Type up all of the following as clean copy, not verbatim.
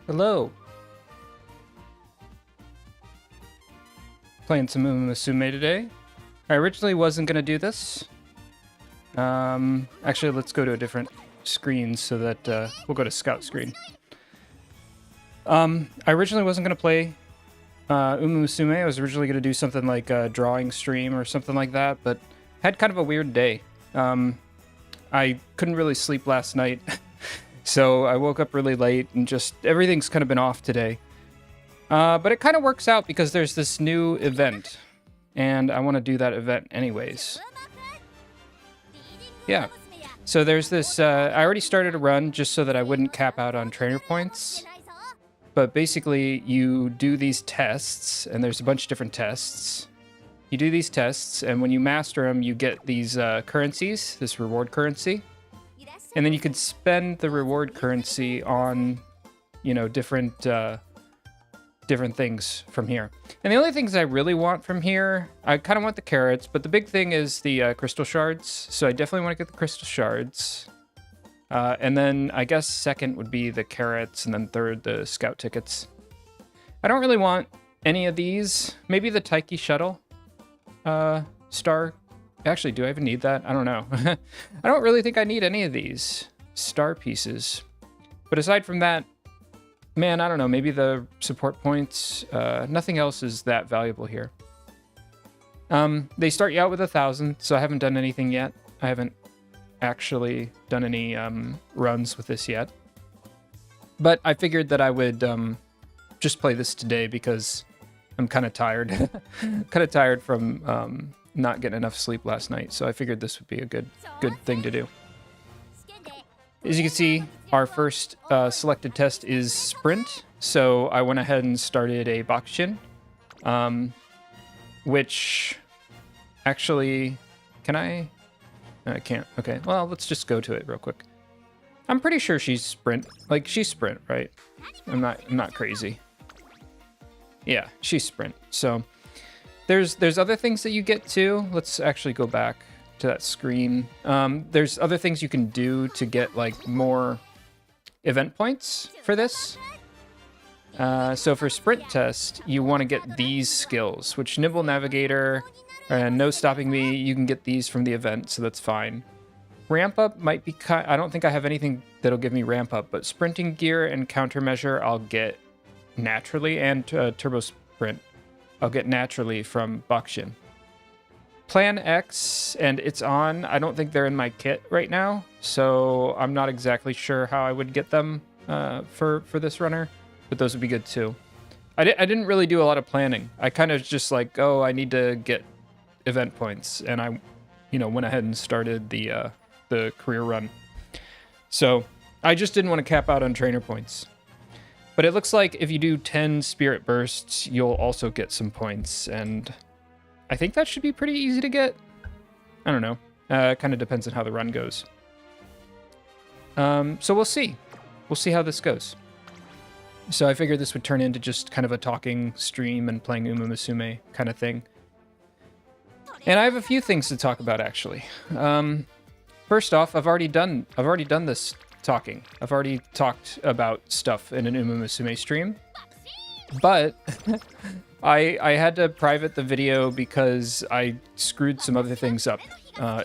Hello. Playing some Umamusume today. I originally wasn't going to do this. Actually, let's go to a different screen so that we'll go to Scout screen. I originally wasn't going to play Umamusume. I was originally going to do something like a drawing stream or something like that, but had kind of a weird day. I couldn't really sleep last night, so I woke up really late and just everything's kind of been off today. But it kind of works out because there's this new event, and I want to do that event anyways. Yeah. So there's this, I already started a run just so that I wouldn't cap out on trainer points. But basically, you do these tests, and there's a bunch of different tests. You do these tests, and when you master them, you get these currencies, this reward currency. And then you can spend the reward currency on, you know, different things from here. And the only things I really want from here, I kind of want the carrots, but the big thing is the crystal shards. So I definitely want to get the crystal shards. And then I guess second would be the carrots, and then third, the scout tickets. I don't really want any of these. Maybe the Taiki shuttle star. Actually, do I even need that? I don't know. I don't really think I need any of these star pieces. But aside from that, man, I don't know. Maybe the support points. Nothing else is that valuable here. They start you out with 1,000, so I haven't done anything yet. I haven't actually done any runs with this yet. But I figured that I would just play this today because I'm kind of tired. Kind of tired from not getting enough sleep last night, so I figured this would be a good thing to do. As you can see, our first selected test is sprint, so I went ahead and started a Bakushin, which actually, can I? I can't. Okay, well, let's just go to it real quick. I'm pretty sure she's sprint. Like, she's sprint, right? I'm not crazy. Yeah, she's sprint. So there's other things that you get too. Let's actually go back to that screen. There's other things you can do to get like more event points for this. So for sprint test, you want to get these skills, which Nimble Navigator and No Stopping Me, you can get these from the event, so that's fine. Ramp up might be I don't think I have anything that'll give me ramp up, but sprinting gear and countermeasure I'll get naturally, and turbo sprint I'll get naturally from Bakushin. Plan X and It's On, I don't think they're in my kit right now, so I'm not exactly sure how I would get them for this runner, but those would be good too. I didn't really do a lot of planning. I kind of just like, oh, I need to get event points, and I, you know, went ahead and started the career run. So I just didn't want to cap out on trainer points. But it looks like if you do 10 spirit bursts, you'll also get some points, and I think that should be pretty easy to get. I don't know. Kind of depends on how the run goes. So we'll see. We'll see how this goes. So I figured this would turn into just kind of a talking stream and playing Umamusume kind of thing. And I have a few things to talk about, actually. First off, I've already done this talking. I've already talked about stuff in an Umamusume stream, but I had to private the video because I screwed some other things up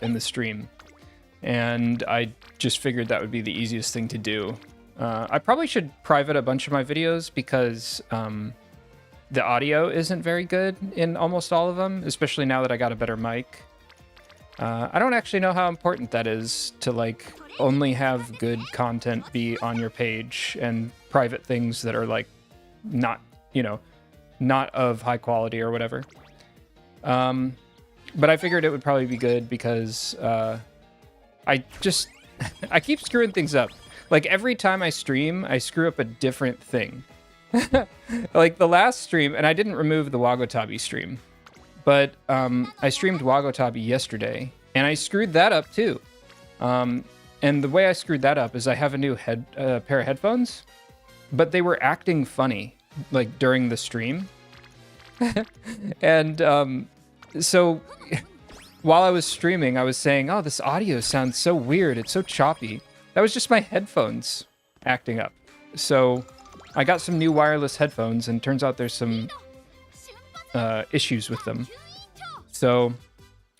in the stream, and I just figured that would be the easiest thing to do. I probably should private a bunch of my videos because the audio isn't very good in almost all of them, especially now that I got a better mic. I don't actually know how important that is to like only have good content be on your page and private things that are like not, you know, not of high quality or whatever. But I figured it would probably be good because I keep screwing things up. Like every time I stream, I screw up a different thing. Like the last stream, and I didn't remove the Wagotabi stream, but I streamed Wagotabi yesterday, and I screwed that up too. And the way I screwed that up is I have a new pair of headphones, but they were acting funny like during the stream. And so while I was streaming, I was saying, oh, this audio sounds so weird. It's so choppy. That was just my headphones acting up. So I got some new wireless headphones, and turns out there's some issues with them. So,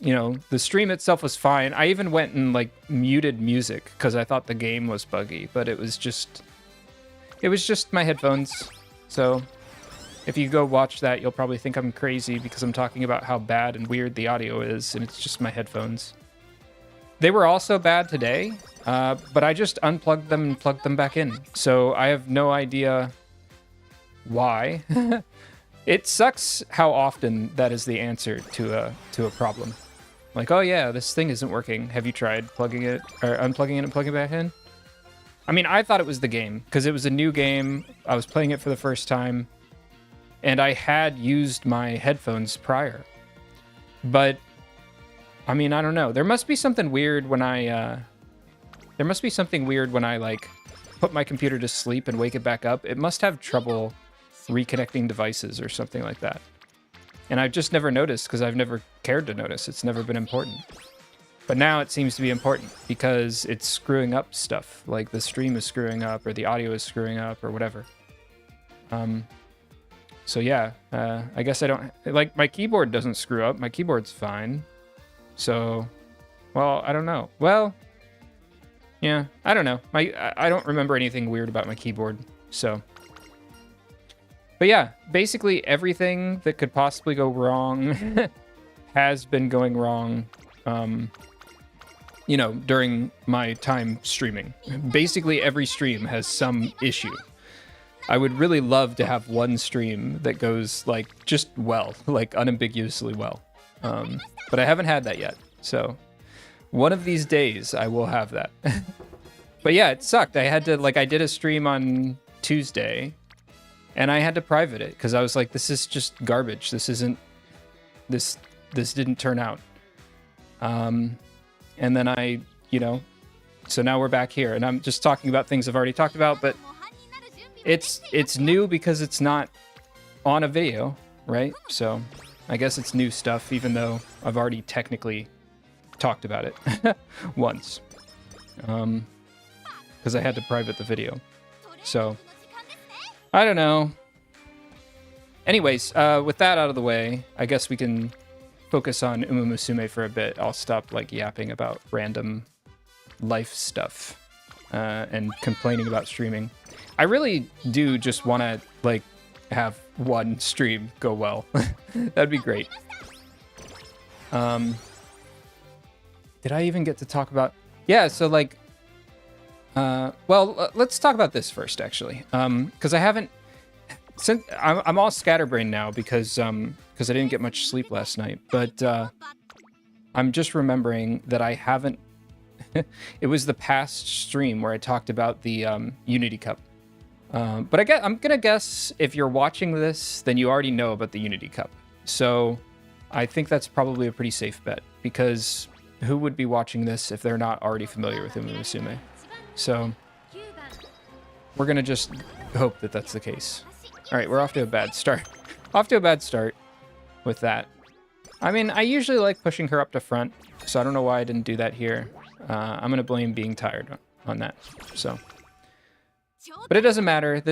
you know, the stream itself was fine. I even went and like muted music because I thought the game was buggy, but it was just my headphones. So if you go watch that, you'll probably think I'm crazy because I'm talking about how bad and weird the audio is, and it's just my headphones. They were also bad today, but I just unplugged them and plugged them back in. So I have no idea why. It sucks how often that is the answer to a problem. Like, oh yeah, this thing isn't working. Have you tried plugging it or unplugging it and plugging it back in? I mean, I thought it was the game because it was a new game. I was playing it for the first time, and I had used my headphones prior. But I mean, I don't know. There must be something weird when I like put my computer to sleep and wake it back up. It must have trouble reconnecting devices or something like that. And I've just never noticed because I've never cared to notice. It's never been important. But now it seems to be important because it's screwing up stuff. Like the stream is screwing up or the audio is screwing up or whatever. So yeah, I guess I don't... Like, my keyboard doesn't screw up. My keyboard's fine. So, well, I don't know. Well, yeah, I don't know. I don't remember anything weird about my keyboard, so... But yeah, basically everything that could possibly go wrong has been going wrong, you know, during my time streaming. Basically every stream has some issue. I would really love to have one stream that goes, like, just well, like, unambiguously well. But I haven't had that yet, so one of these days I will have that. But yeah, it sucked. I had to, like, I did a stream on Tuesday, and I had to private it because I was like, this is just garbage. This didn't turn out. And then you know, so now we're back here, and I'm just talking about things I've already talked about, but it's new because it's not on a video, right? So I guess it's new stuff, even though I've already technically talked about it once. Because I had to private the video. So I don't know. Anyways, with that out of the way, I guess we can focus on Umamusume for a bit. I'll stop like yapping about random life stuff and complaining about streaming. I really do just want to like have one stream go well. That'd be great. Did I even get to talk about... Yeah, so like... well, let's talk about this first, actually. Because I haven't... Since I'm all scatterbrained now because I didn't get much sleep last night. But I'm just remembering that I haven't... It was the past stream where I talked about the Unity Cup. But I'm going to guess if you're watching this, then you already know about the Unity Cup. So I think that's probably a pretty safe bet, because who would be watching this if they're not already familiar with Umamusume? So we're going to just hope that that's the case. All right, we're off to a bad start. Off to a bad start with that. I mean, I usually like pushing her up to front, so I don't know why I didn't do that here. I'm going to blame being tired on that. So... But it doesn't matter.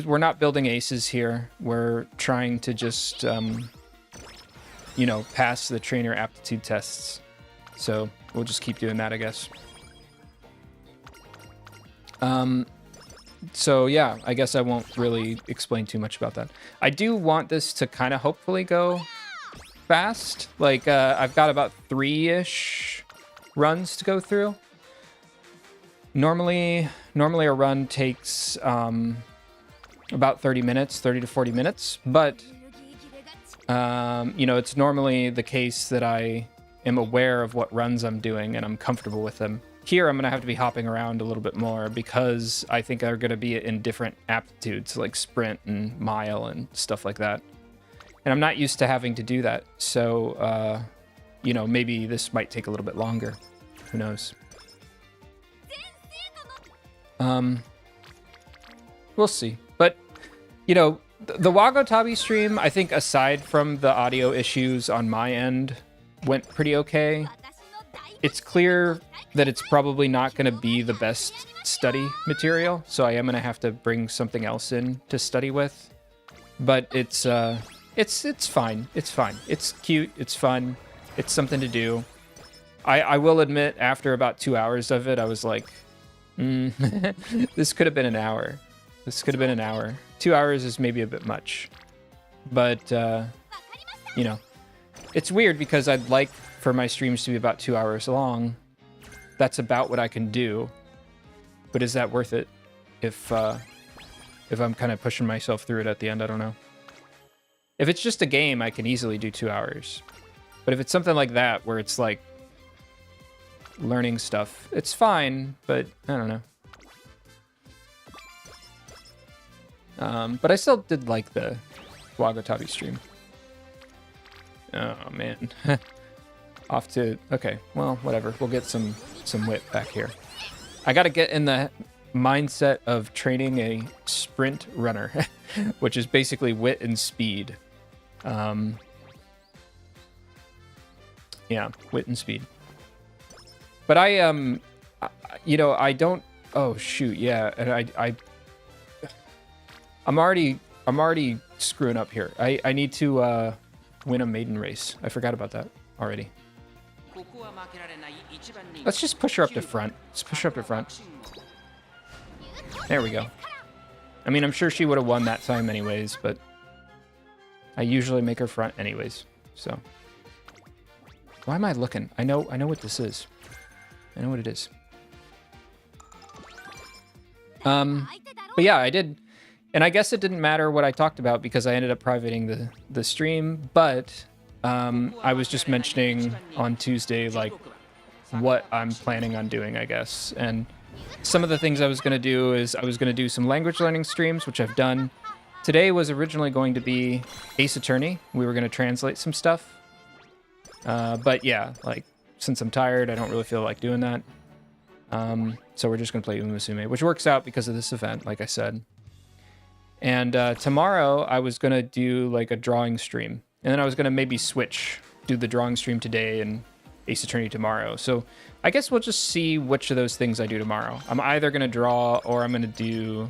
We're not building aces here. We're trying to just, you know, pass the trainer aptitude tests. So we'll just keep doing that, I guess. So yeah, I guess I won't really explain too much about that. I do want this to kind of hopefully go fast. Like, I've got about 3-ish runs to go through. Normally a run takes about 30 to 40 minutes, but you know, it's normally the case that I am aware of what runs I'm doing and I'm comfortable with them. Here I'm gonna have to be hopping around a little bit more because I think they're gonna be in different aptitudes, like sprint and mile and stuff like that. And I'm not used to having to do that, so you know, maybe this might take a little bit longer. Who knows? We'll see. But, you know, the Wagotabi stream, I think aside from the audio issues on my end, went pretty okay. It's clear that it's probably not going to be the best study material, so I am going to have to bring something else in to study with. But it's fine. It's fine. It's cute. It's fun. It's something to do. I will admit, after about 2 hours of it, I was like, this could have been an hour. This could have been an hour. 2 hours is maybe a bit much. But, you know, it's weird because I'd like for my streams to be about 2 hours long. That's about what I can do. But is that worth it if I'm kind of pushing myself through it at the end? I don't know. If it's just a game, I can easily do 2 hours. But if it's something like that, where it's like learning stuff, it's fine, but I don't know. But I still did like the Wagatabi stream. Oh, man. Off to... Okay, well, whatever. We'll get some wit back here. I gotta get in the mindset of training a sprint runner, which is basically wit and speed. Yeah, wit and speed. But you know, I don't... Oh, shoot, yeah. And I'm already screwing up here. I need to win a maiden race. I forgot about that already. Let's just push her up to front. Let's push her up to front. There we go. I mean, I'm sure she would have won that time anyways, but I usually make her front anyways, so. Why am I looking? I know what this is. I know what it is. But yeah, I did, and I guess it didn't matter what I talked about because I ended up privating the stream, but I was just mentioning on Tuesday, like, what I'm planning on doing, I guess. And some of the things I was going to do is I was going to do some language learning streams, which I've done. Today was originally going to be Ace Attorney. We were going to translate some stuff. But yeah, like, since I'm tired, I don't really feel like doing that. So we're just going to play Umamusume, which works out because of this event, like I said. And tomorrow I was going to do like a drawing stream. And then I was going to maybe switch, do the drawing stream today and Ace Attorney tomorrow. So I guess we'll just see which of those things I do tomorrow. I'm either going to draw or I'm going to do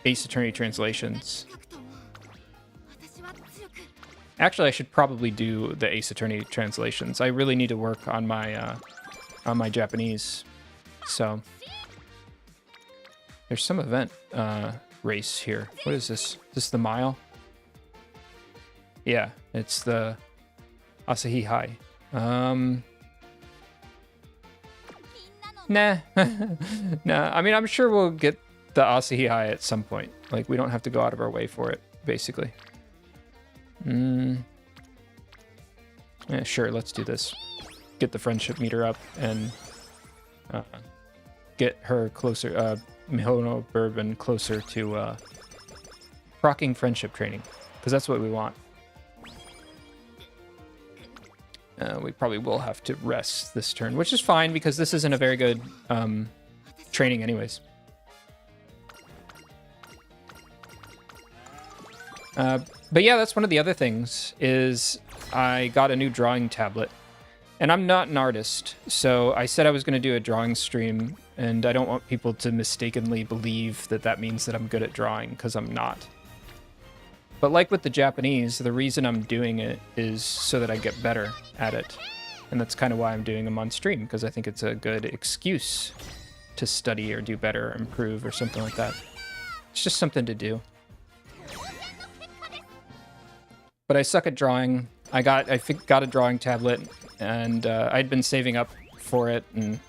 Ace Attorney translations. Actually, I should probably do the Ace Attorney translations. I really need to work on my Japanese. So there's some event race here. What is this? Is this the mile? Yeah, it's the Asahi High. Nah. Nah, I mean, I'm sure we'll get the Asahi High at some point. Like, we don't have to go out of our way for it, basically. Yeah, sure, let's do this. Get the friendship meter up and get her closer, Mihono Bourbon closer to rocking friendship training, because that's what we want. We probably will have to rest this turn, which is fine because this isn't a very good training anyways. But yeah, that's one of the other things is I got a new drawing tablet. And I'm not an artist, so I said I was going to do a drawing stream, and I don't want people to mistakenly believe that that means that I'm good at drawing, because I'm not. But like with the Japanese, the reason I'm doing it is so that I get better at it. And that's kind of why I'm doing them on stream, because I think it's a good excuse to study or do better or improve or something like that. It's just something to do. But I suck at drawing. I got a drawing tablet, and I'd been saving up for it, and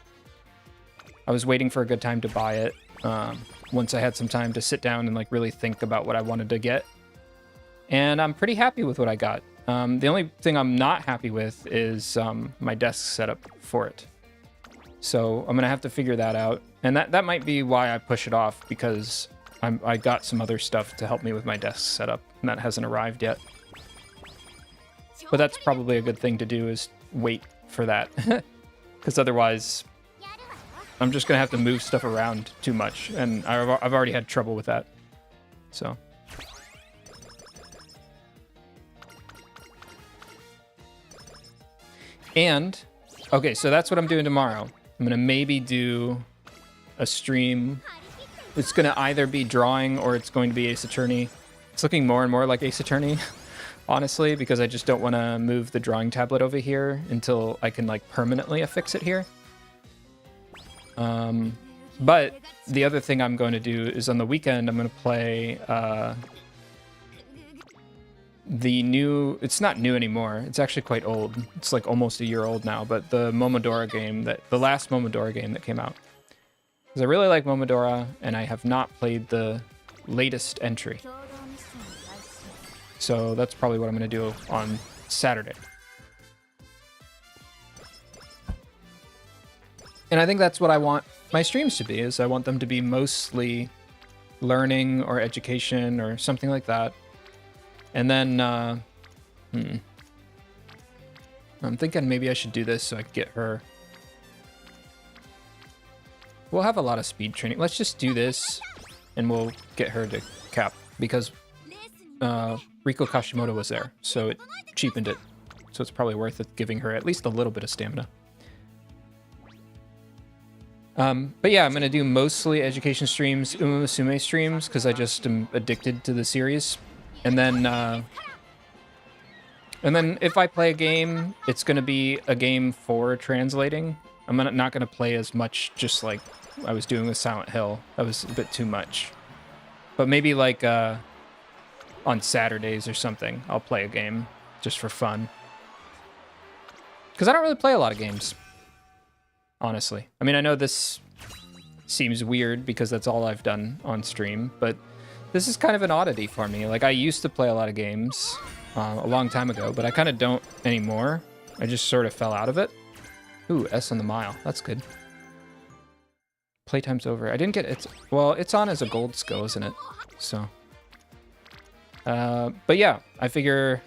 I was waiting for a good time to buy it. Once I had some time to sit down and like really think about what I wanted to get. And I'm pretty happy with what I got. The only thing I'm not happy with is my desk setup for it. So I'm gonna have to figure that out. And that might be why I push it off, because I got some other stuff to help me with my desk setup, and that hasn't arrived yet. But that's probably a good thing to do, is wait for that. Because otherwise, I'm just going to have to move stuff around too much. And I've already had trouble with that. So. And Okay, so that's what I'm doing tomorrow. I'm gonna maybe do a stream. It's gonna either be drawing or it's going to be Ace Attorney. It's looking more and more like Ace Attorney, honestly, because I just don't want to move the drawing tablet over here until I can like permanently affix it here. But the other thing I'm going to do is on the weekend, I'm going to play the new, it's not new anymore. It's actually quite old. It's like almost a year old now, but the Momodora game, the last Momodora game that came out. Because I really like Momodora, and I have not played the latest entry. So that's probably what I'm going to do on Saturday. And I think that's what I want my streams to be, is I want them to be mostly learning or education or something like that. And then, I'm thinking maybe I should do this so I can get her. We'll have a lot of speed training. Let's just do this and we'll get her to cap because Riko Kashimoto was there, so it cheapened it. So it's probably worth it giving her at least a little bit of stamina. But yeah, I'm going to do mostly education streams, Umamusume streams, because I just am addicted to the series. And then if I play a game, it's going to be a game for translating. I'm not going to play as much just like I was doing with Silent Hill. That was a bit too much. But maybe like on Saturdays or something, I'll play a game just for fun. Because I don't really play a lot of games. Honestly. I mean, I know this seems weird because that's all I've done on stream, but this is kind of an oddity for me. Like, I used to play a lot of games a long time ago, but I kind of don't anymore. I just sort of fell out of it. Ooh, S on the mile. That's good. Playtime's over. I didn't get it. Well, it's on as a gold skill, isn't it? So. But yeah, I figure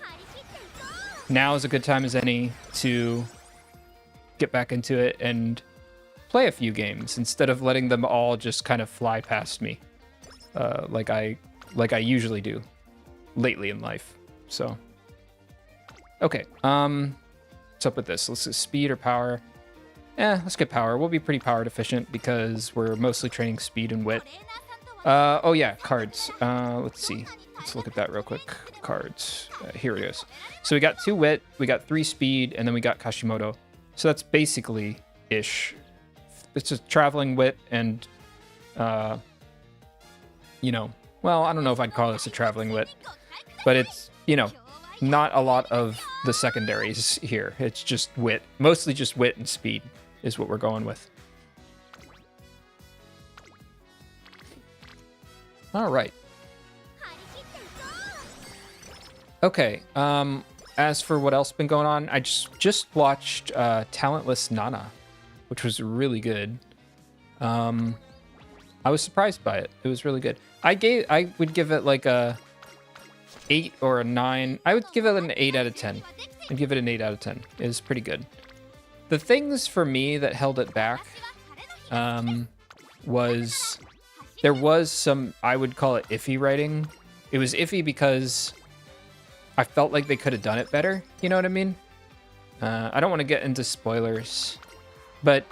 now is a good time as any to get back into it and play a few games instead of letting them all just kind of fly past me, like I usually do lately in life. So, okay, what's up with this? Let's do speed or power. Let's get power. We'll be pretty power deficient because we're mostly training speed and wit. Oh yeah, cards. Let's see. Let's look at that real quick. Cards. Here it is. So we got 2 wit, we got 3 speed, and then we got Kashimoto. So that's basically ish. It's a traveling wit and, you know, well, I don't know if I'd call this a traveling wit, but it's, you know, not a lot of the secondaries here. It's just wit, mostly just wit and speed is what we're going with. All right. Okay. As for what else been going on, I just watched Talentless Nana, which was really good. I was surprised by it. It was really good. I would give it like a 8 or a 9. I would give it an 8 out of 10. I'd give it an 8 out of 10. It was pretty good. The things for me that held it back was there was some, I would call it iffy writing. It was iffy because I felt like they could have done it better. You know what I mean? I don't want to get into spoilers, but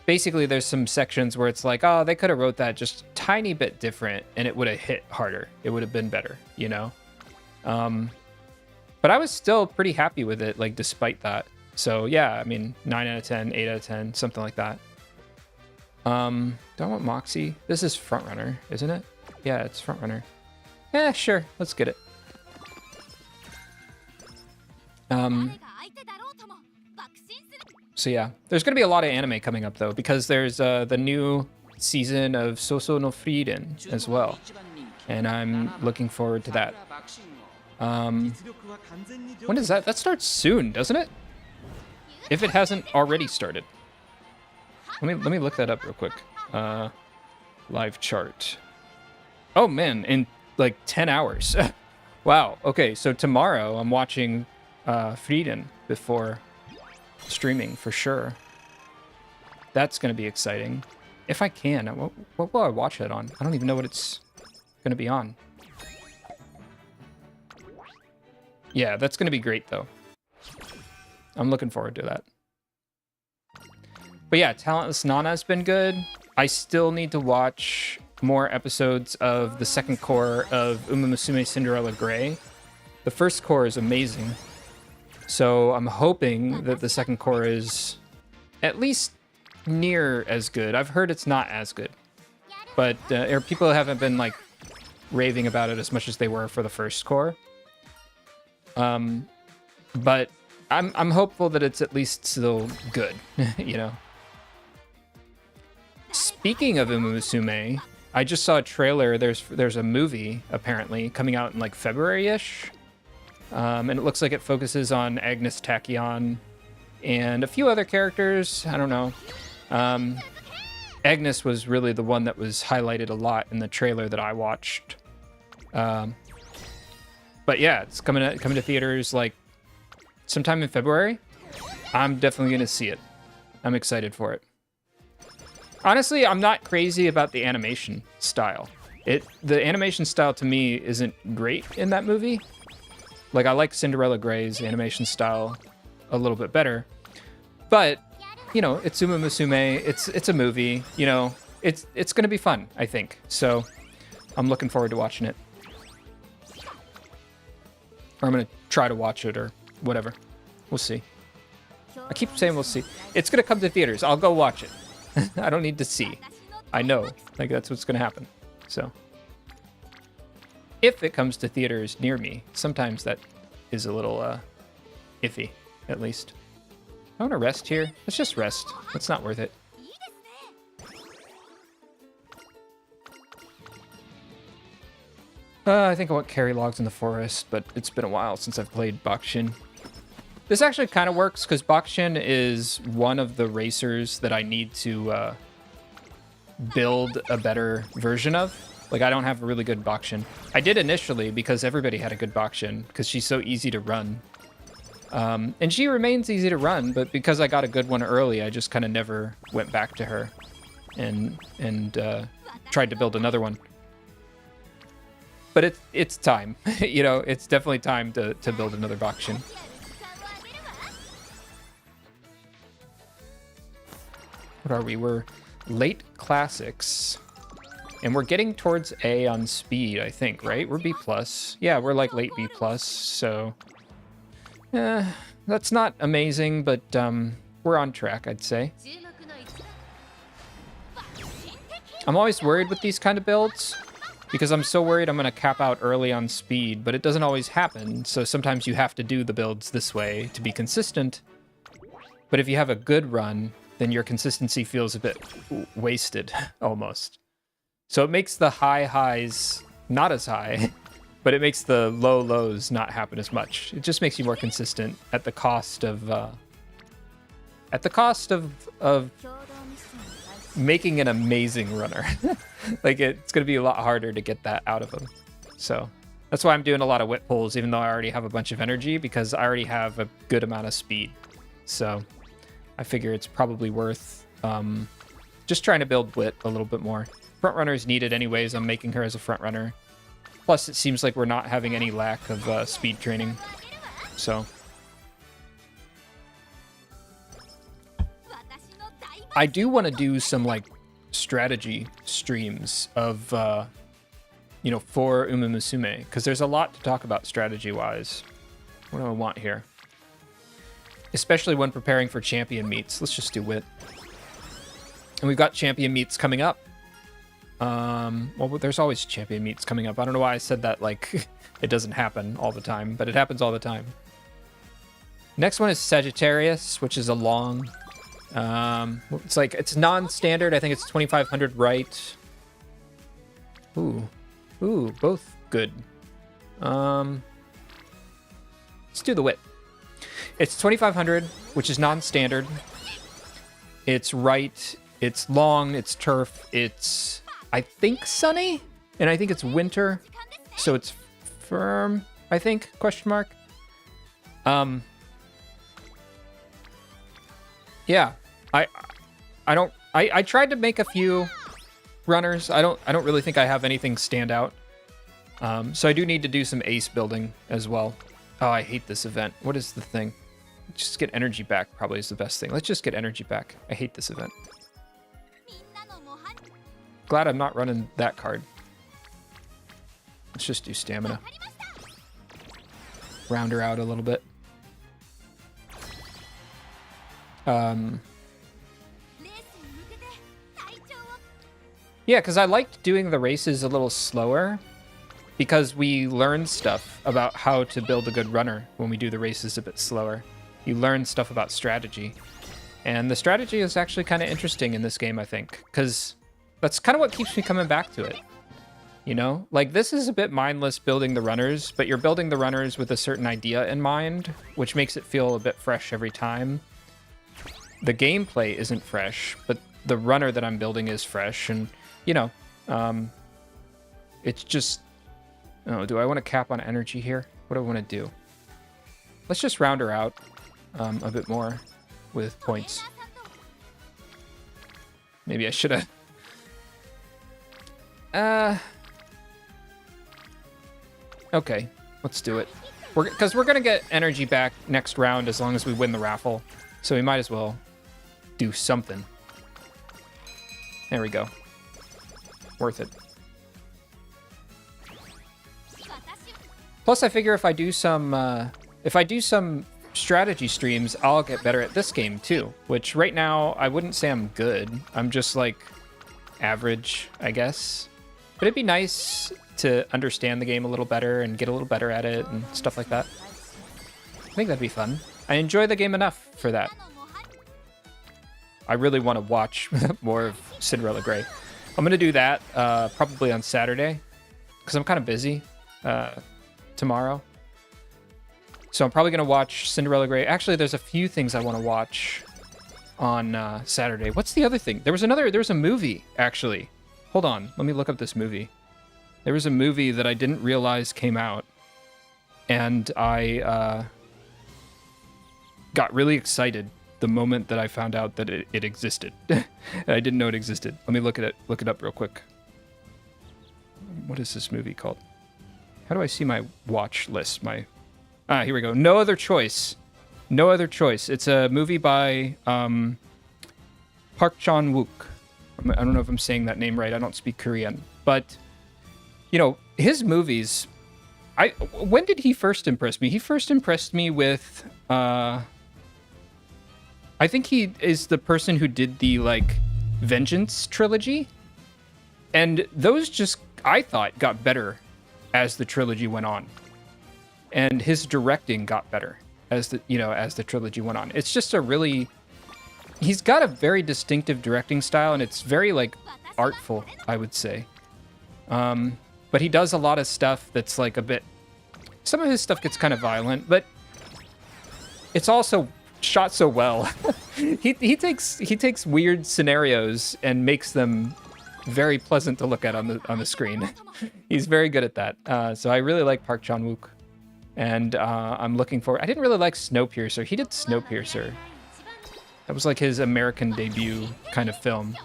basically there's some sections where it's like, oh, they could have wrote that just a tiny bit different and it would have hit harder. It would have been better, you know? But I was still pretty happy with it, like, despite that. So yeah, I mean, 9 out of 10, 8 out of 10, something like that. Do I want Moxie? This is Frontrunner, isn't it? Yeah, it's Frontrunner. Yeah, sure, let's get it. So yeah, there's going to be a lot of anime coming up, though, because there's the new season of Soso no Frieren as well. And I'm looking forward to that. When does that? That starts soon, doesn't it? If it hasn't already started. Let me look that up real quick. Live chart. Oh, man, in like 10 hours. Wow. Okay, so tomorrow I'm watching Frieren before streaming for sure. That's going to be exciting. If I can, what will I watch that on? I don't even know what it's going to be on. Yeah, that's going to be great, though. I'm looking forward to that. But yeah, Talentless Nana's been good. I still need to watch more episodes of the second core of Umamusume Cinderella Grey. The first core is amazing. So I'm hoping that the second core is at least near as good. I've heard it's not as good. But people haven't been like raving about it as much as they were for the first core. But I'm hopeful that it's at least still good, you know. Speaking of Umamusume, I just saw a trailer. There's a movie apparently coming out in like February-ish. And it looks like it focuses on Agnes Tachyon and a few other characters. I don't know. Agnes was really the one that was highlighted a lot in the trailer that I watched. But yeah, it's coming to theaters like sometime in February. I'm definitely gonna see it. I'm excited for it. Honestly, I'm not crazy about the animation style. The animation style to me isn't great in that movie. Like, I like Cinderella Grey's animation style a little bit better. But, you know, it's Umamusume, it's a movie, you know, it's gonna be fun, I think. So I'm looking forward to watching it. Or I'm gonna try to watch it or whatever. We'll see. I keep saying we'll see. It's gonna come to theaters. I'll go watch it. I don't need to see. I know. Like, that's what's gonna happen. So if it comes to theaters near me, sometimes that is a little iffy, at least. I want to rest here. Let's just rest. It's not worth it. I think I want carry logs in the forest, but it's been a while since I've played Bakushin. This actually kind of works because Bakushin is one of the racers that I need to build a better version of. Like, I don't have a really good Bakushin. I did initially because everybody had a good Bakushin because she's so easy to run. And she remains easy to run, but because I got a good one early, I just kind of never went back to her and tried to build another one. But it's time. You know, it's definitely time to build another Bakushin. What are we? We're late classics. And we're getting towards A on speed, I think, right? We're B+. Yeah, we're like late B+, so... that's not amazing, but we're on track, I'd say. I'm always worried with these kind of builds, because I'm so worried I'm going to cap out early on speed, but it doesn't always happen, so sometimes you have to do the builds this way to be consistent. But if you have a good run, then your consistency feels a bit wasted, almost. So it makes the high highs not as high, but it makes the low lows not happen as much. It just makes you more consistent at the cost of making an amazing runner. Like, it's going to be a lot harder to get that out of them. So that's why I'm doing a lot of whip pulls, even though I already have a bunch of energy, because I already have a good amount of speed. So I figure it's probably worth just trying to build Wit a little bit more. Front runner is needed anyways. I'm making her as a front runner. Plus, it seems like we're not having any lack of speed training. So I do want to do some like strategy streams of you know, for Umamusume, because there's a lot to talk about strategy-wise. What do I want here? Especially when preparing for champion meets. Let's just do Wit. And we've got champion meets coming up. Well, there's always champion meets coming up. I don't know why I said that like it doesn't happen all the time, but it happens all the time. Next one is Sagittarius, which is a long. It's like, it's non-standard. I think it's 2500 right. Ooh, both good. Let's do the Wit. It's 2500, which is non-standard. It's right. It's long. It's turf. It's, I think, sunny, and I think it's winter, so it's firm, I think, question mark. Yeah, I tried to make a few runners. I don't really think I have anything stand out. So I do need to do some ace building as well. Oh, I hate this event. What is the thing? Just get energy back probably is the best thing. Let's just get energy back. I hate this event. Glad I'm not running that card. Let's just do stamina. Round her out a little bit. Yeah, because I liked doing the races a little slower because we learn stuff about how to build a good runner when we do the races a bit slower. You learn stuff about strategy. And the strategy is actually kind of interesting in this game, I think, because that's kind of what keeps me coming back to it. You know, like this is a bit mindless building the runners, but you're building the runners with a certain idea in mind, which makes it feel a bit fresh every time. The gameplay isn't fresh, but the runner that I'm building is fresh. And, you know, it's just, oh, do I want to cap on energy here? What do I want to do? Let's just round her out a bit more with points. Maybe I should have. Okay, let's do it. Because we're gonna get energy back next round as long as we win the raffle. So we might as well do something. There we go. Worth it. Plus, I figure if I do some strategy streams, I'll get better at this game too. Which right now I wouldn't say I'm good. I'm just like average, I guess. But it'd be nice to understand the game a little better and get a little better at it and stuff like that. I think that'd be fun. I enjoy the game enough for that. I really want to watch more of Cinderella Grey. I'm going to do that probably on Saturday because I'm kind of busy tomorrow. So I'm probably going to watch Cinderella Grey. Actually, there's a few things I want to watch on Saturday. What's the other thing? There was a movie, actually. Hold on. Let me look up this movie. There was a movie that I didn't realize came out. And I got really excited the moment that I found out that it existed. I didn't know it existed. Let me look it up real quick. What is this movie called? How do I see my watch list? Here we go. No Other Choice. No Other Choice. It's a movie by Park Chan-wook. I don't know if I'm saying that name right. I don't speak Korean. But, you know, his movies... when did he first impress me? He first impressed me with... I think he is the person who did the, like, Vengeance trilogy. And those just, I thought, got better as the trilogy went on. And his directing got better as the trilogy went on. It's just a really... He's got a very distinctive directing style, and it's very, like, artful, I would say. But he does a lot of stuff that's, like, a bit... Some of his stuff gets kind of violent, but it's also shot so well. he takes weird scenarios and makes them very pleasant to look at on the screen. He's very good at that. So I really like Park Chan-wook. And I'm looking forward... I didn't really like Snowpiercer. He did Snowpiercer. That was like his American debut kind of film.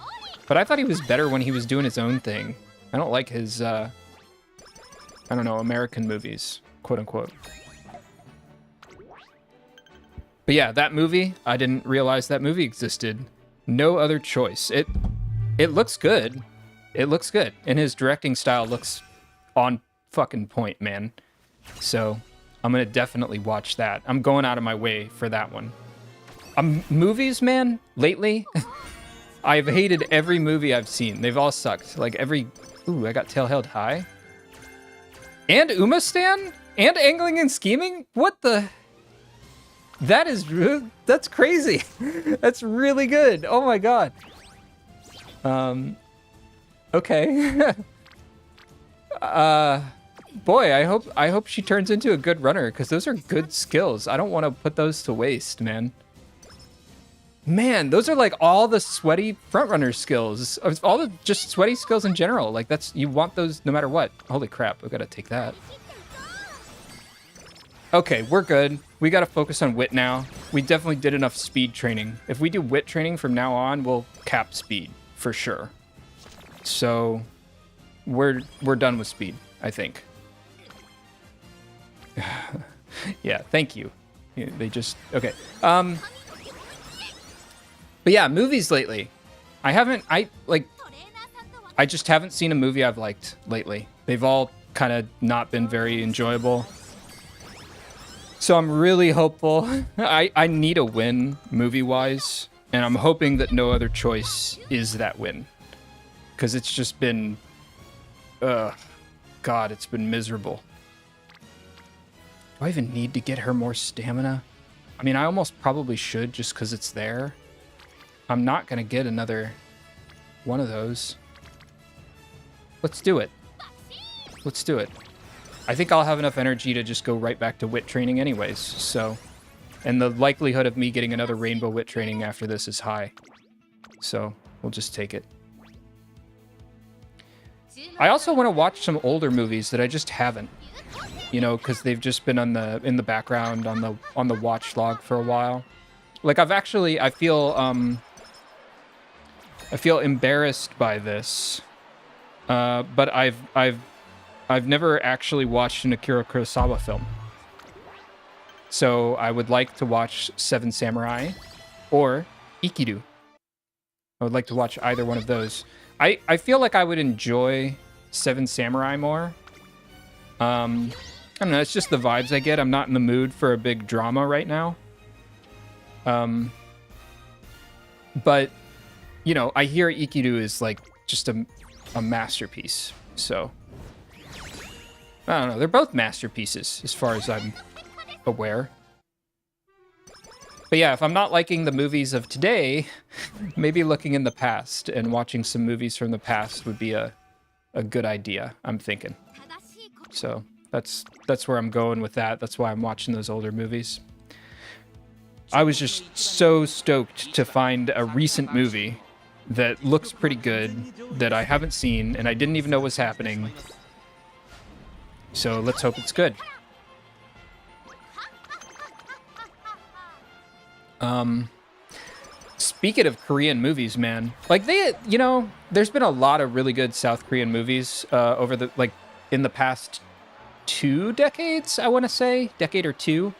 But I thought he was better when he was doing his own thing. I don't like his, I don't know, American movies, quote unquote. But yeah, that movie, I didn't realize that movie existed. No Other Choice. It looks good. It looks good. And his directing style looks on fucking point, man. So I'm going to definitely watch that. I'm going out of my way for that one. Movies, man, lately, I've hated every movie I've seen. They've all sucked. Like every... Ooh, I got Tail Held High. And Umastan? And Angling and Scheming? What the... That's crazy. That's really good. Oh my god. Okay. Boy, I hope she turns into a good runner, because those are good skills. I don't want to put those to waste, man. Man, those are like all the sweaty frontrunner skills. All the just sweaty skills in general. Like you want those no matter what. Holy crap, we gotta take that. Okay, we're good. We gotta focus on wit now. We definitely did enough speed training. If we do wit training from now on, we'll cap speed for sure. So we're done with speed, I think. Yeah, thank you. Yeah, they just okay. But yeah, movies lately. I just haven't seen a movie I've liked lately. They've all kind of not been very enjoyable. So I'm really hopeful. I need a win movie-wise, and I'm hoping that No Other Choice is that win. Because it's just been... God, it's been miserable. Do I even need to get her more stamina? I mean, I almost probably should just because it's there. I'm not going to get another one of those. Let's do it. Let's do it. I think I'll have enough energy to just go right back to wit training anyways, so... And the likelihood of me getting another rainbow wit training after this is high. So, we'll just take it. I also want to watch some older movies that I just haven't. You know, because they've just been in the background on the watch log for a while. Like I feel embarrassed by this. But I've never actually watched an Akira Kurosawa film. So I would like to watch Seven Samurai or Ikiru. I would like to watch either one of those. I feel like I would enjoy Seven Samurai more. I don't know, it's just the vibes I get. I'm not in the mood for a big drama right now. But, you know, I hear Ikiru is like just a masterpiece. So, I don't know. They're both masterpieces as far as I'm aware. But yeah, if I'm not liking the movies of today, maybe looking in the past and watching some movies from the past would be a good idea, I'm thinking. So that's where I'm going with that. That's why I'm watching those older movies. I was just so stoked to find a recent movie that looks pretty good, that I haven't seen, and I didn't even know was happening. So let's hope it's good. Speaking of Korean movies, man, like you know, there's been a lot of really good South Korean movies over the, like, in the past 2 decades, I want to say, decade or two.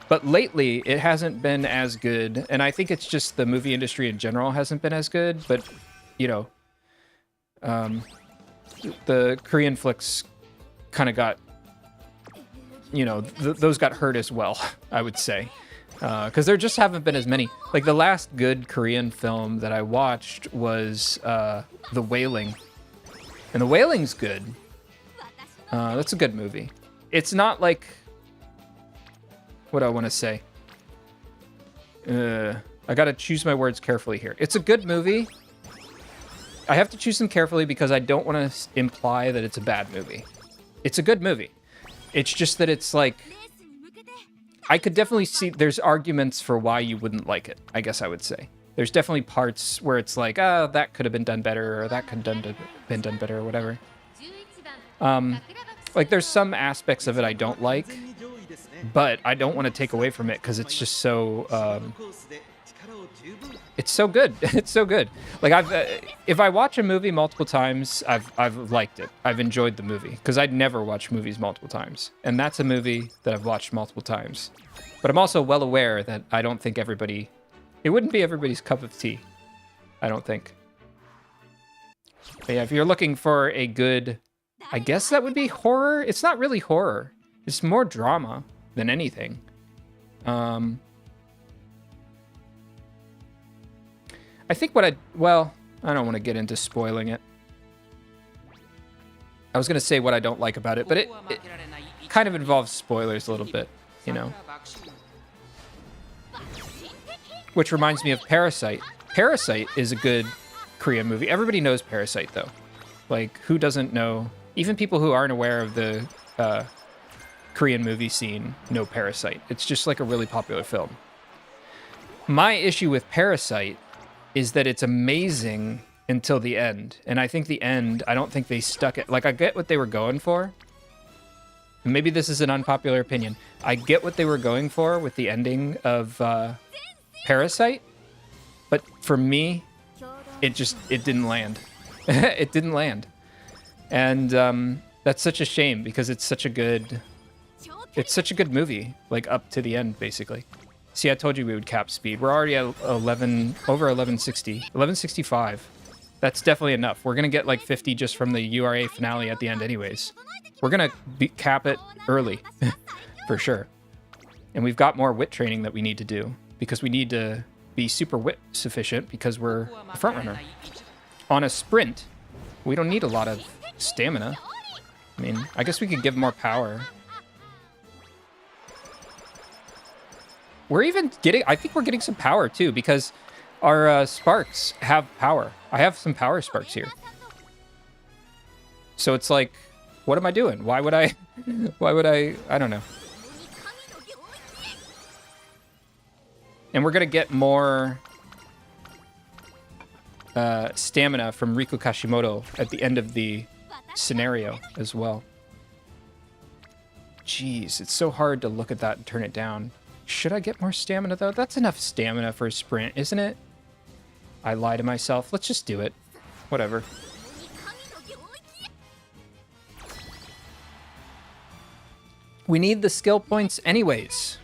But lately, it hasn't been as good, and I think it's just the movie industry in general hasn't been as good. But, you know, the Korean flicks kind of got, you know, those got hurt as well, I would say. Because there just haven't been as many. Like, the last good Korean film that I watched was The Wailing. And The Wailing's good. That's a good movie. It's not like... What do I want to say? I gotta choose my words carefully here. It's a good movie. I have to choose them carefully because I don't want to imply that it's a bad movie. It's a good movie. It's just that it's like... I could definitely see there's arguments for why you wouldn't like it, I guess I would say. There's definitely parts where it's like, oh, that could have been done better, or that could have been done better, or whatever. Like, there's some aspects of it I don't like, but I don't want to take away from it because it's just so... it's so good. It's so good. Like, if I watch a movie multiple times, I've liked it. I've enjoyed the movie because I'd never watch movies multiple times, and that's a movie that I've watched multiple times. But I'm also well aware that I don't think everybody... It wouldn't be everybody's cup of tea, I don't think. But yeah, if you're looking for a good... I guess that would be horror? It's not really horror. It's more drama than anything. I think well, I don't want to get into spoiling it. I was going to say what I don't like about it, but it kind of involves spoilers a little bit, you know. Which reminds me of Parasite. Parasite is a good Korean movie. Everybody knows Parasite, though. Like, who doesn't know? Even people who aren't aware of the Korean movie scene know Parasite. It's just like a really popular film. My issue with Parasite is that it's amazing until the end. And I think the end, I don't think they stuck it. Like, I get what they were going for. And maybe this is an unpopular opinion. I get what they were going for with the ending of Parasite. But for me, it didn't land. It didn't land. And that's such a shame because it's such a good It's such a good movie, like up to the end, basically. See, I told you we would cap speed. We're already at over 1160, 1165. That's definitely enough. We're gonna get like 50 just from the URA finale at the end anyways. We're gonna cap it early, for sure. And we've got more wit training that we need to do, because we need to be super wit sufficient because we're the front runner. On a sprint, we don't need a lot of stamina. I mean, I guess we could give more power. We're even getting, I think we're getting some power too, because our sparks have power. I have some power sparks here. So it's like, what am I doing? Why would I don't know. And we're gonna get more stamina from Riku Kashimoto at the end of the scenario as well. Jeez, it's so hard to look at that and turn it down. Should I get more stamina though? That's enough stamina for a sprint, isn't it? I lie to myself. Let's just do it. Whatever. We need the skill points anyways,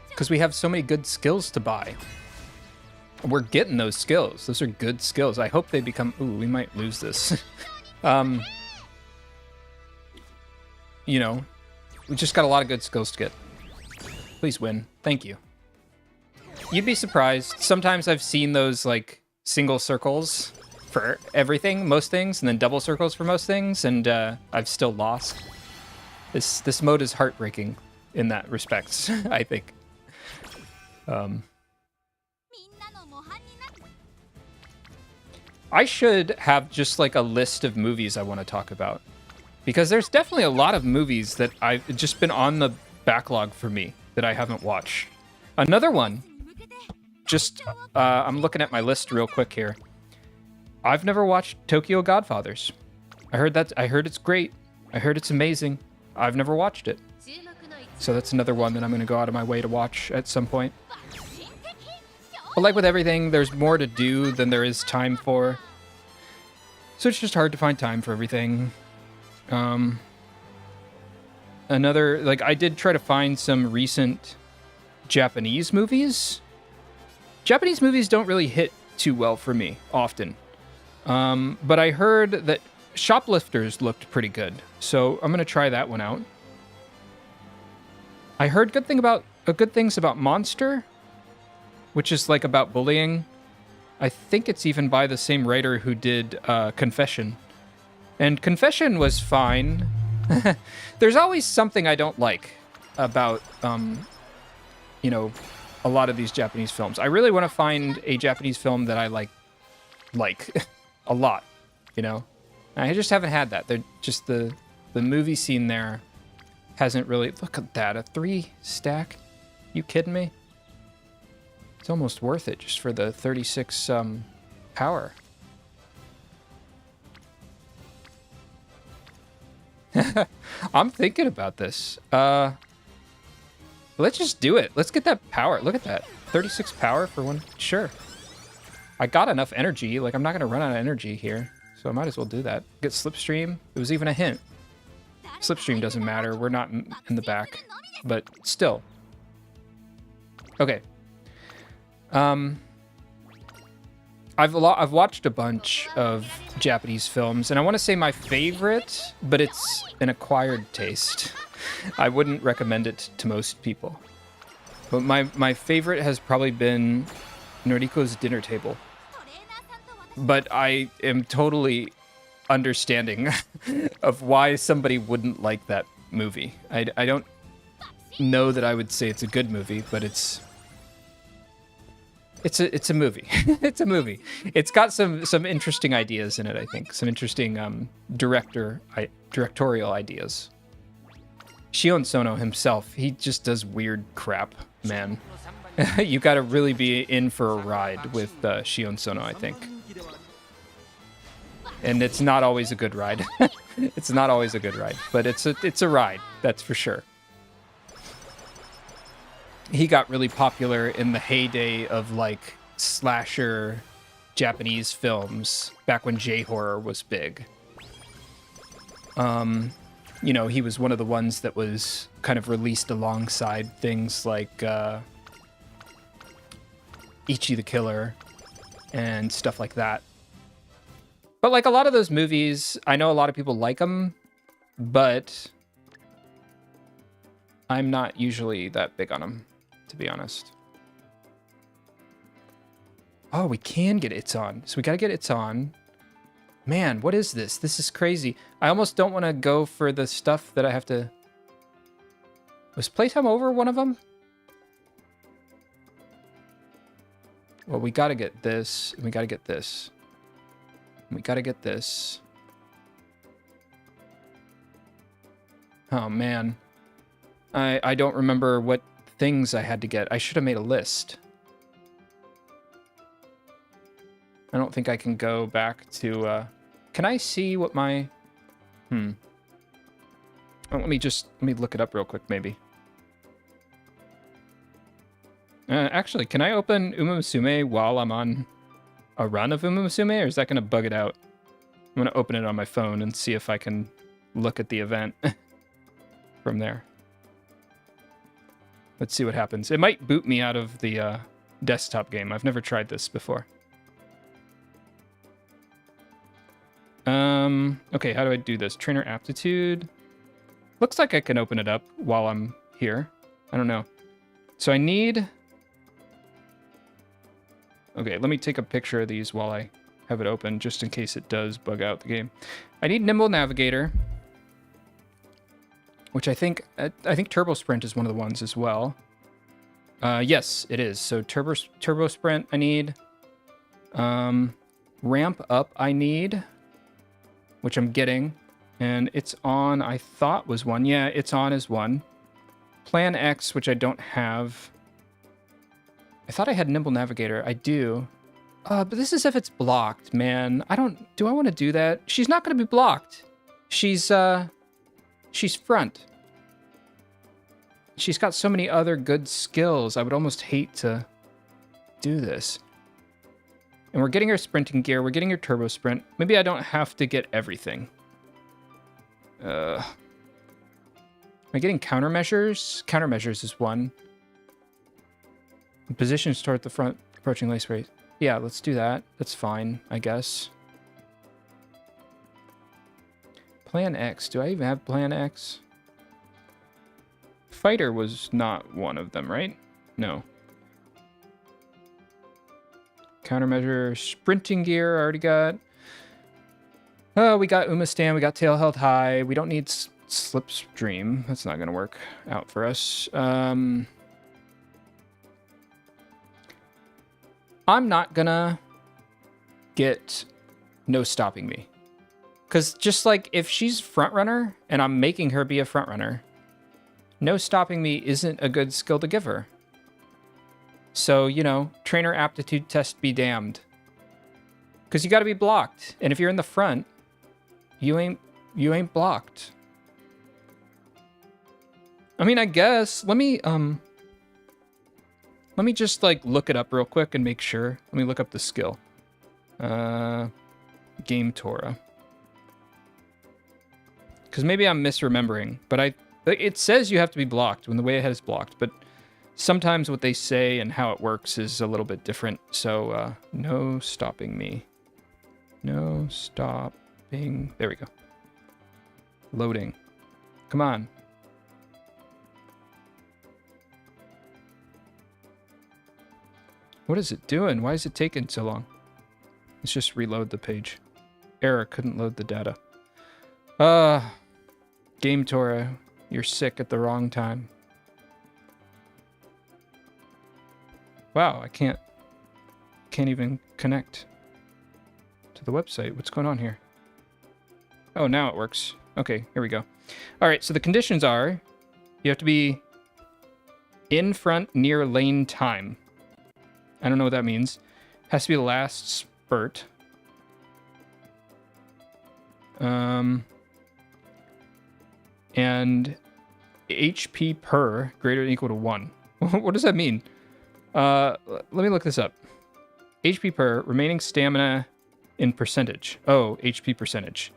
because we have so many good skills to buy. We're getting those skills. Those are good skills. I hope they become... Ooh, we might lose this. You know, we just got a lot of good skills to get. Please win. Thank you. You'd be surprised. Sometimes I've seen those, like, single circles for everything, most things, and then double circles for most things, and I've still lost. This mode is heartbreaking in that respect, I think. I should have just like a list of movies I want to talk about, because there's definitely a lot of movies that I've just been on the backlog for me that I haven't watched. Another one, just I'm looking at my list real quick here. I've never watched Tokyo Godfathers. I heard it's great. I heard it's amazing. I've never watched it. So that's another one that I'm going to go out of my way to watch at some point. But like with everything, there's more to do than there is time for. So it's just hard to find time for everything. Another, like, I did try to find some recent Japanese movies. Japanese movies don't really hit too well for me, often. But I heard that Shoplifters looked pretty good, so I'm going to try that one out. I heard good things about Monster, which is like about bullying. I think it's even by the same writer who did Confession. And Confession was fine. There's always something I don't like about, you know, a lot of these Japanese films. I really want to find a Japanese film that I like a lot, you know? I just haven't had that. They're just the movie scene there hasn't really... Look at that, a 3 stack? You kidding me? It's almost worth it just for the 36 power. I'm thinking about this. Let's just do it. Let's get that power. Look at that. 36 power for one. Sure. I got enough energy. Like, I'm not going to run out of energy here. So I might as well do that. Get Slipstream. It was even a hint. Slipstream doesn't matter. We're not in the back. But still. Okay. I've watched a bunch of Japanese films, and I want to say my favorite, but it's an acquired taste. I wouldn't recommend it to most people. But my favorite has probably been Noriko's Dinner Table. But I am totally understanding of why somebody wouldn't like that movie. I don't know that I would say it's a good movie, but it's a movie. It's a movie. It's got some interesting ideas in it, I think. Some interesting directorial ideas. Shion Sono himself, he just does weird crap, man. You gotta really be in for a ride with Shion Sono, I think. And it's not always a good ride. It's not always a good ride, but it's a ride, that's for sure. He got really popular in the heyday of like slasher Japanese films back when J-horror was big. you know, he was one of the ones that was kind of released alongside things like Ichi the Killer and stuff like that. But like a lot of those movies, I know a lot of people like them, but I'm not usually that big on them, to be honest. Oh, we can get It's On. So we gotta get It's On. Man, what is this? This is crazy. I almost don't want to go for the stuff that I have to... Was Playtime over one of them? Well, we gotta get this, and we gotta get this. And we gotta get this. Oh, man. I don't remember what things I had to get. I should have made a list. I don't think I can go back to... Can I see what my... Oh, let me look it up real quick, maybe. Actually, can I open Umamusume while I'm on a run of Umamusume, or is that going to bug it out? I'm going to open it on my phone and see if I can look at the event from there. Let's see what happens. It might boot me out of the desktop game. I've never tried this before. Okay, how do I do this? Trainer Aptitude. Looks like I can open it up while I'm here. I don't know. So I need... Okay, let me take a picture of these while I have it open, just in case it does bug out the game. I need Nimble Navigator, which I think Turbo Sprint is one of the ones as well. Yes, it is. So Turbo Sprint I need. Ramp Up I need, which I'm getting. And It's On I thought was one. Yeah, It's On is one. Plan X, which I don't have. I thought I had Nimble Navigator. I do. But this is if it's blocked, man. Do I want to do that? She's not going to be blocked. She's front. She's got so many other good skills. I would almost hate to do this. And we're getting her sprinting gear. We're getting her turbo sprint. Maybe I don't have to get everything. Am I getting countermeasures? Countermeasures is one. Positions toward the front, approaching lace race. Yeah, let's do that. That's fine, I guess. Plan X. Do I even have Plan X? Fighter was not one of them, right? No. Countermeasure. Sprinting gear, I already got. Oh, we got Uma Stand. We got Tail Held High. We don't need Slipstream. That's not going to work out for us. I'm not gonna get No Stopping Me. Because just like if she's front runner and I'm making her be a front runner, No Stopping Me isn't a good skill to give her. So, you know, trainer aptitude test be damned. Because you gotta be blocked. And if you're in the front, you ain't blocked. I mean, I guess, let me just, like, look it up real quick and make sure. Let me look up the skill. Game Torah. Because maybe I'm misremembering, but it says you have to be blocked when the way ahead is blocked, but sometimes what they say and how it works is a little bit different. So, No Stopping Me. No stopping. There we go. Loading. Come on. What is it doing? Why is it taking so long? Let's just reload the page. Error, couldn't load the data. Game Torah, you're sick at the wrong time. Wow, I can't even connect to the website. What's going on here? Oh, now it works. Okay, here we go. All right, so the conditions are you have to be in front near lane time. I don't know what that means. Has to be the last spurt. And HP per greater than equal to 1. What does that mean? Let me look this up. HP per remaining stamina in percentage. Oh, HP percentage.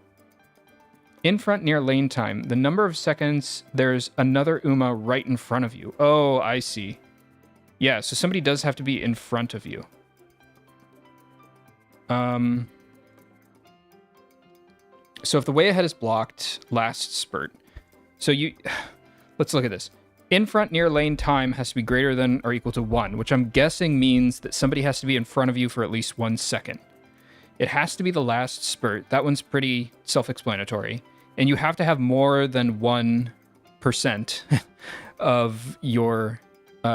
In front near lane time. The number of seconds there's another Uma right in front of you. Oh, I see. Yeah, so somebody does have to be in front of you. So if the way ahead is blocked, last spurt. So let's look at this. In front near lane time has to be greater than or equal to 1, which I'm guessing means that somebody has to be in front of you for at least 1 second. It has to be the last spurt. That one's pretty self-explanatory. And you have to have more than 1% of your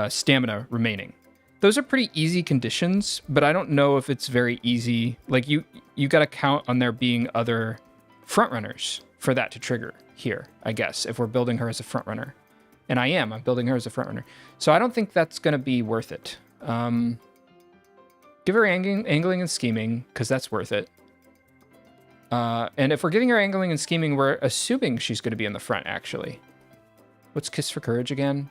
stamina remaining. Those are pretty easy conditions, but I don't know if it's very easy. Like, you got to count on there being other frontrunners for that to trigger here, I guess, if we're building her as a frontrunner. And I'm building her as a frontrunner. So I don't think that's going to be worth it. Give her angling and scheming, because that's worth it. And if we're giving her angling and scheming, we're assuming she's going to be in the front, actually. What's Kiss for Courage again?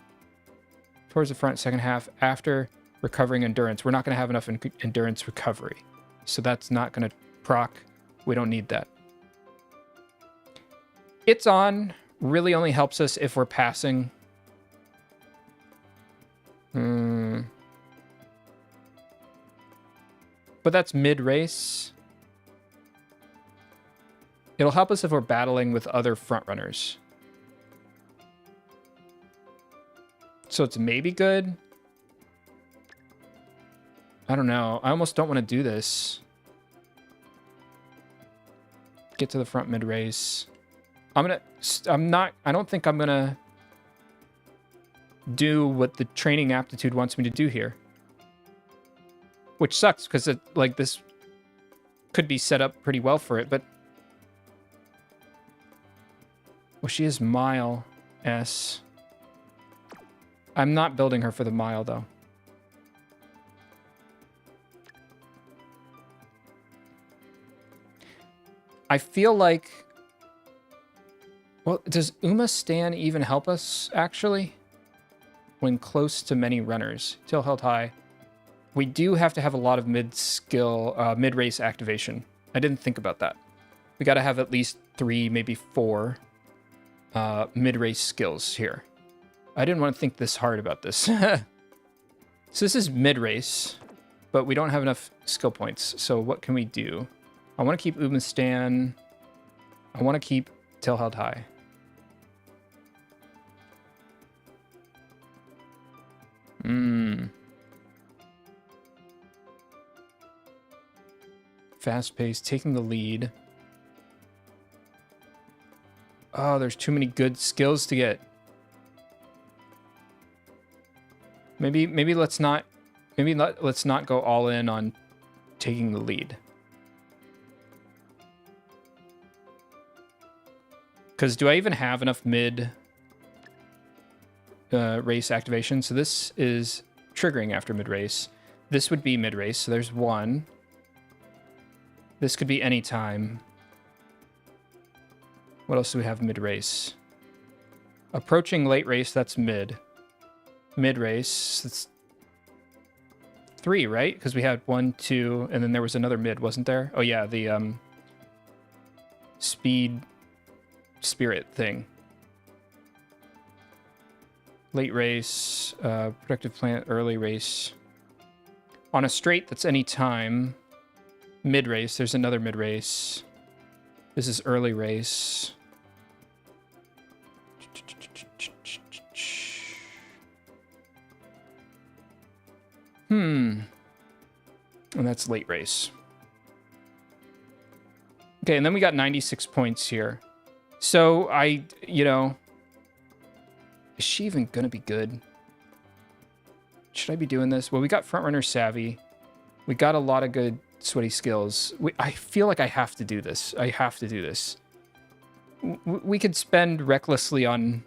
Towards the front, second half, after recovering endurance. We're not going to have enough endurance recovery. So that's not going to proc. We don't need that. It's on really only helps us if we're passing. But that's mid-race. It'll help us if we're battling with other frontrunners. So it's maybe good. I don't know. I almost don't want to do this. Get to the front mid-race. I don't think I'm gonna do what the training aptitude wants me to do here. Which sucks, because this could be set up pretty well for it, but... Well, she is mile S. I'm not building her for the mile, though. I feel like... Well, does Uma Stan even help us, actually? When close to many runners. Till held high. We do have to have a lot of mid-race activation. I didn't think about that. We got to have at least 3, maybe 4 mid-race skills here. I didn't want to think this hard about this. So this is mid-race, but we don't have enough skill points. So what can we do? I want to keep Uma Stan. I want to keep Till held high. Fast pace, taking the lead. Oh, there's too many good skills to get. Maybe let's not go all in on taking the lead. Because do I even have enough mid race activation? So this is triggering after mid race. This would be mid race. So there's 1. This could be any time. What else do we have mid race? Approaching late race. That's mid. Mid race. That's 3, right? Because we had 1, 2, and then there was another mid, wasn't there? Oh yeah, the speed spirit thing. Late race, productive plant, early race. On a straight, that's any time. Mid race, there's another mid race. This is early race. And that's late race. Okay, and then we got 96 points here. So is she even gonna be good? Should I be doing this? Well, we got frontrunner savvy. We got a lot of good sweaty skills. I feel like I have to do this. We could spend recklessly on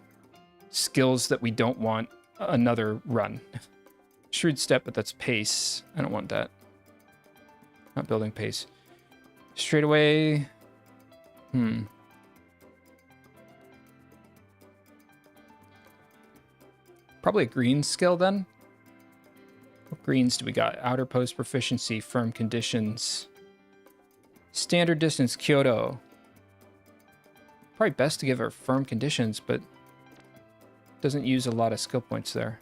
skills that we don't want another run. Shrewd step, but that's pace. I don't want that. Not building pace. Straight away. Probably a green skill then. What greens do we got? Outer post proficiency, firm conditions. Standard distance, Kyoto. probably best to give her firm conditions, but doesn't use a lot of skill points there.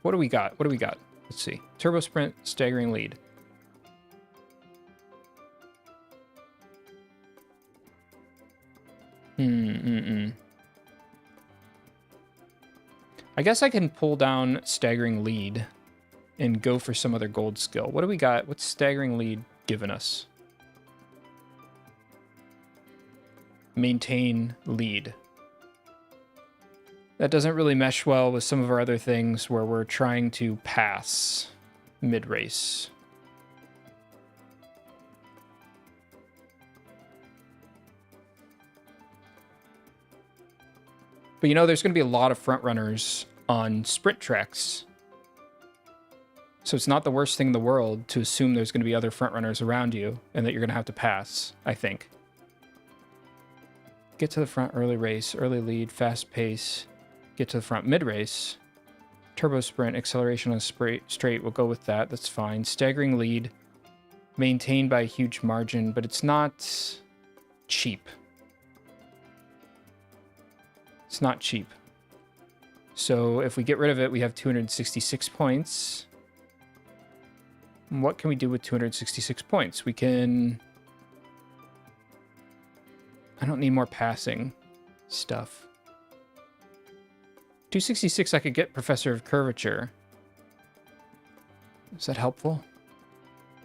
What do we got? What do we got? Let's see. Turbo Sprint, staggering lead. I guess I can pull down staggering lead and go for some other gold skill. What do we got? What's staggering lead giving us? Maintain lead. That doesn't really mesh well with some of our other things where we're trying to pass mid-race. But you know, there's going to be a lot of front runners on sprint tracks. So it's not the worst thing in the world to assume there's going to be other front runners around you and that you're going to have to pass, I think. Get to the front early race, early lead, fast pace. Get to the front mid-race. Turbo sprint, acceleration on straight. We'll go with that. That's fine. Staggering lead. Maintained by a huge margin, but it's not cheap. It's not cheap. So if we get rid of it, we have 266 points. What can we do with 266 points? We can... I don't need more passing stuff. 266, I could get Professor of Curvature. Is that helpful?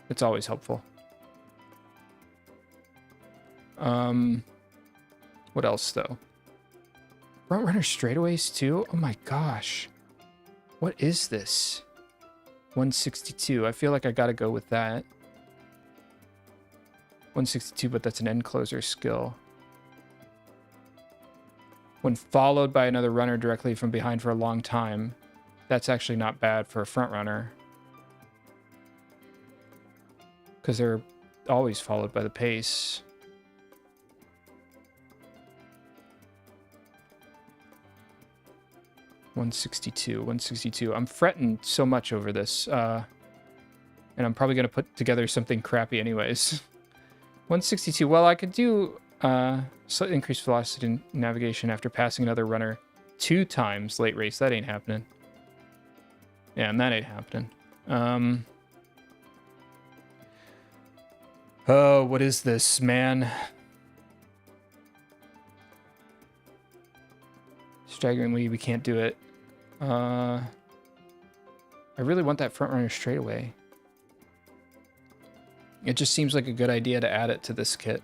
It's always helpful. What else, though? Front runner straightaways, too? Oh my gosh. What is this? 162. I feel like I gotta go with that. 162, but that's an end closer skill. When followed by another runner directly from behind for a long time, that's actually not bad for a front runner. Because they're always followed by the pace. $162. I'm fretting so much over this. And I'm probably going to put together something crappy anyways. 162. Well, I could do slightly increased velocity in navigation after passing another runner 2 times late race. That ain't happening. Yeah, and that ain't happening. Oh, what is this, man? Staggeringly, we can't do it. I really want that front runner straight away. It just seems like a good idea to add it to this kit.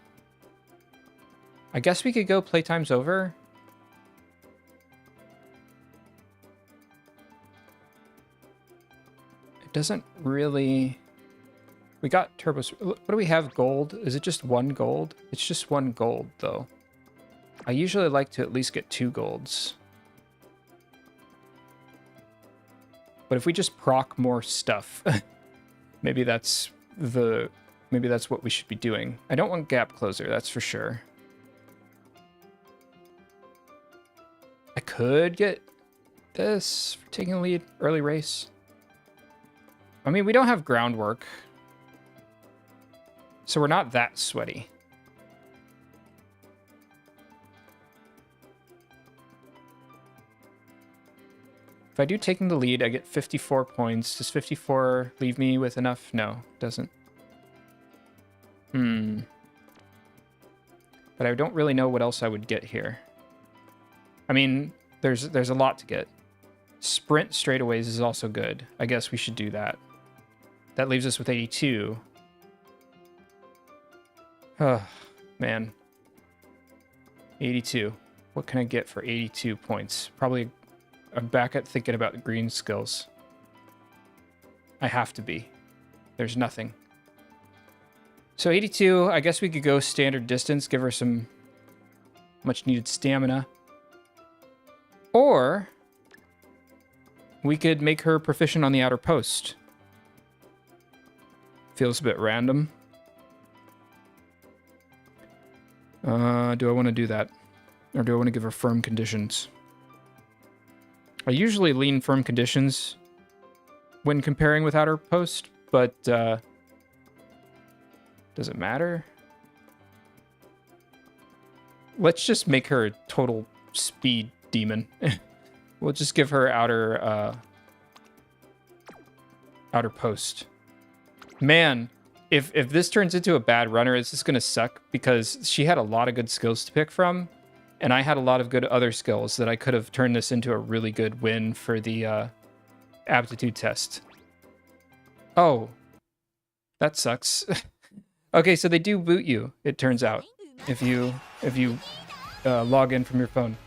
I guess we could go playtime's over. It doesn't really... We got turbo... What do we have? Gold? Is it just 1 gold? It's just 1 gold, though. I usually like to at least get 2 golds. But if we just proc more stuff, maybe that's what we should be doing. I don't want gap closer, that's for sure. I could get this for taking the lead early race. I mean, we don't have groundwork, so we're not that sweaty. If I do taking the lead, I get 54 points. Does 54 leave me with enough? No, it doesn't. But I don't really know what else I would get here. I mean, there's a lot to get. Sprint straightaways is also good. I guess we should do that. That leaves us with 82. Oh, man. 82. What can I get for 82 points? Probably... I'm back at thinking about the green skills. I have to be. There's nothing. So 82, I guess we could go standard distance, give her some much needed stamina. Or we could make her proficient on the outer post. Feels a bit random. Do I want to do that? Or do I want to give her firm conditions? I usually lean firm conditions when comparing with outer post, but does it matter? Let's just make her a total speed demon. We'll just give her outer post. Man, if this turns into a bad runner, it's just gonna suck because she had a lot of good skills to pick from, and I had a lot of good other skills that I could have turned this into a really good win for the aptitude test. Oh, that sucks. Okay, so they do boot you, it turns out, if you log in from your phone.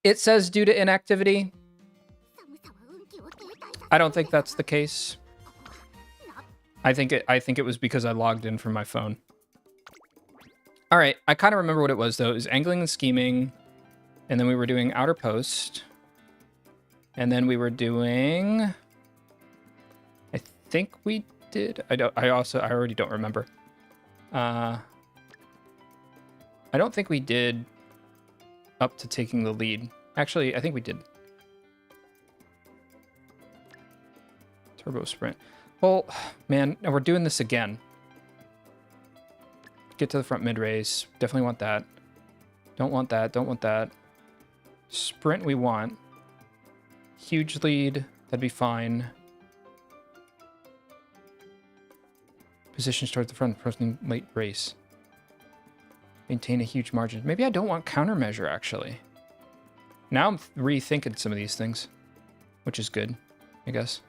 It says due to inactivity. I don't think that's the case. I think it was because I logged in from my phone. All right, I kind of remember what it was though. It was angling and scheming, and then we were doing outer post, and then we were doing. I think we did. I already don't remember. I don't think we did up to taking the lead. Actually, I think we did. Turbo sprint. Well, man, we're doing this again. Get to the front mid race. Definitely want that. Don't want that. Don't want that. Sprint we want. Huge lead. That'd be fine. Positions towards the front, approaching late race. Maintain a huge margin. Maybe I don't want countermeasure, actually. Now I'm rethinking some of these things, which is good, I guess.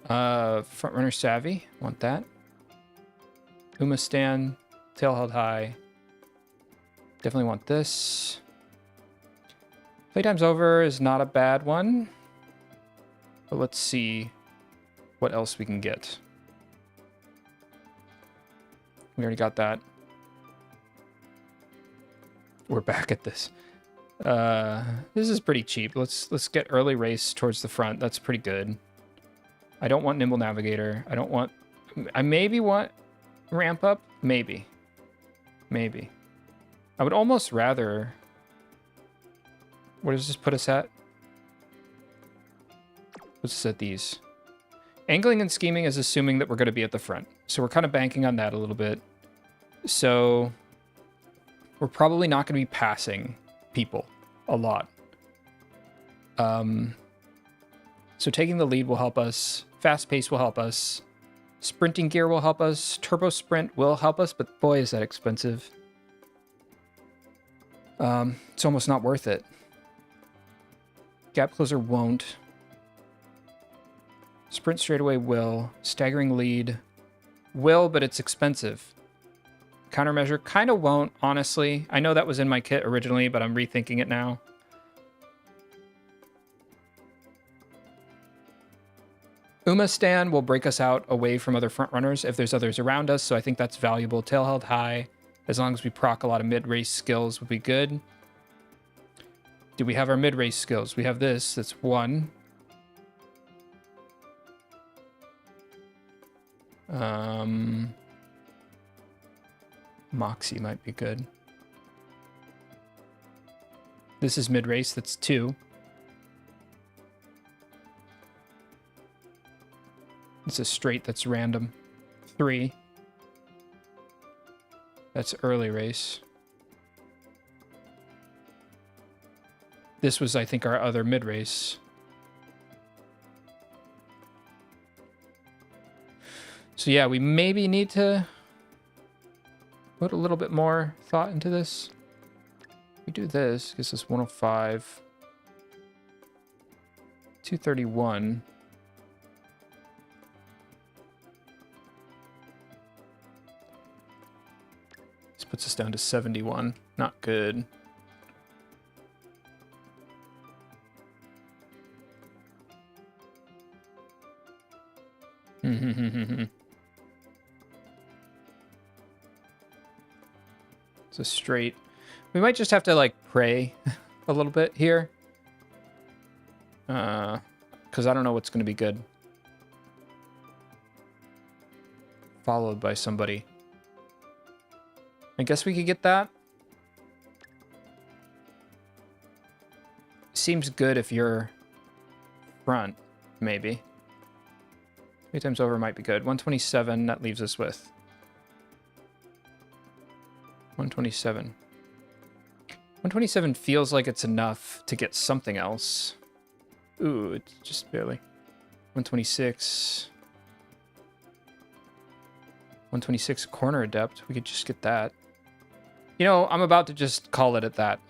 Front runner savvy. Want that. Uma stand. Tail held high. Definitely want this. Playtime's over is not a bad one. But let's see what else we can get. We already got that. We're back at this. This is pretty cheap. Let's get early race towards the front. That's pretty good. I don't want nimble navigator. I don't want. I maybe want ramp up. Maybe. I would almost rather. What does this put us at? Let's set these. Angling and scheming is assuming that we're going to be at the front. So we're kind of banking on that a little bit. So we're probably not going to be passing people a lot. So taking the lead will help us. Fast pace will help us. Sprinting gear will help us. Turbo sprint will help us, but boy, is that expensive. It's almost not worth it. Gap closer won't. Sprint straightaway will. Staggering lead will, but it's expensive. Countermeasure kind of won't, honestly. I know that was in my kit originally, but I'm rethinking it now. Uma stand will break us out away from other front runners if there's others around us, so I think that's valuable. Tail held high, as long as we proc a lot of mid-race skills would be good. Do we have our mid-race skills? We have this, that's 1. Moxie might be good. This is mid-race, that's 2. It's a straight, that's random. 3. That's early race. This was, I think, our other mid-race. So yeah, we maybe need to put a little bit more thought into this. We do this, gives us 105. 231. This puts us down to 71. Not good. It's a straight. We might just have to like pray a little bit here. Because I don't know what's going to be good. Followed by somebody. I guess we could get that. Seems good if you're front, maybe. 3 times over might be good. 127, that leaves us with 127. 127 feels like it's enough to get something else. Ooh, it's just barely. 126. 126 corner adept. We could just get that. You know, I'm about to just call it at that.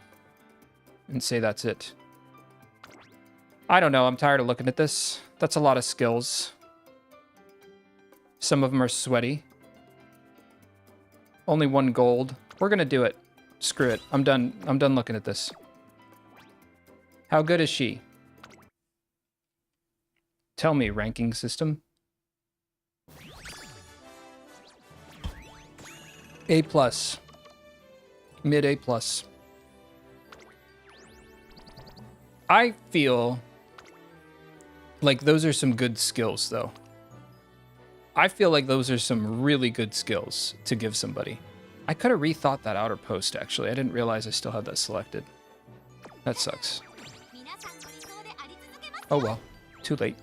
And say that's it. I don't know. I'm tired of looking at this. That's a lot of skills. Some of them are sweaty. Only 1 gold. We're gonna do it. Screw it. I'm done. I'm done looking at this. How good is she? Tell me, ranking system. A+. Mid A+. I feel like those are some good skills, though. I feel like those are some really good skills to give somebody. I could have rethought that outer post, actually. I didn't realize I still had that selected. That sucks. Oh well. Too late.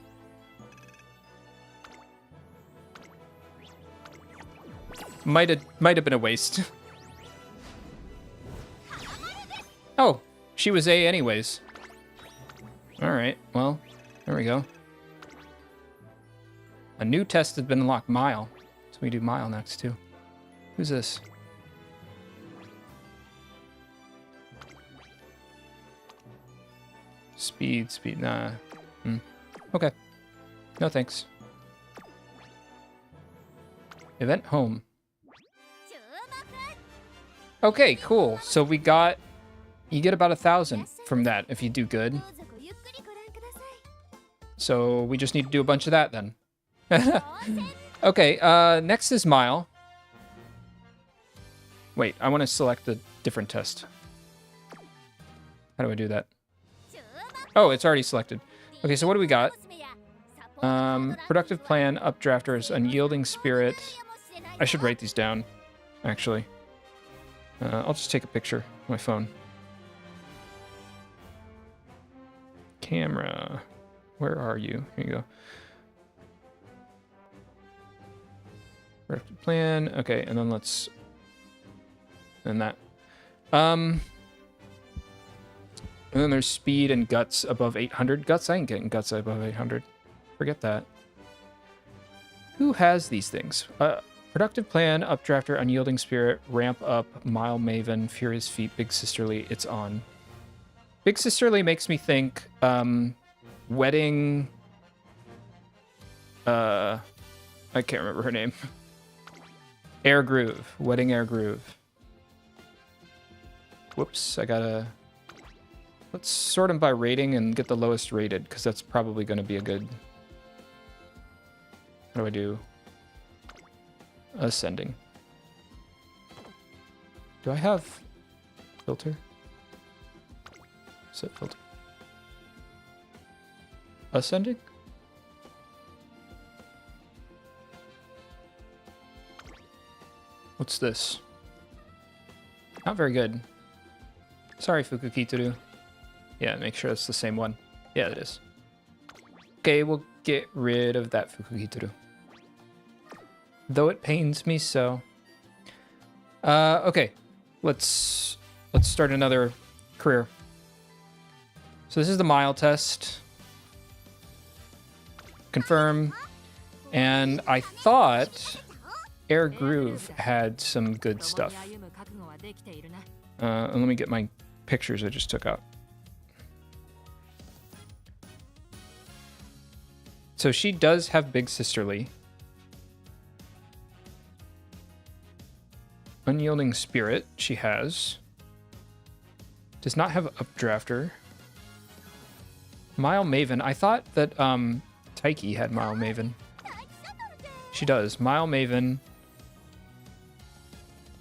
Might have been a waste. Oh, she was A anyways. Alright, well, there we go. A new test has been unlocked. Mile. So we do Mile next, too. Who's this? Speed. Nah. Okay. No thanks. Event home. Okay, cool. So we got... You get about 1,000 from that if you do good. So we just need to do a bunch of that then. Okay, next is Mile. Wait, I want to select a different test. How do I do that? Oh, it's already selected. Okay, so what do we got? Productive plan, updrafters, unyielding spirit. I should write these down, actually. I'll just take a picture of my phone. Camera. Where are you? Here you go. Productive plan. Okay, and then let's... And that. And then there's speed and guts above 800. Guts? I ain't getting guts above 800. Forget that. Who has these things? Productive plan, updrafter, unyielding spirit, ramp up, mile maven, furious feet, big sisterly. It's on. Big sisterly makes me think wedding. I can't remember her name. Air Groove. Wedding Air Groove. Whoops, I gotta... Let's sort them by rating and get the lowest rated, because that's probably going to be a good... What do I do? Ascending. Do I have filter? Set filter. Ascending? What's this? Not very good. Sorry, Fukukituru. Yeah, make sure it's the same one. Yeah, it is. Okay, we'll get rid of that Fukukituru. Though it pains me so. Okay. Let's start another career. So this is the mile test. Confirm. And I thought Air Groove had some good stuff. And let me get my pictures I just took out. So she does have Big Sisterly. Unyielding Spirit, she has. Does not have Updrafter. Mile Maven. I thought that Taiki had Mile Maven. She does. Mile Maven.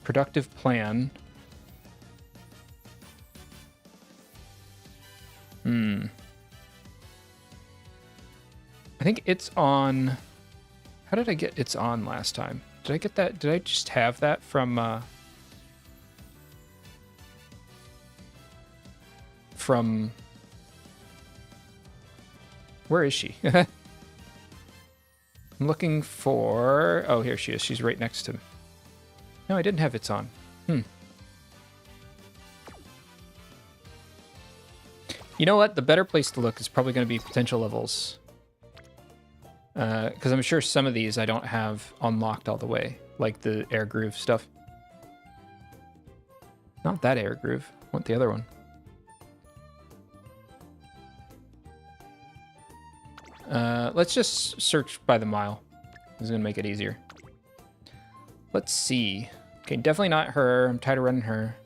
Productive Plan. I think it's on... How did I get it's on last time? Did I get that? Did I just have that from... Where is she? I'm looking for... Oh, here she is. She's right next to me. No, I didn't have it's on. You know what? The better place to look is probably going to be potential levels. Because I'm sure some of these I don't have unlocked all the way. Like the air groove stuff. Not that air groove. I want the other one. Let's just search by the mile. This is going to make it easier. Let's see. Okay, definitely not her. I'm tired of running her.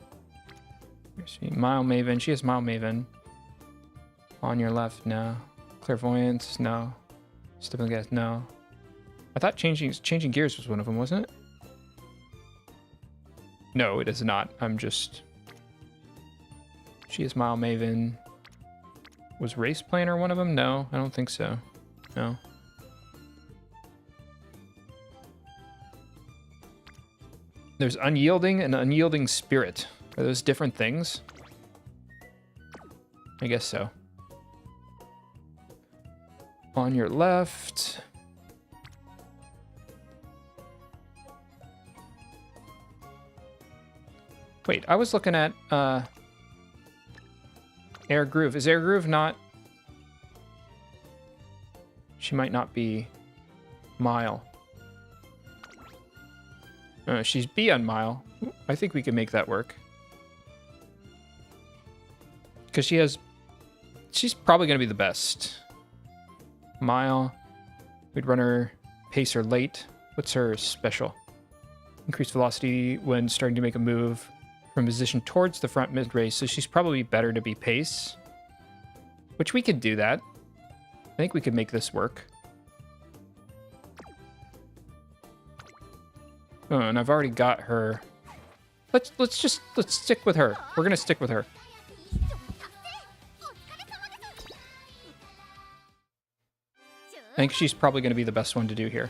Where's she? Mile Maven. She has Mile Maven. On your left, no. Clairvoyance, no. Stepping gas, no. I thought changing gears was one of them, wasn't it? No, it is not. I'm just... She is Mile Maven. Was Race Planner one of them? No, I don't think so. No. There's Unyielding and Unyielding Spirit. Are those different things? I guess so. On your left. Wait, I was looking at Air Groove. Is Air Groove not... She might not be Mile. She's B on Mile. I think we can make that work. Because she has... She's probably going to be the best. Mile. We'd run her pace or late. What's her special? Increased velocity when starting to make a move from position towards the front mid-race. So she's probably better to be pace. Which we could do that. I think we could make this work. Oh, and I've already got her. Let's stick with her. We're gonna stick with her. I think she's probably gonna be the best one to do here.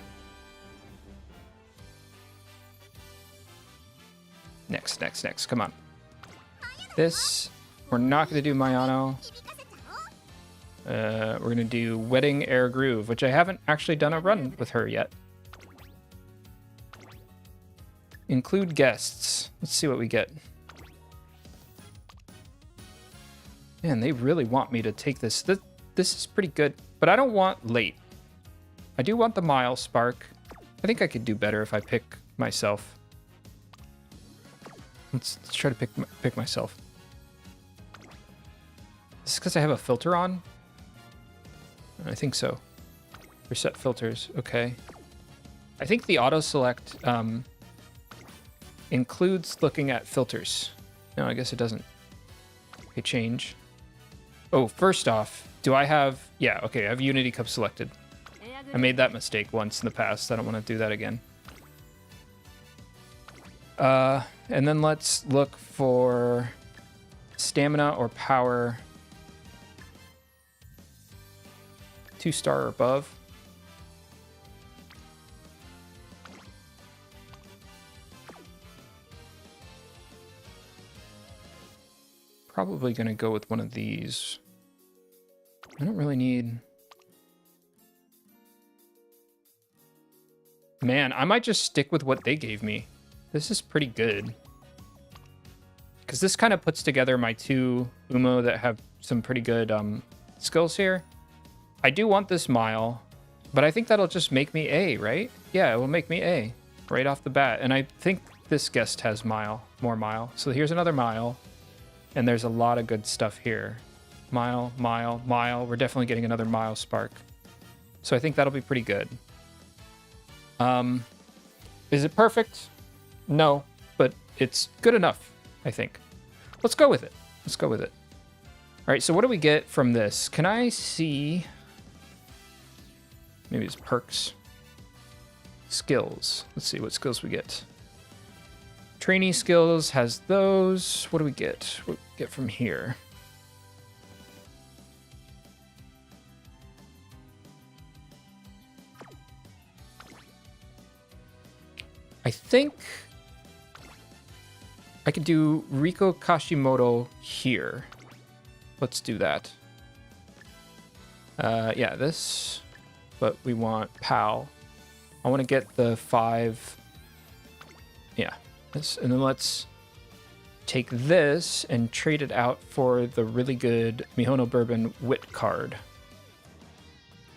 Next. Come on. This, we're not gonna do Mayano. We're gonna do Wedding Air Groove, which I haven't actually done a run with her yet. Include guests. Let's see what we get. Man, they really want me to take this. This is pretty good, but I don't want late. I do want the Mile Spark. I think I could do better if I pick myself. Let's try to pick myself. Is this because I have a filter on? I think so. Reset filters. Okay. I think the auto select includes looking at filters. No, I guess it doesn't. Okay, change. Oh, first off, do I have... Yeah, okay, I have Unity Cup selected. I made that mistake once in the past. I don't want to do that again. And then let's look for stamina or power. 2-star or above. Probably going to go with one of these. I don't really need... Man, I might just stick with what they gave me. This is pretty good. Because this kind of puts together my two Umo that have some pretty good skills here. I do want this Mile, but I think that'll just make me A, right? Yeah, it will make me A right off the bat. And I think this guest has Mile, more Mile. So here's another Mile. And there's a lot of good stuff here. Mile. We're definitely getting another Mile Spark. So I think that'll be pretty good. Is it perfect? No, but it's good enough, I think. Let's go with it. All right, so what do we get from this? Can I see... Maybe it's perks. Skills. Let's see what skills we get. Trainee skills has those. What do we get? What do we get from here? I think I could do Riko Kashimoto here. Let's do that. Yeah, this. But we want PAL. I want to get the 5. Yeah. And then let's take this and trade it out for the really good Mihono Bourbon Wit card.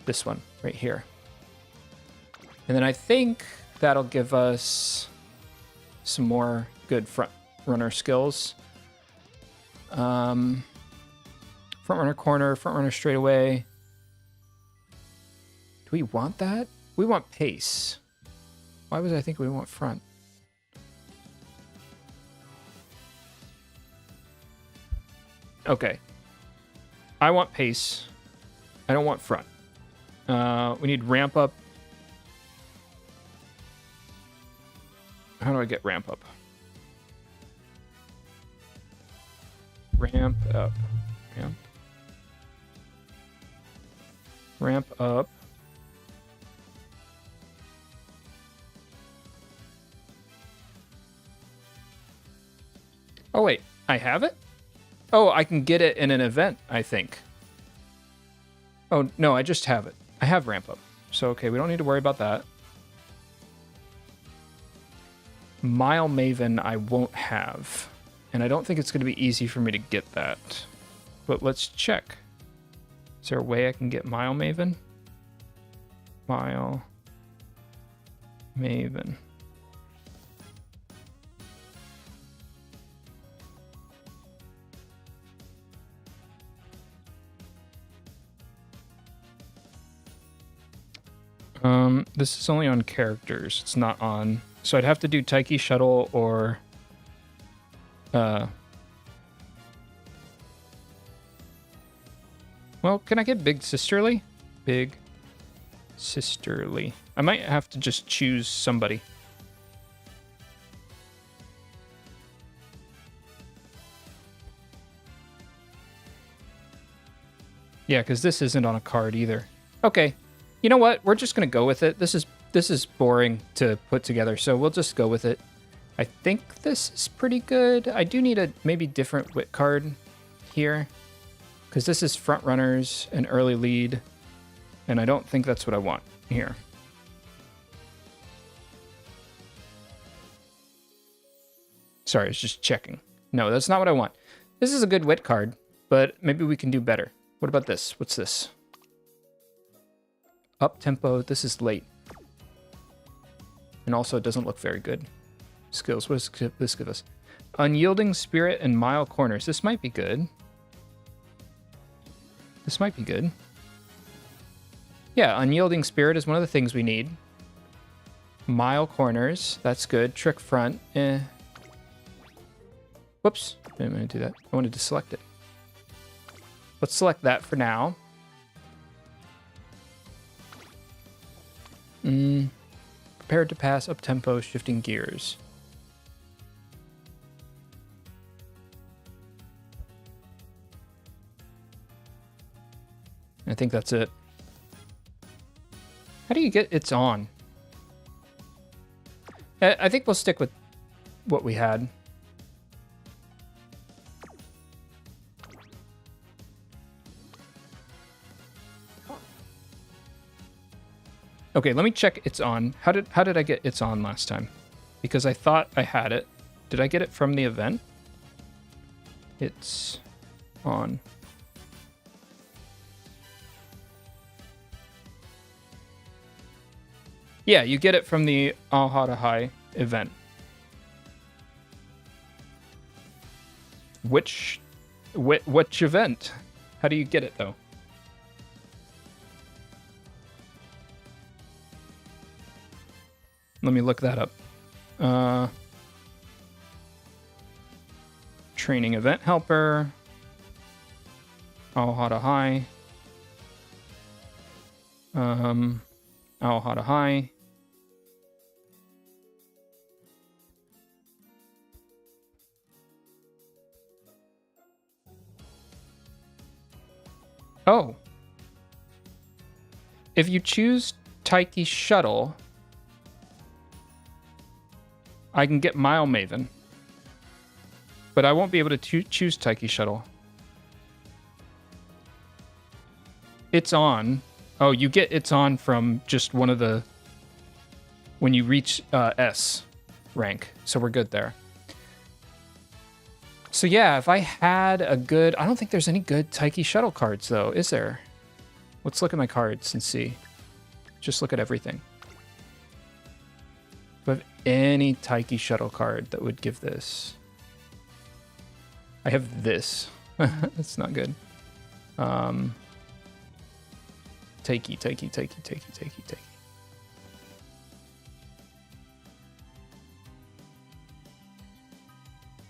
This one right here. And then I think that'll give us some more good front runner skills. Front runner corner, front runner straightaway. Do we want that? We want pace. Why was I think we want front? Okay. I want pace. I don't want front. We need ramp up. How do I get ramp up? Ramp up. Yeah. Ramp up. Oh, wait. I have it? Oh, I can get it in an event, I think. Oh, no, I just have it. I have ramp up. So, okay, we don't need to worry about that. Mile Maven I won't have. And I don't think it's going to be easy for me to get that. But let's check. Is there a way I can get Mile Maven? Mile Maven. This is only on characters. It's not on... So I'd have to do Taiki Shuttle or... Well, can I get Big Sisterly? Big Sisterly. I might have to just choose somebody. Yeah, because this isn't on a card either. Okay. You know what? We're just going to go with it. This is boring to put together, so we'll just go with it. I think this is pretty good. I do need a maybe different wit card here, because this is front runners and early lead, and I don't think that's what I want here. Sorry, I was just checking. No, that's not what I want. This is a good wit card, but maybe we can do better. What about this? What's this? Up tempo. This is late. And also it doesn't look very good. Skills. What does this give us? Unyielding Spirit and Mile Corners. This might be good. This might be good. Yeah, Unyielding Spirit is one of the things we need. Mile Corners. That's good. Trick Front. Whoops. I didn't want to do that. I wanted to select it. Let's select that for now. Prepared to pass, up tempo, shifting gears. I think that's it. How do you get it's on? I think we'll stick with what we had. Okay, let me check it's on. How did I get it's on last time? Because I thought I had it. Did I get it from the event? It's on. Yeah, you get it from the Ahara High event. Which event? How do you get it though? Let me look that up. Training event helper. Ahara High. Ahara High. Oh. If you choose Taiki Shuttle, I can get Mile Maven. But I won't be able to choose Taiki Shuttle. It's on. Oh, you get it's on from just one of the when you reach S rank. So we're good there. So yeah, if I had a good... I don't think there's any good Taiki Shuttle cards, though, is there? Let's look at my cards and see. Just look at everything. Do I have any Taiki Shuttle card that would give this? I have this. That's not good. Taiki.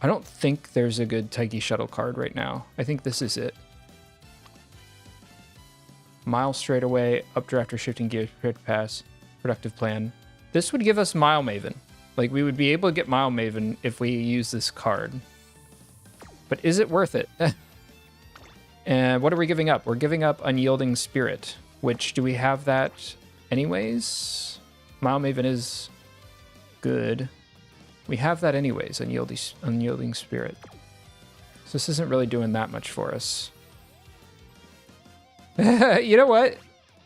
I don't think there's a good Taiki Shuttle card right now. I think this is it. Mile straightaway, updrafter, shifting gears, prepared to pass, productive plan. This would give us Mile Maven. Like, we would be able to get Mile Maven if we use this card. But is it worth it? And what are we giving up? We're giving up Unyielding Spirit, which, do we have that anyways? Mile Maven is good. We have that anyways, Unyielding Spirit. So this isn't really doing that much for us. You know what?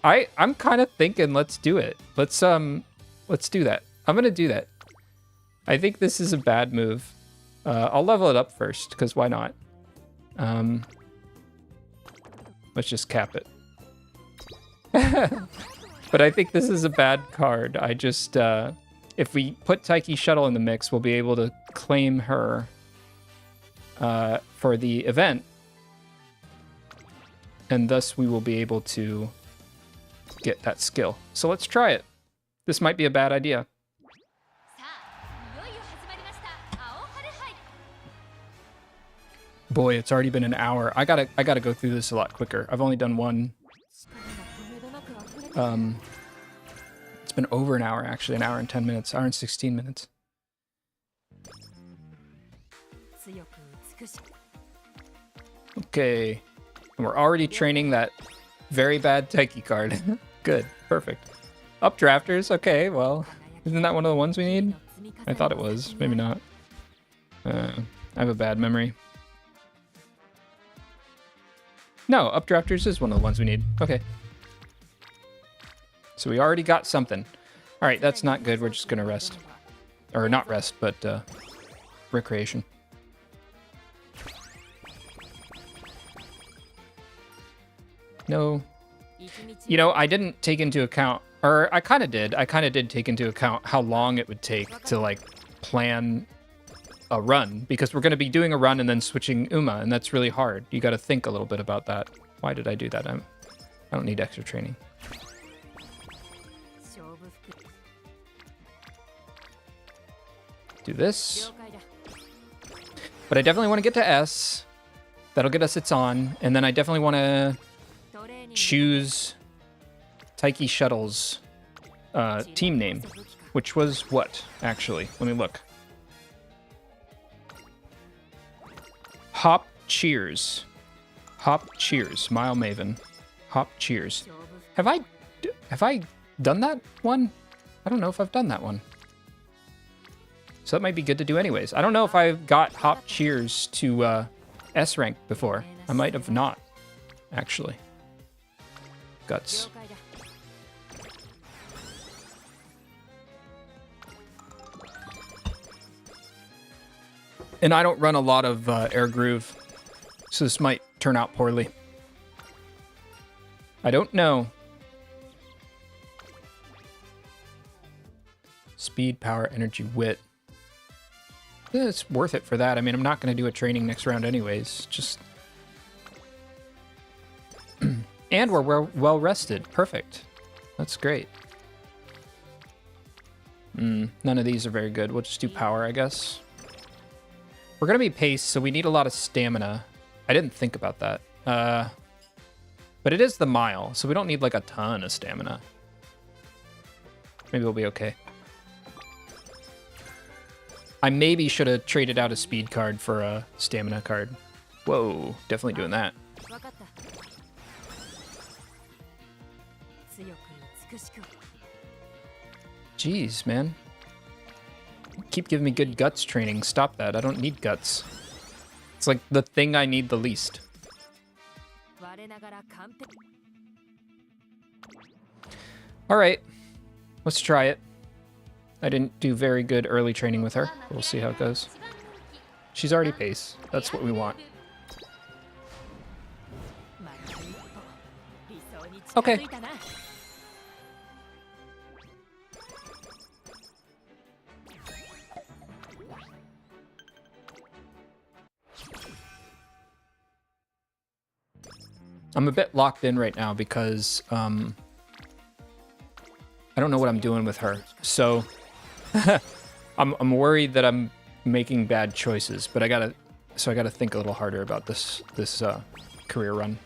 I'm kind of thinking let's do it. Let's do that. I'm gonna do that. I think this is a bad move. I'll level it up first, because why not? Let's just cap it. But I think this is a bad card. I just, if we put Taiki Shuttle in the mix, we'll be able to claim her for the event. And thus we will be able to get that skill. So let's try it. This might be a bad idea. Boy, it's already been an hour. I gotta go through this a lot quicker. I've only done one. It's been over an hour, actually. An hour and 10 minutes. Hour and 16 minutes. Okay. And we're already training that very bad Taiki card. Good. Perfect. Updrafters. Okay, well, isn't that one of the ones we need? I thought it was. Maybe not. I have a bad memory. No, Updrafters is one of the ones we need. Okay. So we already got something. All right, that's not good. We're just going to rest. Or not rest, but recreation. No. You know, I didn't take into account, or I kind of did. I kind of did take into account how long it would take to, like, plan a run, because we're going to be doing a run and then switching Uma, and that's really hard. You got to think a little bit about that. Why did I do that? I don't need extra training. Do this. But I definitely want to get to S. That'll get us its on, and then I definitely want to choose Taiki Shuttle's team name, which was what, actually? Let me look. Hop Cheers. Hop Cheers. Mile Maven. Hop Cheers. Have I done that one? I don't know if I've done that one. So that might be good to do anyways. I don't know if I got Hop Cheers to S rank before. I might have not, actually. Guts. And I don't run a lot of Air Groove, so this might turn out poorly. I don't know. Speed, power, energy, wit. It's worth it for that. I mean, I'm not going to do a training next round anyways. Just... And we're well rested. Perfect. That's great. None of these are very good. We'll just do power, I guess. We're going to be paced, so we need a lot of stamina. I didn't think about that. But it is the mile, so we don't need like a ton of stamina. Maybe we'll be okay. I maybe should have traded out a speed card for a stamina card. Whoa, definitely doing that. Jeez, man. Keep giving me good guts training. Stop that. I don't need guts. It's like the thing I need the least. All right. Let's try it. I didn't do very good early training with her. We'll see how it goes. She's already pace. That's what we want. Okay. I'm a bit locked in right now because I don't know what I'm doing with her. So I'm worried that I'm making bad choices, but I gotta think a little harder about this career run.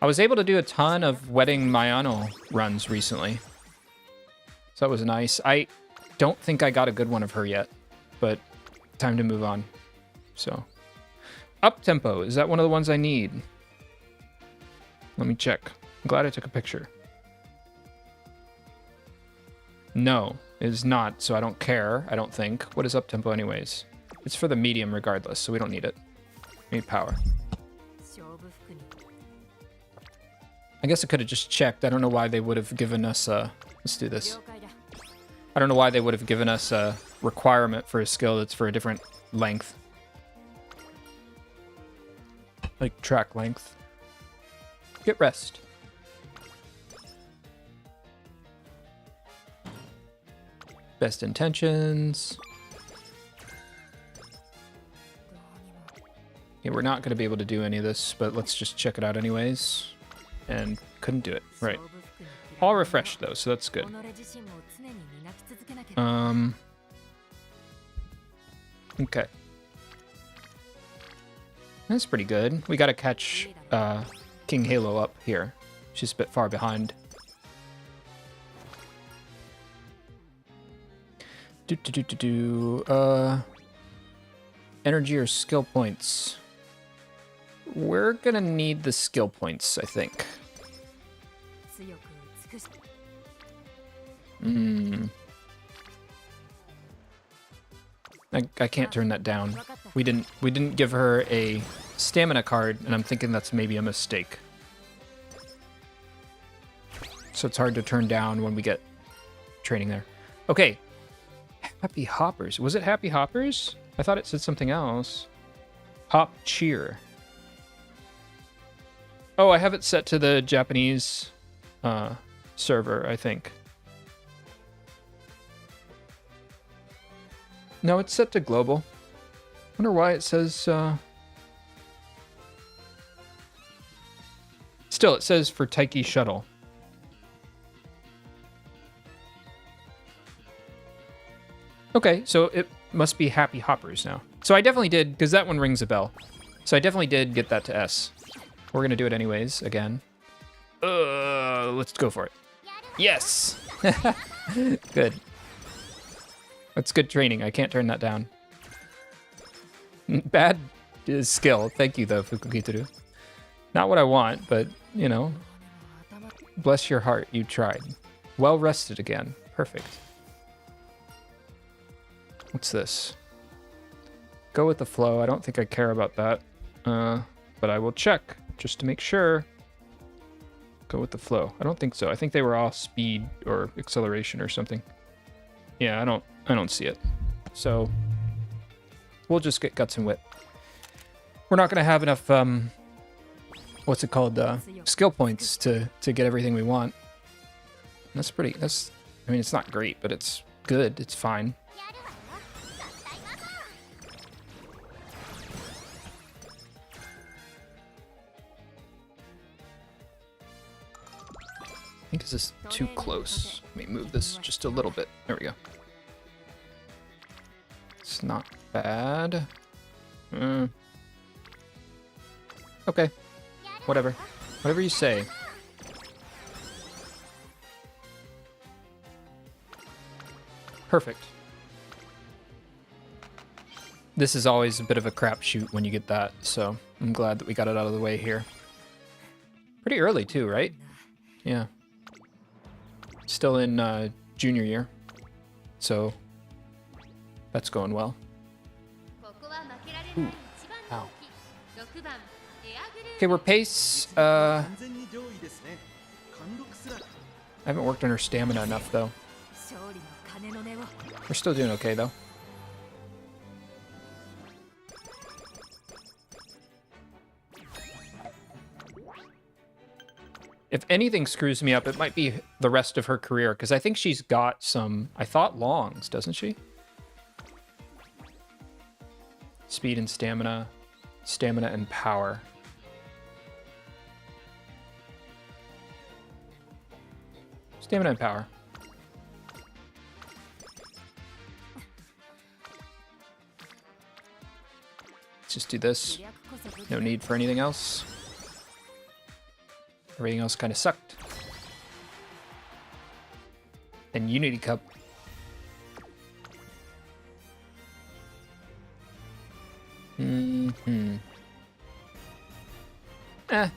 I was able to do a ton of Wedding Mayano runs recently, so that was nice. I don't think I got a good one of her yet, but time to move on. So, up tempo, is that one of the ones I need? Let me check. I'm glad I took a picture. No, it is not, so I don't care, I don't think. What is up tempo anyways? It's for the medium regardless, so we don't need it. We need power. I guess I could have just checked. I don't know why they would have given us a... Let's do this. I don't know why they would have given us a requirement for a skill that's for a different length. Like track length. Get rest. Best intentions. Yeah, we're not going to be able to do any of this, but let's just check it out anyways. And couldn't do it. Right. All refreshed though, so that's good. Okay. That's pretty good. We gotta catch King Halo up here. She's a bit far behind. Energy or skill points? We're gonna need the skill points, I think. I can't turn that down. We didn't give her a stamina card, and I'm thinking that's maybe a mistake. So it's hard to turn down when we get training there. Okay. Happy Hoppers. Was it Happy Hoppers? I thought it said something else. Hop Cheer. Oh, I have it set to the Japanese server, I think. No, it's set to global. Wonder why it says... Still, it says for Taiki Shuttle. Okay, so it must be Happy Hoppers now. So I definitely did, because that one rings a bell. So I definitely did get that to S. We're going to do it anyways, again. Let's go for it. Yes! Good. That's good training. I can't turn that down. Bad is skill. Thank you, though, Fukukitaru. Not what I want, but, you know. Bless your heart, you tried. Well rested again. Perfect. What's this? Go with the flow. I don't think I care about that. But I will check, just to make sure. Go with the flow. I don't think so. I think they were all speed or acceleration or something. Yeah, I don't see it. So we'll just get guts and wit. We're not gonna have enough what's it called? Skill points to get everything we want. That's I mean, it's not great, but it's good. It's fine. I think this is too close. Let me move this just a little bit. There we go. It's not bad. Okay. Whatever. Whatever you say. Perfect. This is always a bit of a crapshoot when you get that, so I'm glad that we got it out of the way here. Pretty early too, right? Yeah. Still in junior year, so that's going well. Ooh. Ow. Okay, we're pace. I haven't worked on her stamina enough, though. We're still doing okay, though. If anything screws me up, it might be the rest of her career, because I think she's got some, I thought, longs, doesn't she? Speed and stamina. Stamina and power. Stamina and power. Let's just do this. No need for anything else. Everything else kind of sucked. And Unity Cup.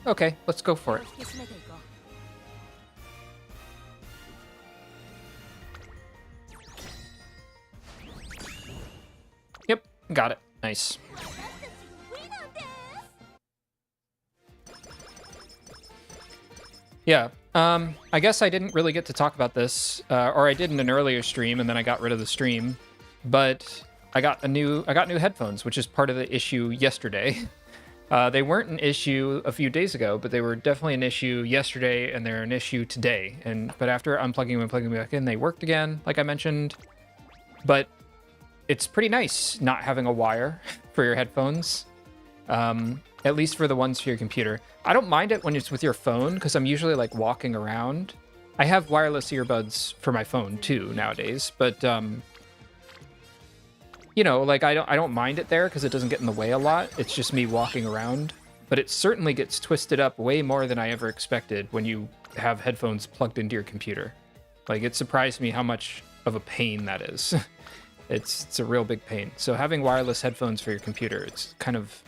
Okay, let's go for it. Yep, got it. Nice. Yeah, I guess I didn't really get to talk about this, or I did in an earlier stream, and then I got rid of the stream. But I got new headphones, which is part of the issue yesterday. They weren't an issue a few days ago, but they were definitely an issue yesterday, and they're an issue today. But after unplugging them and plugging them back in, they worked again, like I mentioned. But it's pretty nice not having a wire for your headphones. At least for the ones for your computer. I don't mind it when it's with your phone, because I'm usually like walking around. I have wireless earbuds for my phone too nowadays, but you know, like I don't mind it there because it doesn't get in the way a lot. It's just me walking around. But it certainly gets twisted up way more than I ever expected when you have headphones plugged into your computer. Like, it surprised me how much of a pain that is. It's a real big pain. So having wireless headphones for your computer, it's kind of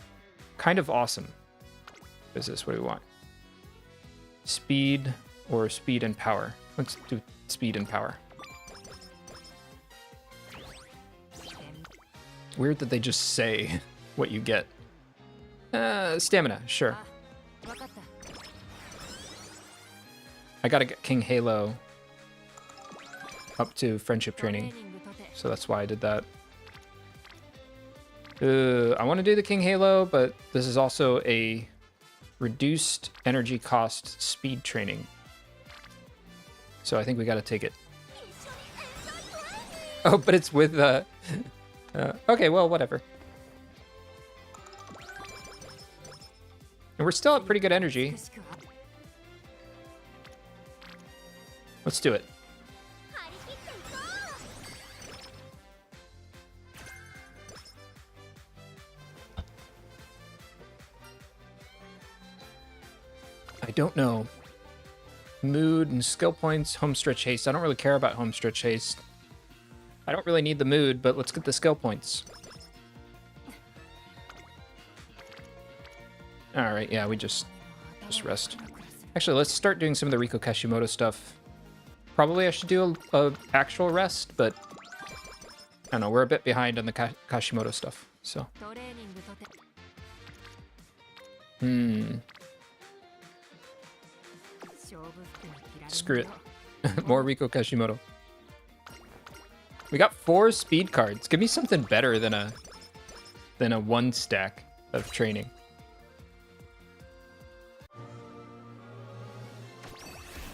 awesome. What is this? What do we want? Speed or speed and power? Let's do speed and power. Weird that they just say what you get. Stamina, sure. I gotta get King Halo up to friendship training, so that's why I did that. I want to do the King Halo, but this is also a reduced energy cost speed training. So I think we gotta take it. Oh, but it's with, okay, well, whatever. And we're still at pretty good energy. Let's do it. I don't know. Mood and skill points, homestretch haste. I don't really care about homestretch haste. I don't really need the mood, but let's get the skill points. All right, yeah, we just rest. Actually, let's start doing some of the Riko Kashimoto stuff. Probably I should do a actual rest, but I don't know, we're a bit behind on the Kashimoto stuff, so. Screw it. More Riko Kashimoto. We got 4 speed cards. Give me something better than a 1 stack of training.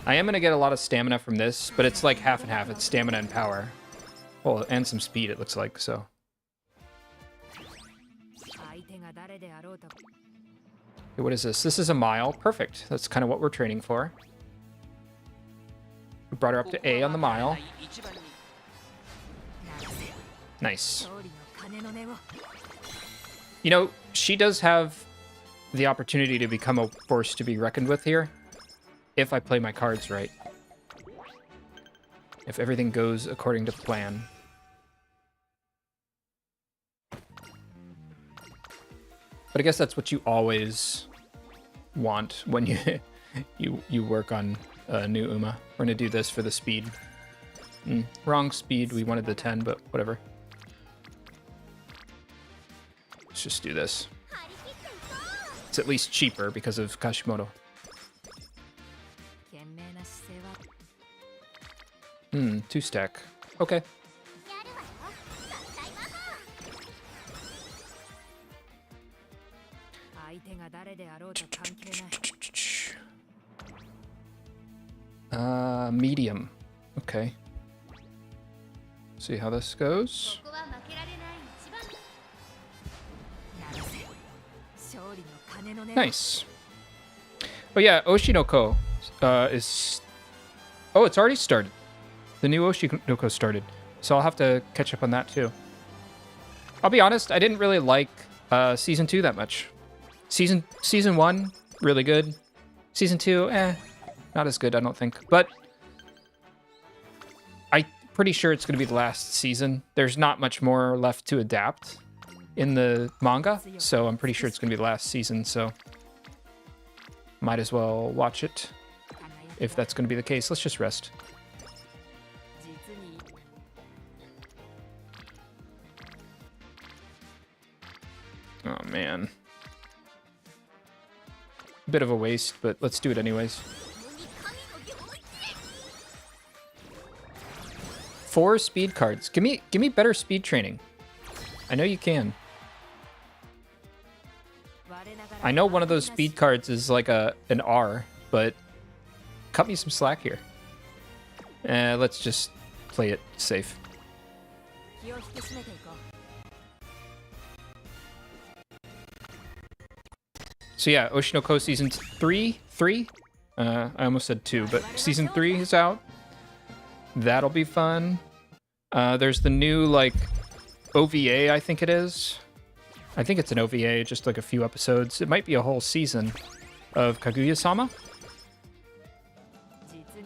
I am going to get a lot of stamina from this, but it's like half and half. It's stamina and power. Well, and some speed, it looks like, so. Okay, what is this? This is a mile. Perfect. That's kind of what we're training for. We brought her up to A on the mile. Nice. You know, she does have the opportunity to become a force to be reckoned with here, if I play my cards right. If everything goes according to plan. But I guess that's what you always want when you work on new Uma. We're gonna do this for the speed. Wrong speed, we wanted the 10, but whatever. Let's just do this. It's at least cheaper because of Kashimoto. 2 stack. Okay. Medium. Okay. See how this goes. Nice. Oh yeah, Oshinoko is... Oh, it's already started. The new Oshinoko started. So I'll have to catch up on that too. I'll be honest, I didn't really like Season 2 that much. Season 1, really good. Season 2, not as good, I don't think. But I'm pretty sure it's going to be the last season. There's not much more left to adapt in the manga, so I'm pretty sure it's going to be the last season, so might as well watch it if that's going to be the case. Let's just rest. Oh, man. Bit of a waste, but let's do it anyways. 4 speed cards. Give me better speed training. I know you can. I know one of those speed cards is like an R, but cut me some slack here. Let's just play it safe. So yeah, Oshinoko Season 3? I almost said 2, but Season 3 is out. That'll be fun. There's the new, like, OVA, I think it is. I think it's an OVA, just like a few episodes. It might be a whole season of Kaguya-sama.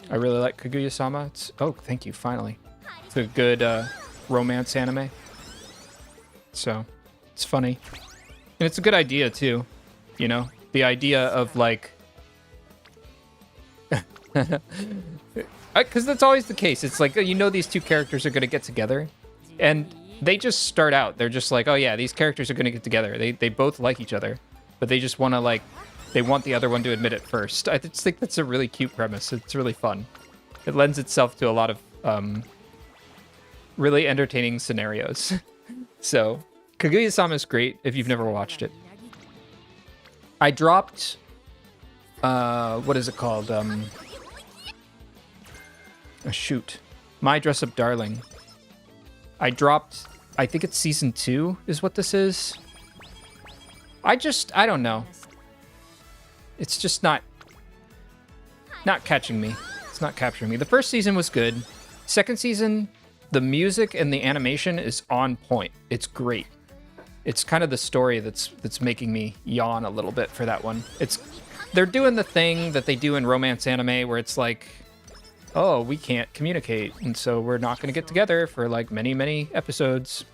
I really like Kaguya-sama. It's... Oh, thank you, finally. It's a good romance anime. So, it's funny. And it's a good idea, too. You know? The idea of, like... Because that's always the case. It's like, you know, these two characters are going to get together. And they just start out. They're just like, oh, yeah, these characters are going to get together. They both like each other. But they just want to, like... They want the other one to admit it first. I just think that's a really cute premise. It's really fun. It lends itself to a lot of really entertaining scenarios. So, Kaguya-sama is great if you've never watched it. I dropped... what is it called? Shoot. My Dress Up Darling. I dropped... I think it's Season 2 is what this is. I don't know. It's just not catching me. It's not capturing me. The first season was good. Second season, the music and the animation is on point. It's great. It's kind of the story that's making me yawn a little bit for that one. They're doing the thing that they do in romance anime where it's like, oh, we can't communicate, and so we're not going to get together for like many, many episodes.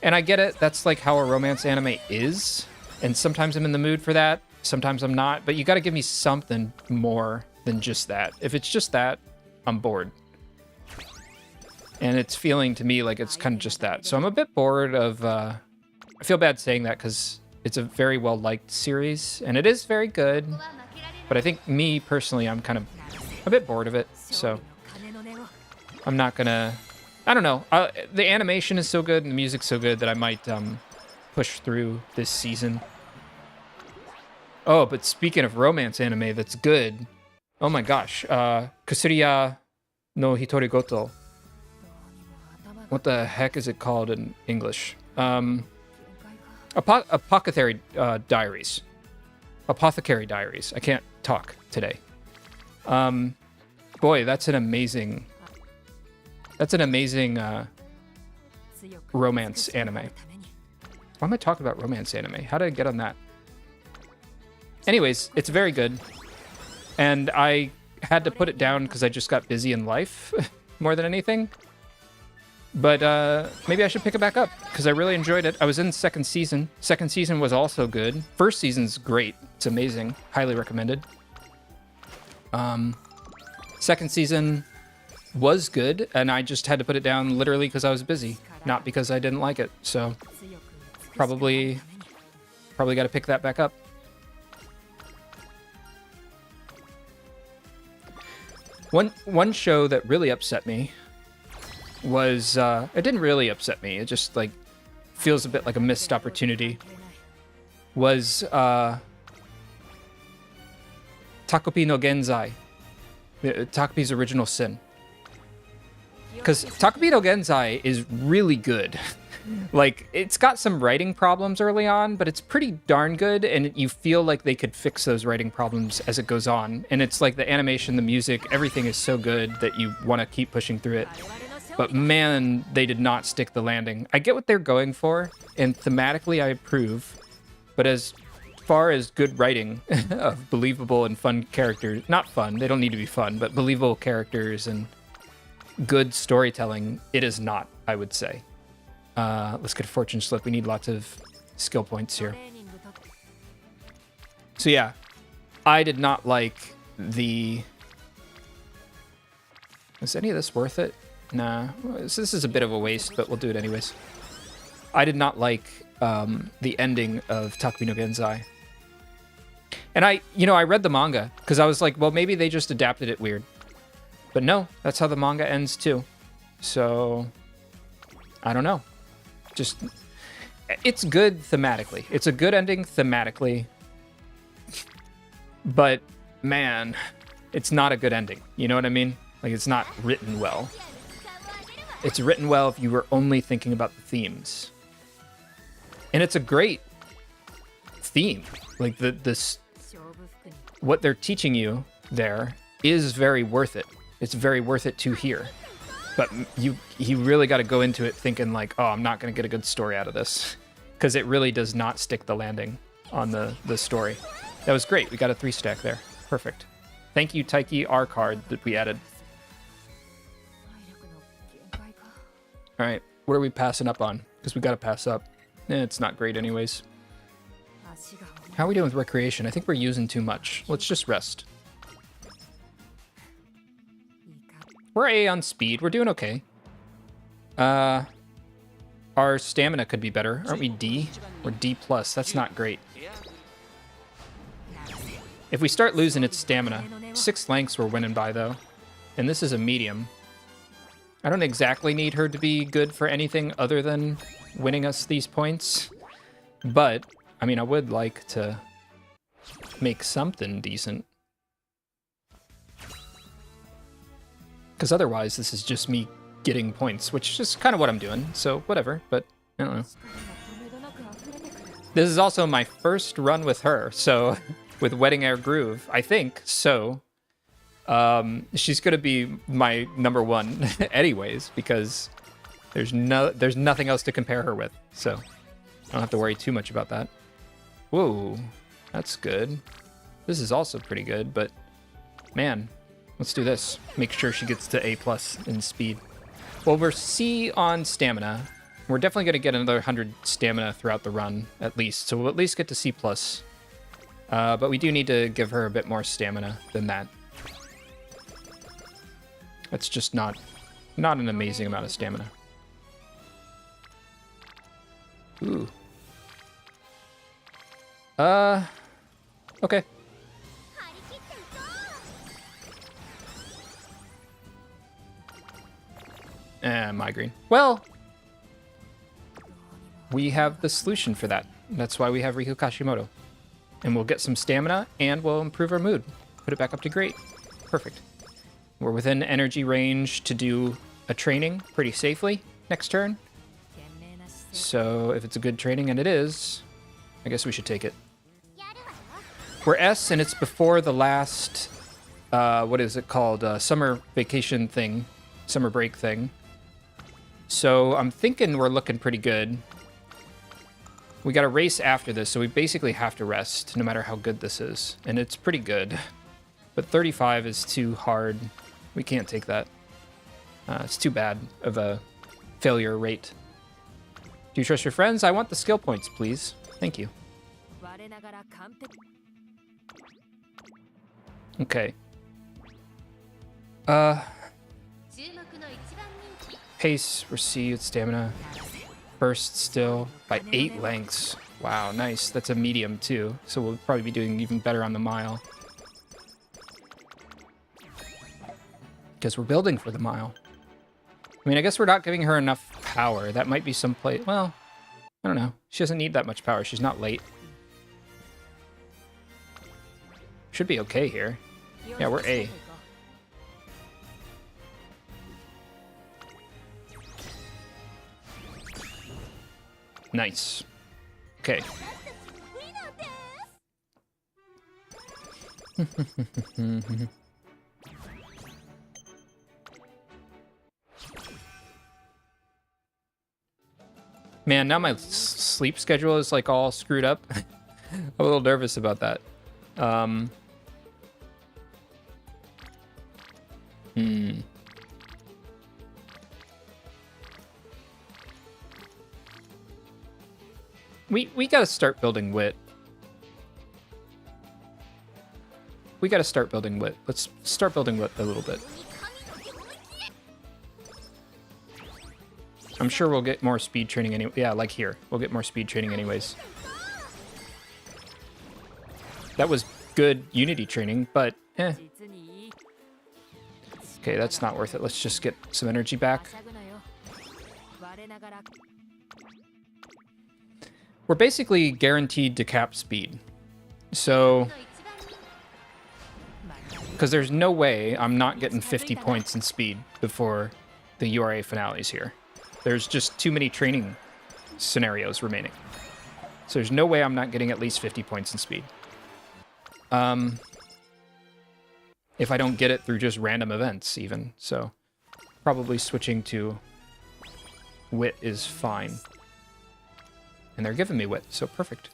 And I get it. That's like how a romance anime is. And sometimes I'm in the mood for that. Sometimes I'm not. But you got to give me something more than just that. If it's just that, I'm bored. And it's feeling to me like it's kind of just that. So I'm a bit bored of... I feel bad saying that because it's a very well-liked series. And it is very good. But I think me, personally, I'm kind of a bit bored of it. So I'm not going to... I don't know. The animation is so good and the music's so good that I might push through this season. Oh, but speaking of romance anime that's good... Oh my gosh. Kusuriya no Hitorigoto. What the heck is it called in English? Apothecary Diaries. Apothecary Diaries. I can't talk today. Boy, that's an amazing... That's an amazing romance anime. Why am I talking about romance anime? How did I get on that? Anyways, it's very good. And I had to put it down because I just got busy in life more than anything. But maybe I should pick it back up because I really enjoyed it. I was in the second season. Second season was also good. First season's great. It's amazing. Highly recommended. Second season was good, and I just had to put it down literally because I was busy, not because I didn't like it. So probably got to pick that back up. One show that really upset me was it didn't really upset me. It just like feels a bit like a missed opportunity. Was Takopi no Genzai, Takopi's Original Sin. Because Takopi no Genzai is really good. Like, it's got some writing problems early on, but it's pretty darn good, and you feel like they could fix those writing problems as it goes on. And it's like the animation, the music, everything is so good that you want to keep pushing through it. But man, they did not stick the landing. I get what they're going for, and thematically I approve. But as far as good writing of believable and fun characters, not fun, they don't need to be fun, but believable characters and good storytelling, it is not, I would say. Let's get a fortune slip. We need lots of skill points here. So yeah, I did not like the... Is any of this worth it? Nah. So this is a bit of a waste, but we'll do it anyways. I did not like the ending of Takopi no Genzai. And I read the manga because I was like, well, maybe they just adapted it weird. But no, that's how the manga ends too. So, I don't know. Just, it's good thematically. It's a good ending thematically. But, man, it's not a good ending. You know what I mean? Like, it's not written well. It's written well if you were only thinking about the themes. And it's a great theme. Like, this, what they're teaching you there is very worth it. It's very worth it to hear. But you really got to go into it thinking like, oh, I'm not going to get a good story out of this. Because it really does not stick the landing on the story. That was great. We got a 3-stack there. Perfect. Thank you, Taiki, our card that we added. All right. What are we passing up on? Because we got to pass up. It's not great anyways. How are we doing with recreation? I think we're using too much. Let's just rest. We're A on speed. We're doing okay. Our stamina could be better. Aren't we D? We're D+. That's not great. If we start losing its stamina, 6 lengths we're winning by, though. And this is a medium. I don't exactly need her to be good for anything other than winning us these points. But, I mean, I would like to make something decent. Because otherwise, this is just me getting points, which is kind of what I'm doing. So, whatever, but I don't know. This is also my first run with her, so with Wedding Air Groove, I think. So, she's going to be my #1 anyways, because there's nothing else to compare her with. So, I don't have to worry too much about that. Whoa, that's good. This is also pretty good, but man... Let's do this. Make sure she gets to A+ in speed. Well, we're C on stamina. We're definitely going to get another 100 stamina throughout the run, at least. So we'll at least get to C+. But we do need to give her a bit more stamina than that. That's just not an amazing amount of stamina. Ooh. Okay. Migraine. Well, we have the solution for that. That's why we have Riku Kashimoto. And we'll get some stamina, and we'll improve our mood. Put it back up to great. Perfect. We're within energy range to do a training pretty safely next turn. So if it's a good training, and it is, I guess we should take it. We're S, and it's before the last, what is it called? Summer vacation thing. Summer break thing. So I'm thinking we're looking pretty good. We got a race after this, so we basically have to rest, no matter how good this is. And it's pretty good. But 35 is too hard. We can't take that. It's too bad of a failure rate. Do you trust your friends? I want the skill points, please. Thank you. Okay. Pace, receive, stamina. Burst still by 8 lengths. Wow, nice. That's a medium too. So we'll probably be doing even better on the mile. because we're building for the mile. I mean, I guess we're not giving her enough power. That might be some play. Well, I don't know. She doesn't need that much power. She's not late. Should be okay here. Yeah, we're A. Nice. Okay. Man, now my sleep schedule is like all screwed up. I'm a little nervous about that. We gotta start building wit. We gotta start building wit. Let's start building wit a little bit. I'm sure we'll get more speed training anyway. Yeah, like here. We'll get more speed training anyways. That was good Unity training, but eh. Okay, that's not worth it. Let's just get some energy back. We're basically guaranteed to cap speed. So, because there's no way I'm not getting 50 points in speed before the URA finales here. There's just too many training scenarios remaining. So there's no way I'm not getting at least 50 points in speed. If I don't get it through just random events even. So probably switching to wit is fine. And they're giving me wit, so perfect.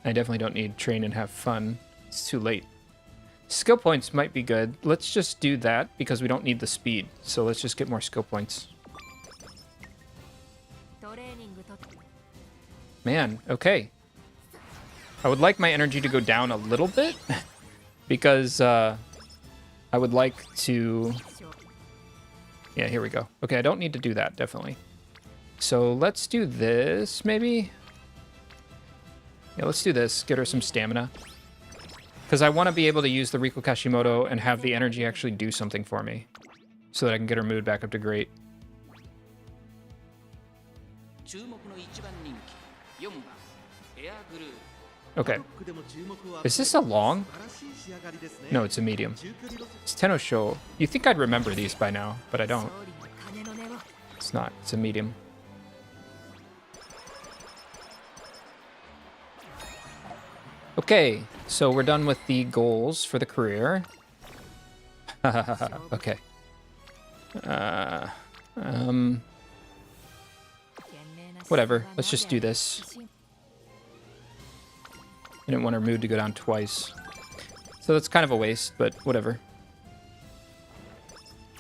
I definitely don't need train and have fun. It's too late. Skill points might be good. Let's just do that because we don't need the speed. So let's just get more skill points. Man, okay. I would like my energy to go down a little bit because I would like to... Yeah, here we go. Okay, I don't need to do that, definitely. So let's do this, maybe? Yeah, let's do this. Get her some stamina. Because I want to be able to use the Riko Kashimoto and have the energy actually do something for me. So that I can get her mood back up to great. Okay. Is this a long? No, it's a medium. It's Tenosho. You think I'd remember these by now, but I don't. It's not. It's a medium. Okay, so we're done with the goals for the career. Okay. Whatever. Let's just do this. I didn't want her mood to go down twice. So that's kind of a waste, but whatever.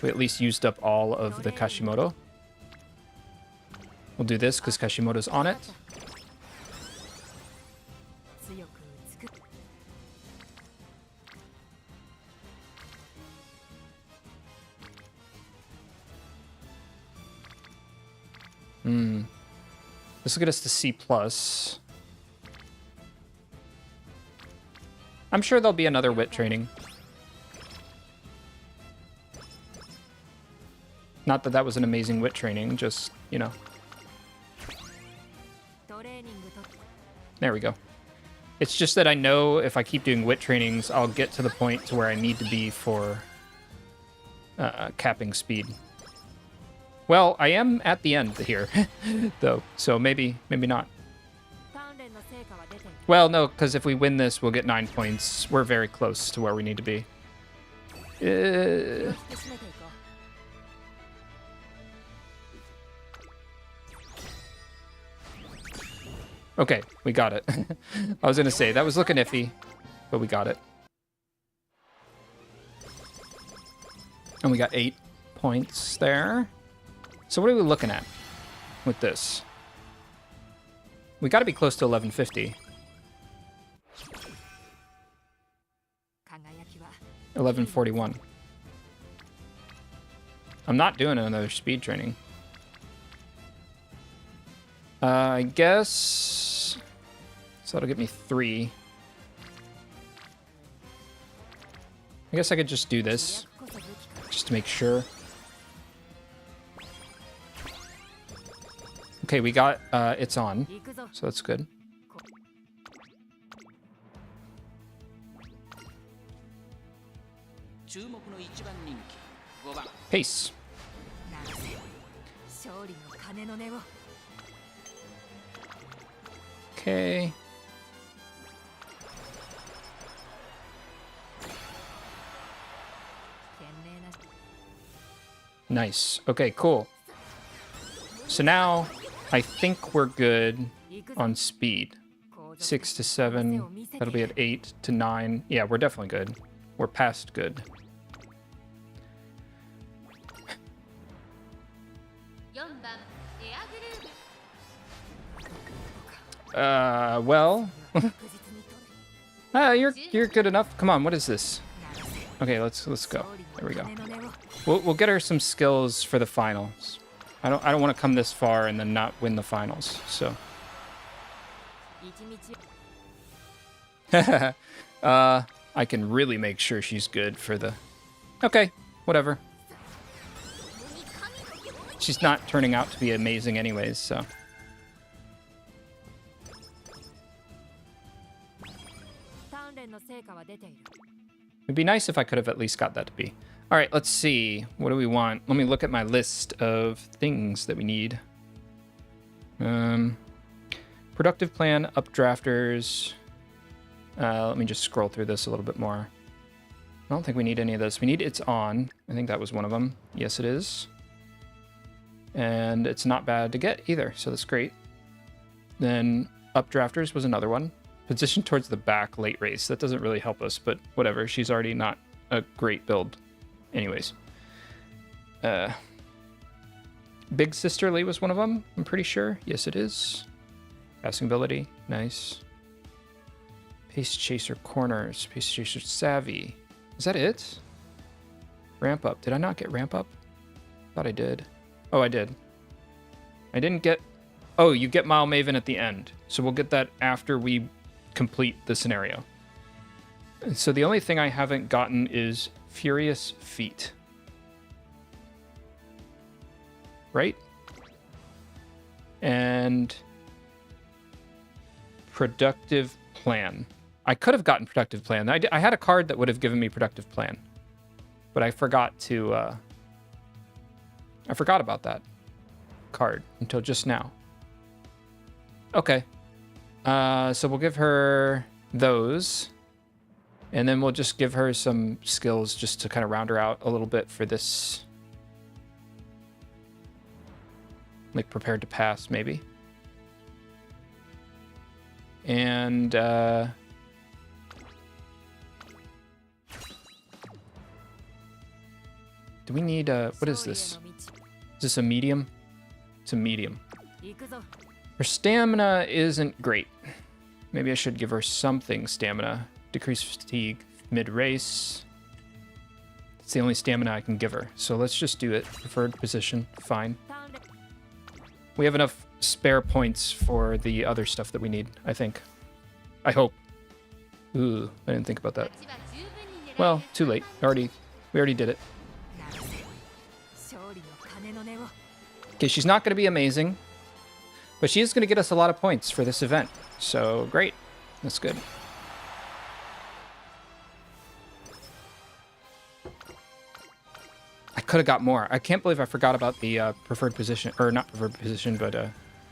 We at least used up all of the Kashimoto. We'll do this because Kashimoto's on it. This will get us to C+. I'm sure there'll be another wit training. Not that that was an amazing wit training, just, you know. There we go. It's just that I know if I keep doing wit trainings, I'll get to the point to where I need to be for capping speed. Well, I am at the end here, though, so maybe not. Well, no, because if we win this, we'll get 9 points. We're very close to where we need to be. Okay, we got it. I was going to say, that was looking iffy, but we got it. And we got 8 points there. So what are we looking at with this? We got to be close to 1150. 1141. I'm not doing another speed training. I guess So that'll get me 3. I guess I could just do this, just to make sure. Okay, we got, it's on, so that's good. Pace. Okay. Nice. Okay, cool. So now I think we're good on speed. 6 to 7. That'll be at 8 to 9. Yeah, we're definitely good. We're past good. Well. You're good enough. Come on, what is this? Okay, let's go. There we go. We'll get her some skills for the finals. I don't want to come this far and then not win the finals. So. I can really make sure she's good for the. Okay, whatever. She's not turning out to be amazing anyways, so. It'd be nice if I could have at least got that to be. All right, let's see. What do we want? Let me look at my list of things that we need. Productive plan, updrafters. Let me just scroll through this a little bit more. I don't think we need any of this. We need it's on. I think that was one of them. Yes, it is. And it's not bad to get either, so that's great. Then updrafters was another one. Position towards the back, late race. That doesn't really help us, but whatever. She's already not a great build. Anyways. Big Sisterly was one of them, I'm pretty sure. Yes, it is. Passing ability. Nice. Pace Chaser Corners. Pace Chaser Savvy. Is that it? Ramp Up. Did I not get Ramp Up? Thought I did. Oh, I did. I didn't get... Oh, you get Mile Maven at the end. So we'll get that after we complete the scenario. So the only thing I haven't gotten is Furious Feet. Right? And Productive Plan. I could have gotten Productive Plan. I had a card that would have given me Productive Plan. But I forgot to... I forgot about that card until just now. Okay. So we'll give her those. And then we'll just give her some skills just to kind of round her out a little bit for this. Like prepared to pass, maybe. And do we need what is this? Is this a medium? It's a medium. Her stamina isn't great. Maybe I should give her something stamina. Decrease fatigue mid-race. It's the only stamina I can give her. So let's just do it. Preferred position. Fine. We have enough spare points for the other stuff that we need, I think. I hope. Ooh, I didn't think about that. Well, too late. We already did it. Okay, she's not going to be amazing, but she is going to get us a lot of points for this event. So, great. That's good. I could have got more. I can't believe I forgot about the preferred position, or not preferred position, but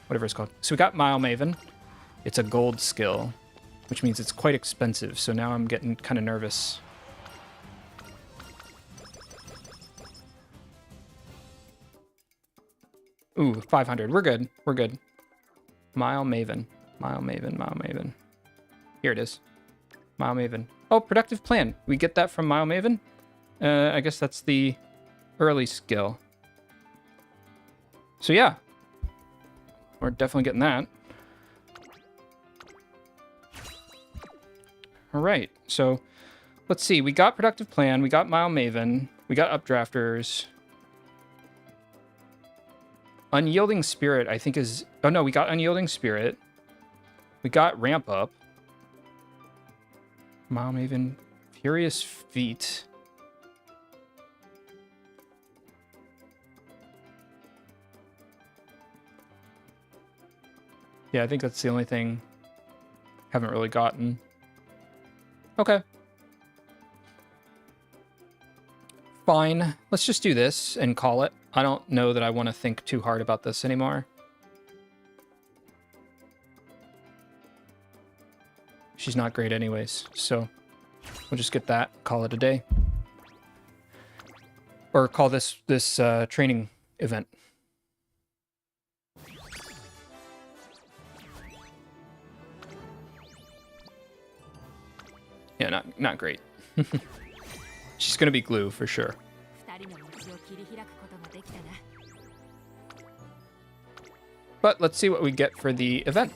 whatever it's called. So we got Mile Maven. It's a gold skill, which means it's quite expensive. So now I'm getting kind of nervous. Ooh, 500. We're good. We're good. Mile Maven. Mile Maven. Mile Maven. Here it is. Mile Maven. Oh, Productive Plan. We get that from Mile Maven? I guess that's the early skill. So yeah. We're definitely getting that. All right. So let's see. We got Productive Plan. We got Mile Maven. We got Updrafters. Unyielding Spirit, I think is... Oh, no, we got Unyielding Spirit. We got Ramp Up. Mom even Furious Feet. Yeah, I think that's the only thing haven't really gotten. Okay. Fine. Let's just do this and call it. I don't know that I want to think too hard about this anymore. She's not great anyways, so we'll just get that, call it a day. Or call this training event. Yeah, not great. She's gonna be glue for sure. But let's see what we get for the event.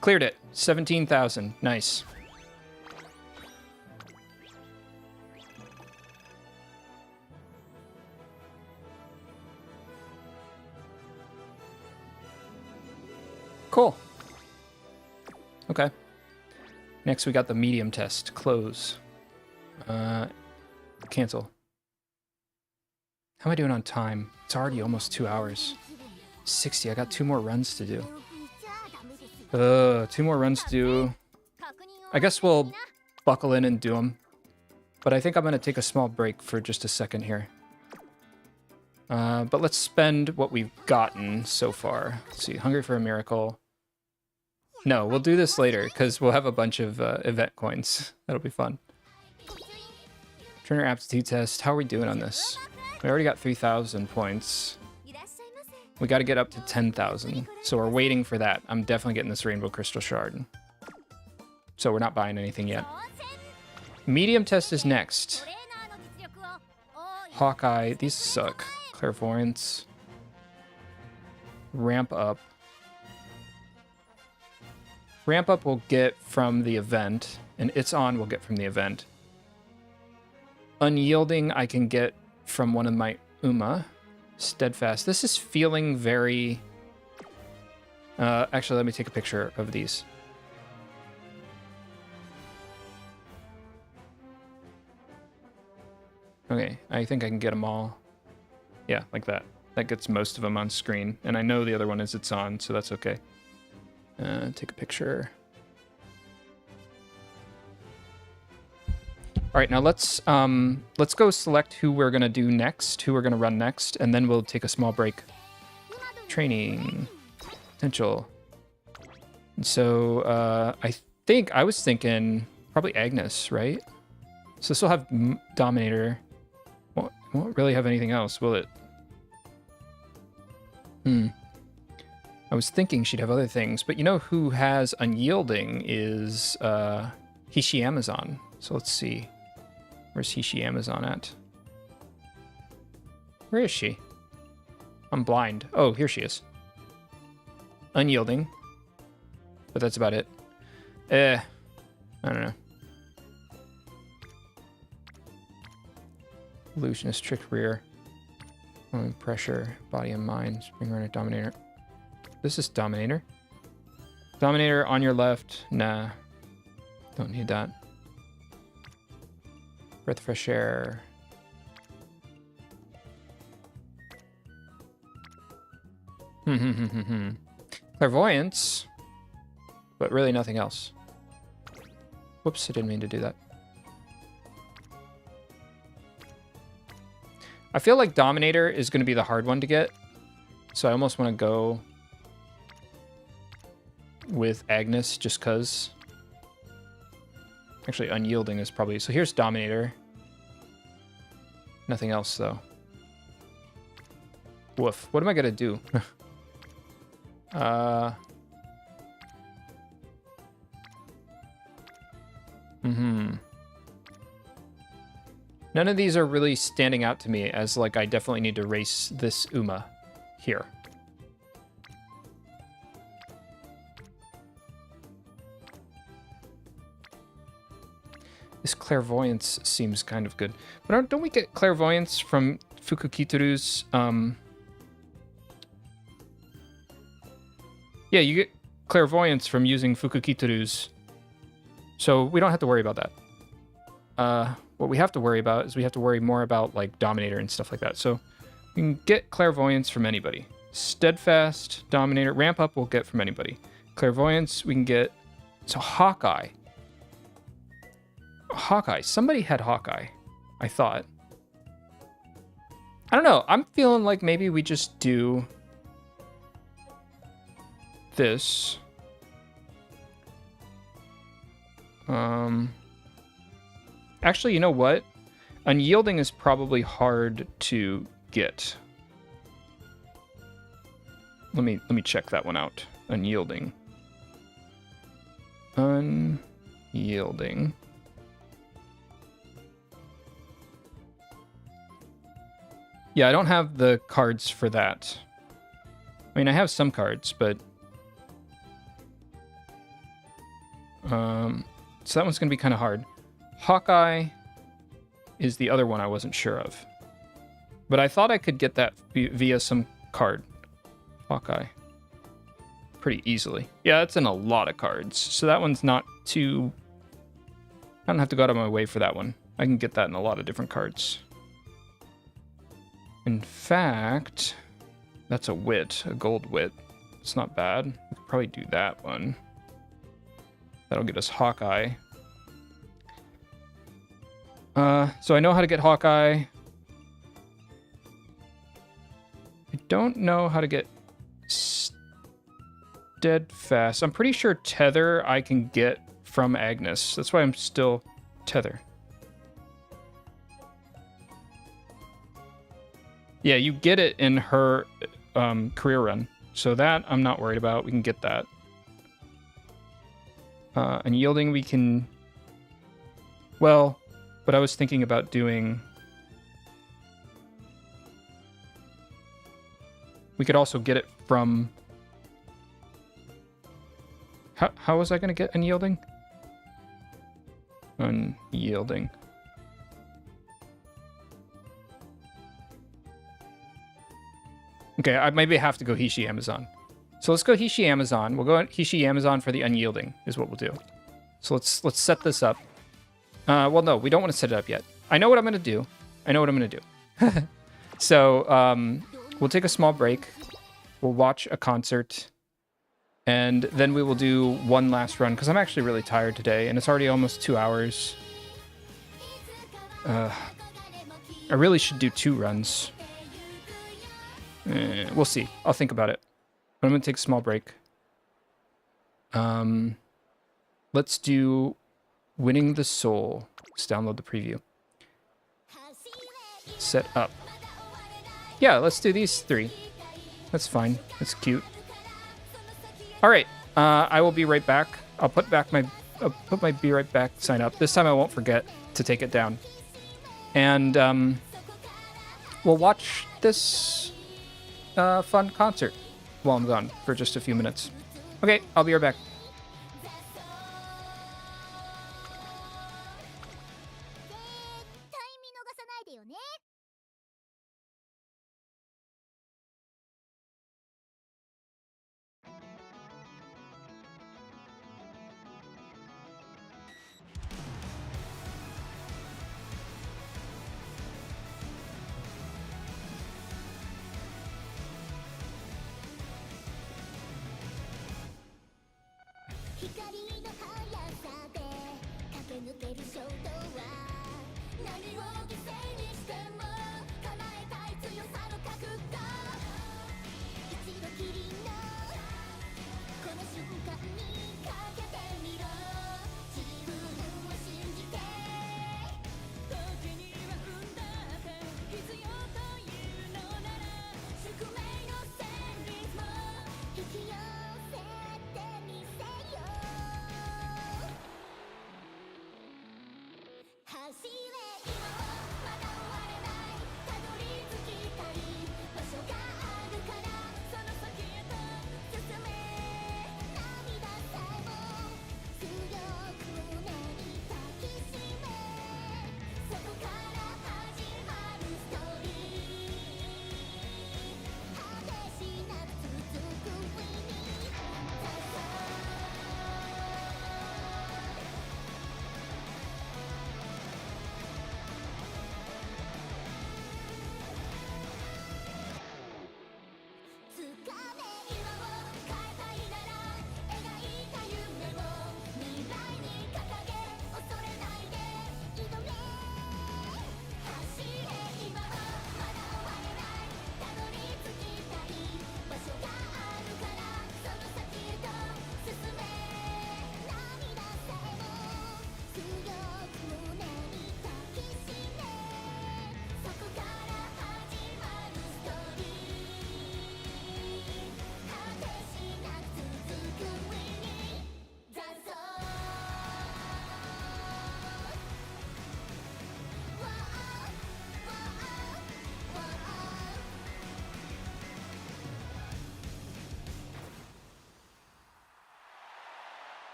Cleared it. 17,000. Nice. Cool. Okay. Next, we got the medium test. Close. Cancel. How am I doing on time? It's already almost 2 hours. 60. I got 2 more runs to do. 2 more runs to do. I guess we'll buckle in and do them. But I think I'm going to take a small break for just a second here. But let's spend what we've gotten so far. Let's see. Hungry for a Miracle. No, we'll do this later, because we'll have a bunch of event coins. That'll be fun. Trainer Aptitude Test. How are we doing on this? We already got 3,000 points. We got to get up to 10,000. So we're waiting for that. I'm definitely getting this Rainbow Crystal Shard. So we're not buying anything yet. Medium Test is next. Hawkeye. These suck. Clairvoyance. Ramp Up. Ramp Up we'll get from the event, and It's On we'll get from the event. Unyielding I can get from one of my Uma. Steadfast. This is feeling very... actually, let me take a picture of these. Okay, I think I can get them all. Yeah, like that. That gets most of them on screen. And I know the other one is It's On, so that's okay. Take a picture. All right, now let's go select who we're gonna do next, who we're gonna run next, and then we'll take a small break. Training potential. And so I was thinking probably Agnes, right? So this will have Dominator. Won't really have anything else, will it? I was thinking she'd have other things, but you know who has Unyielding is Hishi Amazon. So let's see. Where's Hishi Amazon at? Where is she? I'm blind. Oh, here she is. Unyielding. But that's about it. I don't know. Illusionist, Trick Rear. Pressure, Body and Mind, Spring Runner, Dominator. This is Dominator. Dominator on your left. Nah. Don't need that. Breath of Fresh Air. Clairvoyance. But really nothing else. Whoops, I didn't mean to do that. I feel like Dominator is going to be the hard one to get. So I almost want to go with Agnes just because. Actually, Unyielding is probably... So here's Dominator. Nothing else, though. Woof. What am I going to do? None of these are really standing out to me as, like, I definitely need to race this Uma here. This Clairvoyance seems kind of good. But don't we get Clairvoyance from Fukukituru's Yeah, you get clairvoyance from using Fukukituru's. So we don't have to worry about that. What we have to worry about is we have to worry more about like Dominator and stuff like that. So we can get clairvoyance from anybody. Steadfast, Dominator, ramp up we'll get from anybody. Clairvoyance we can get. So Hawkeye. Somebody had Hawkeye, I thought. I don't know. I'm feeling like maybe we just do this. Actually, you know what? Unyielding is probably hard to get. Let me check that one out. Unyielding. Unyielding. Yeah, I don't have the cards for that. I mean, I have some cards, but so that one's gonna be kind of hard. Hawkeye is the other one I wasn't sure of, but I thought I could get that via some card. Hawkeye, pretty easily. Yeah, that's in a lot of cards, so that one's not too. I don't have to go out of my way for that one. I can get that in a lot of different cards. In fact, that's a wit, a gold wit. It's not bad. We could probably do that one. That'll get us Hawkeye. So I know how to get Hawkeye. I don't know how to get Steadfast. I'm pretty sure Tether I can get from Agnes. That's why I'm still Tether. Yeah, you get it in her career run. So that I'm not worried about. We can get that. Unyielding we can... Well, but I was thinking about doing... We could also get it from... How was I going to get Unyielding? Unyielding. Okay, I maybe have to go Hishi Amazon. So let's go Hishi Amazon. We'll go Hishi Amazon for the Unyielding is what we'll do. So let's set this up. Well, no, we don't want to set it up yet. I know what I'm going to do. So we'll take a small break. We'll watch a concert. And then we will do one last run, because I'm actually really tired today, and it's already almost 2 hours. I really should do 2 runs. We'll see. I'll think about it. But I'm going to take a small break. Let's do Winning the Soul. Let's download the preview. Set up. Yeah, let's do these 3. That's fine. That's cute. All right. I will be right back. I'll put my be right back sign up. This time I won't forget to take it down. And we'll watch this fun concert while I'm gone for just a few minutes. Okay, I'll be right back.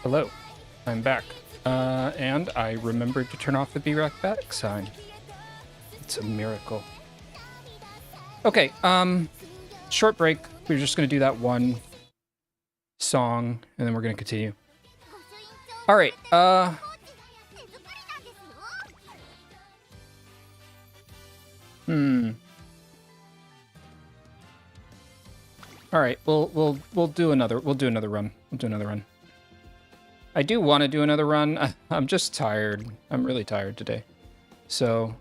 Hello, I'm back. And I remembered to turn off the B-Rock back sign. It's a miracle. Okay, short break. We're just gonna do that one song, and then we're gonna continue. All right, All right, we'll do another run. We'll do another run. I do want to do another run. I'm just tired. I'm really tired today. So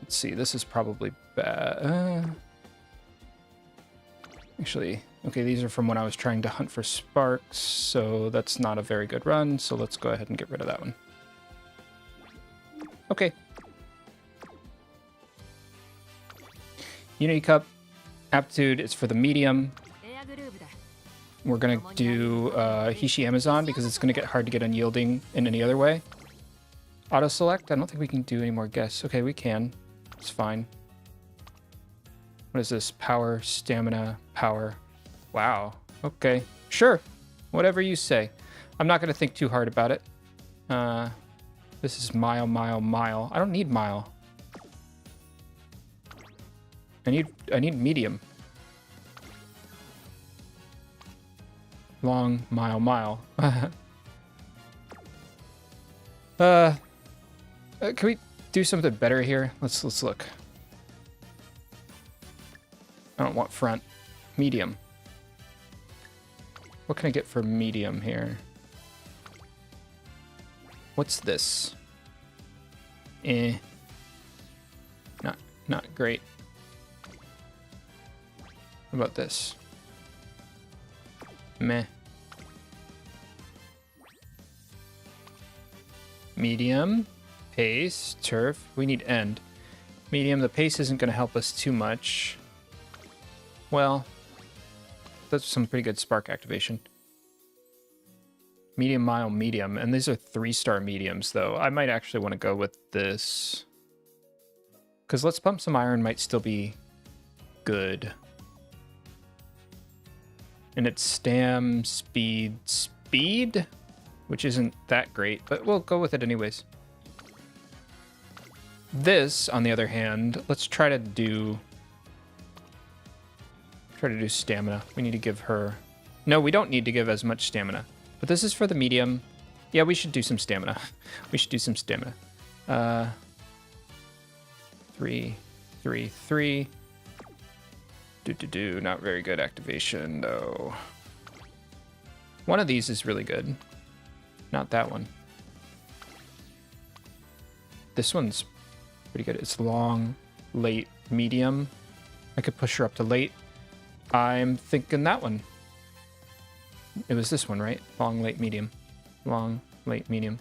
let's see. This is probably bad. Actually, okay, these are from when I was trying to hunt for sparks, so that's not a very good run. So let's go ahead and get rid of that one. Okay. Unity Cup. Aptitude is for the medium. We're gonna do Hishi Amazon because it's gonna get hard to get unyielding in any other way. Auto select. I don't think we can do any more guess. Okay, we can. It's fine. What is this? Power, stamina, power. Wow. Okay. Sure. Whatever you say. I'm not gonna think too hard about it. This is mile. I don't need mile. I need medium. Long, mile. Can we do something better here? Let's look. I don't want front. Medium. What can I get for medium here? What's this? Not great. What about this? Meh. Medium. Pace. Turf. We need end. Medium. The pace isn't going to help us too much. Well, that's some pretty good spark activation. Medium, mile, medium. And these are 3-star mediums, though. I might actually want to go with this. Because Let's Pump Some Iron might still be good. And it's stam, speed, which isn't that great, but we'll go with it anyways. This, on the other hand, let's try to do stamina. We need to give her... No, we don't need to give as much stamina. But this is for the medium. Yeah, we should do some stamina. We should do some stamina. 3. Not very good activation, though. One of these is really good. Not that one. This one's pretty good. It's long, late, medium. I could push her up to late. I'm thinking that one. It was this one, right? Long, late, medium. Long, late, medium.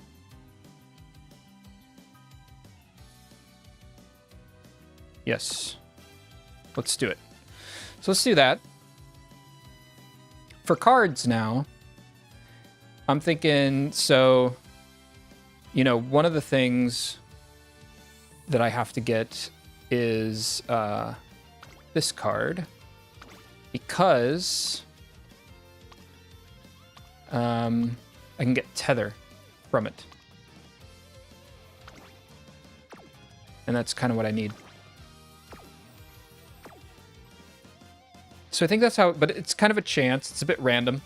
Yes. Let's do it. So let's do that. For cards now, I'm thinking, so, you know, one of the things that I have to get is this card, because I can get Tether from it. And that's kind of what I need. So I think that's how, but it's kind of a chance. It's a bit random.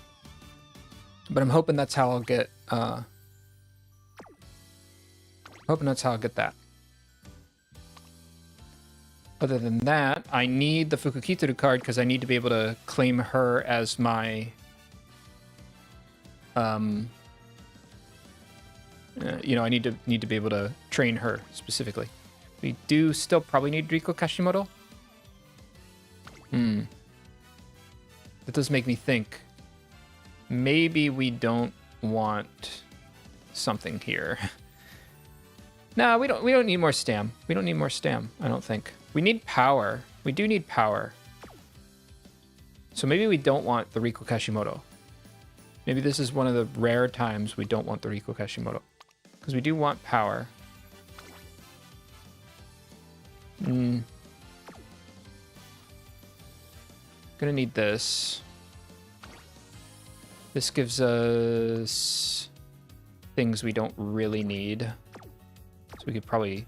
But I'm hoping that's how I'll get, that. Other than that, I need the Fukukituru card because I need to be able to claim her as my, you know, I need to be able to train her specifically. We do still probably need Riko Kashimoto. That does make me think. Maybe we don't want something here. No, we don't need more stam. We don't need more stam, I don't think. We need power. We do need power. So maybe we don't want the Riko Kashimoto. Maybe this is one of the rare times we don't want the Riko Kashimoto. Because we do want power. Gonna need this. This gives us things we don't really need. So we could probably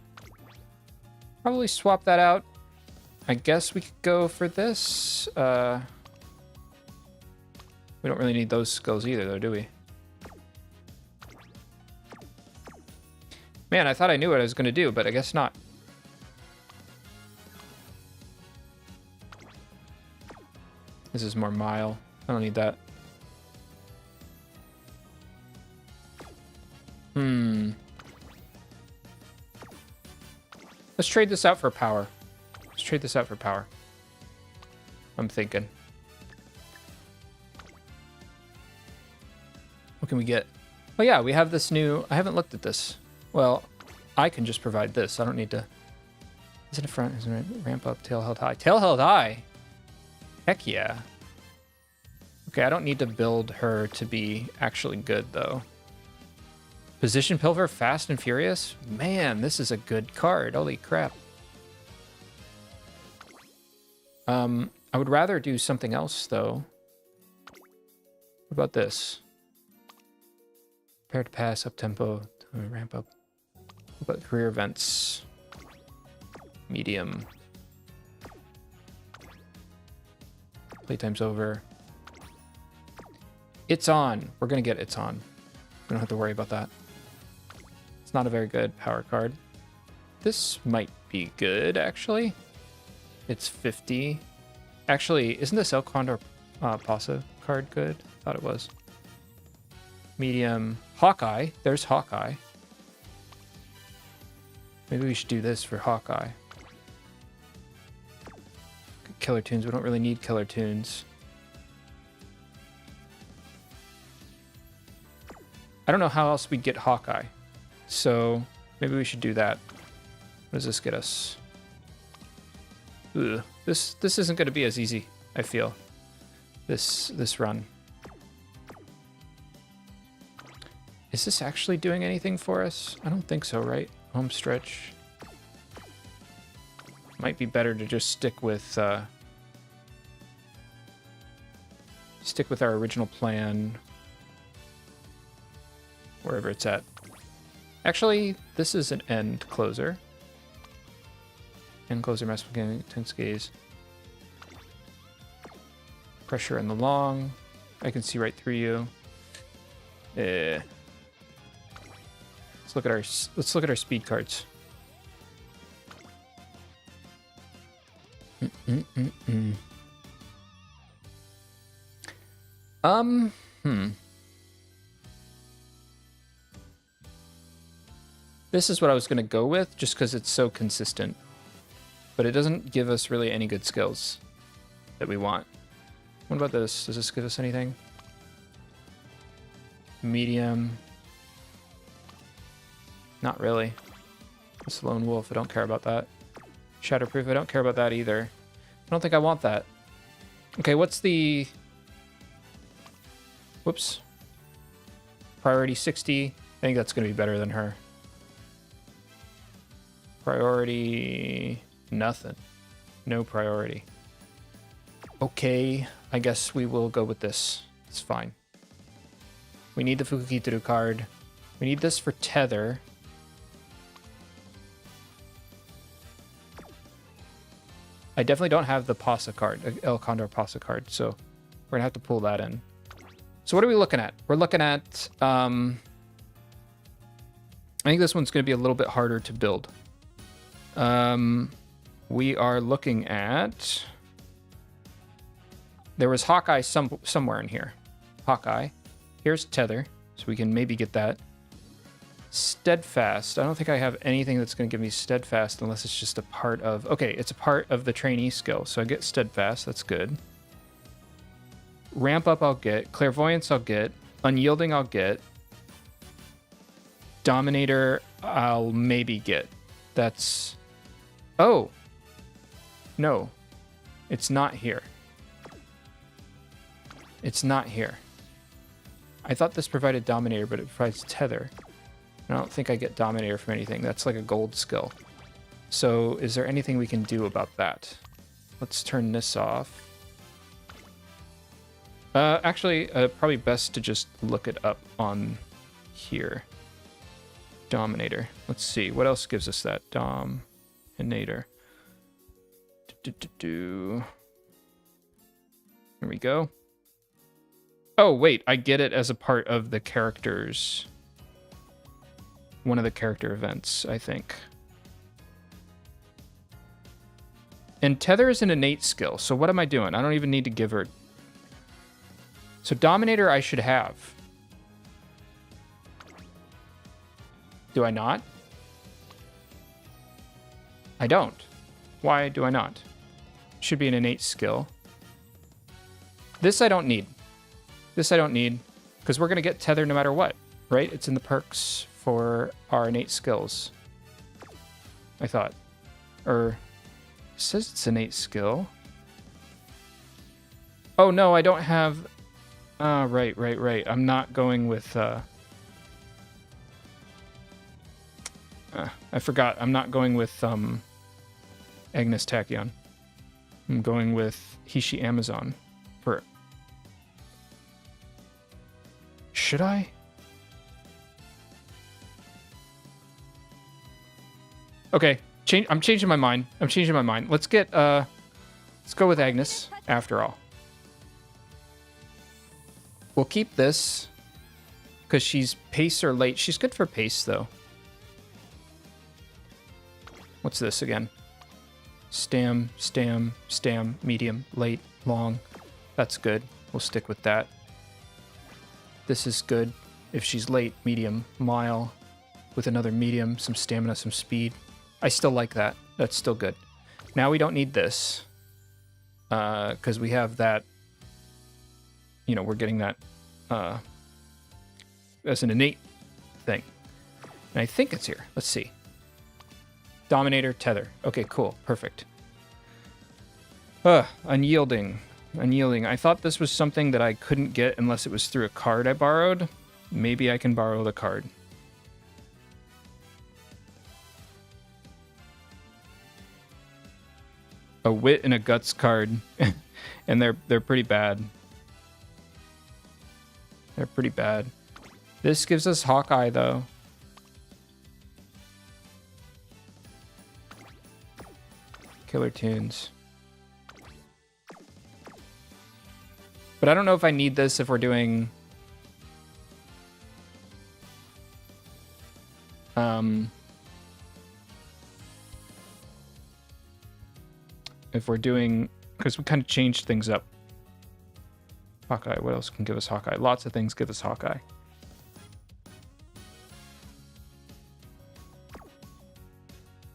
swap that out. I guess we could go for this. We don't really need those skills either, though, do we? Man, I thought I knew what I was going to do, but I guess not. This is more mile. I don't need that. Let's trade this out for power. Let's trade this out for power. I'm thinking. What can we get? Oh yeah, we have this new... I haven't looked at this. Well, I can just provide this. I don't need to... Is it a front? Is it ramp up? Tail held high. Tail held high? Heck yeah. Okay, I don't need to build her to be actually good, though. Position Pilfer, Fast and Furious? Man, this is a good card. Holy crap. I would rather do something else, though. What about this? Prepare to pass, up tempo, ramp up. What about career events? Medium. Playtime's over. It's on. We're gonna get It's on. We don't have to worry about that. It's not a very good power card. This might be good, actually. It's 50. Actually, isn't this El Condor Pasa card good? Thought it was. Medium. Hawkeye. There's Hawkeye. Maybe we should do this for Hawkeye. Killer Tunes. We don't really need Killer Tunes. I don't know how else we'd get Hawkeye. So maybe we should do that. What does this get us? Ugh. This isn't going to be as easy, I feel. This run. Is this actually doing anything for us? I don't think so, right? Home stretch. Might be better to just stick with our original plan. Wherever it's at. Actually, this is an end closer. End closer, mass beginning, intense gaze. Pressure in the long. I can see right through you. Let's look at our speed cards. This is what I was going to go with, just because it's so consistent. But it doesn't give us really any good skills that we want. What about this? Does this give us anything? Medium. Not really. This Lone Wolf, I don't care about that. Shatterproof, I don't care about that either. I don't think I want that. Okay, what's the... Whoops. Priority 60. I think that's going to be better than her. Priority... nothing. No priority. Okay, I guess we will go with this. It's fine. We need the Fukukituru card. We need this for Tether. I definitely don't have the Pasa card, El Condor Pasa card, so we're gonna have to pull that in. So what are we looking at? We're looking at, I think this one's gonna be a little bit harder to build. We are looking at, there was Hawkeye somewhere in here. Hawkeye. Here's Tether, so we can maybe get that. Steadfast. I don't think I have anything that's going to give me Steadfast unless it's just a part of... Okay, it's a part of the trainee skill, so I get Steadfast. That's good. Ramp Up I'll get. Clairvoyance I'll get. Unyielding I'll get. Dominator I'll maybe get. That's... Oh! No. It's not here. It's not here. I thought this provided Dominator, but it provides Tether. I don't think I get Dominator from anything. That's like a gold skill. So is there anything we can do about that? Let's turn this off. Actually, probably best to just look it up on here. Dominator. Let's see. What else gives us that? Dominator. Here we go. Oh, wait. I get it as a part of the characters. One of the character events, I think. And Tether is an innate skill, so what am I doing? I don't even need to give her... So Dominator I should have. Do I not? I don't. Why do I not? Should be an innate skill. This I don't need. This I don't need, because we're going to get Tether no matter what, right? It's in the perks for our innate skills. I thought. Or... It says it's an innate skill. Oh, no, I don't have... right. I'm not going with... I forgot. I'm not going with Agnes Tachyon. I'm going with Hishi Amazon. For... Should I? Okay. I'm changing my mind. Let's get, let's go with Agnes, after all. We'll keep this, because she's pace or late. She's good for pace, though. What's this again? Stam, medium, late, long. That's good. We'll stick with that. This is good. If she's late, medium, mile, with another medium, some stamina, some speed. I still like that. That's still good. Now we don't need this. Because we have that... You know, we're getting that as an innate thing. And I think it's here. Let's see. Dominator, Tether. Okay, cool. Perfect. Unyielding. I thought this was something that I couldn't get unless it was through a card I borrowed. Maybe I can borrow the card. A wit and a guts card, and they're pretty bad. They're pretty bad. This gives us Hawkeye, though. Killer Tunes. But I don't know if I need this if we're doing... If we're doing... Because we kind of changed things up. Hawkeye. What else can give us Hawkeye? Lots of things give us Hawkeye.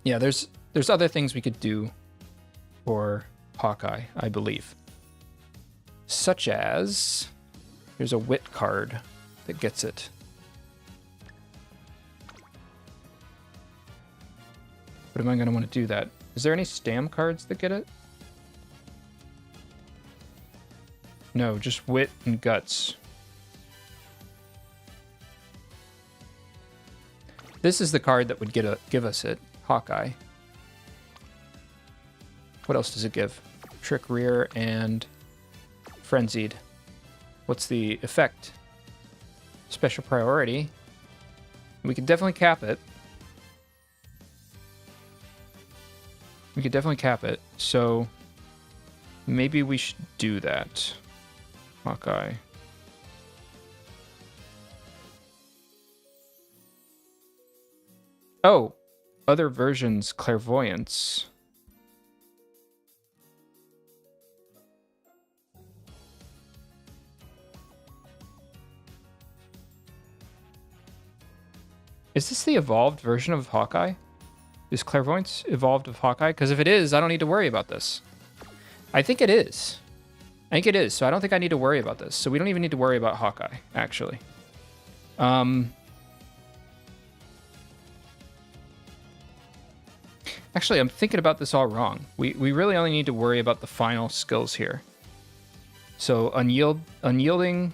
Yeah, there's other things we could do for Hawkeye, I believe. Such as... There's a wit card that gets it. But am I going to want to do that? Is there any stam cards that get it? No, just wit and guts. This is the card that would give us it. Hawkeye. What else does it give? Trick Rear and Frenzied. What's the effect? Special priority. We could definitely cap it. We could definitely cap it. So maybe we should do that. Hawkeye. Oh, other versions, Clairvoyance. Is this the evolved version of Hawkeye? Is Clairvoyance evolved of Hawkeye? Because if it is, I don't need to worry about this. I think it is. I think it is, so I don't think I need to worry about this. So we don't even need to worry about Hawkeye, actually. Actually, I'm thinking about this all wrong. We really only need to worry about the final skills here. So unyielding,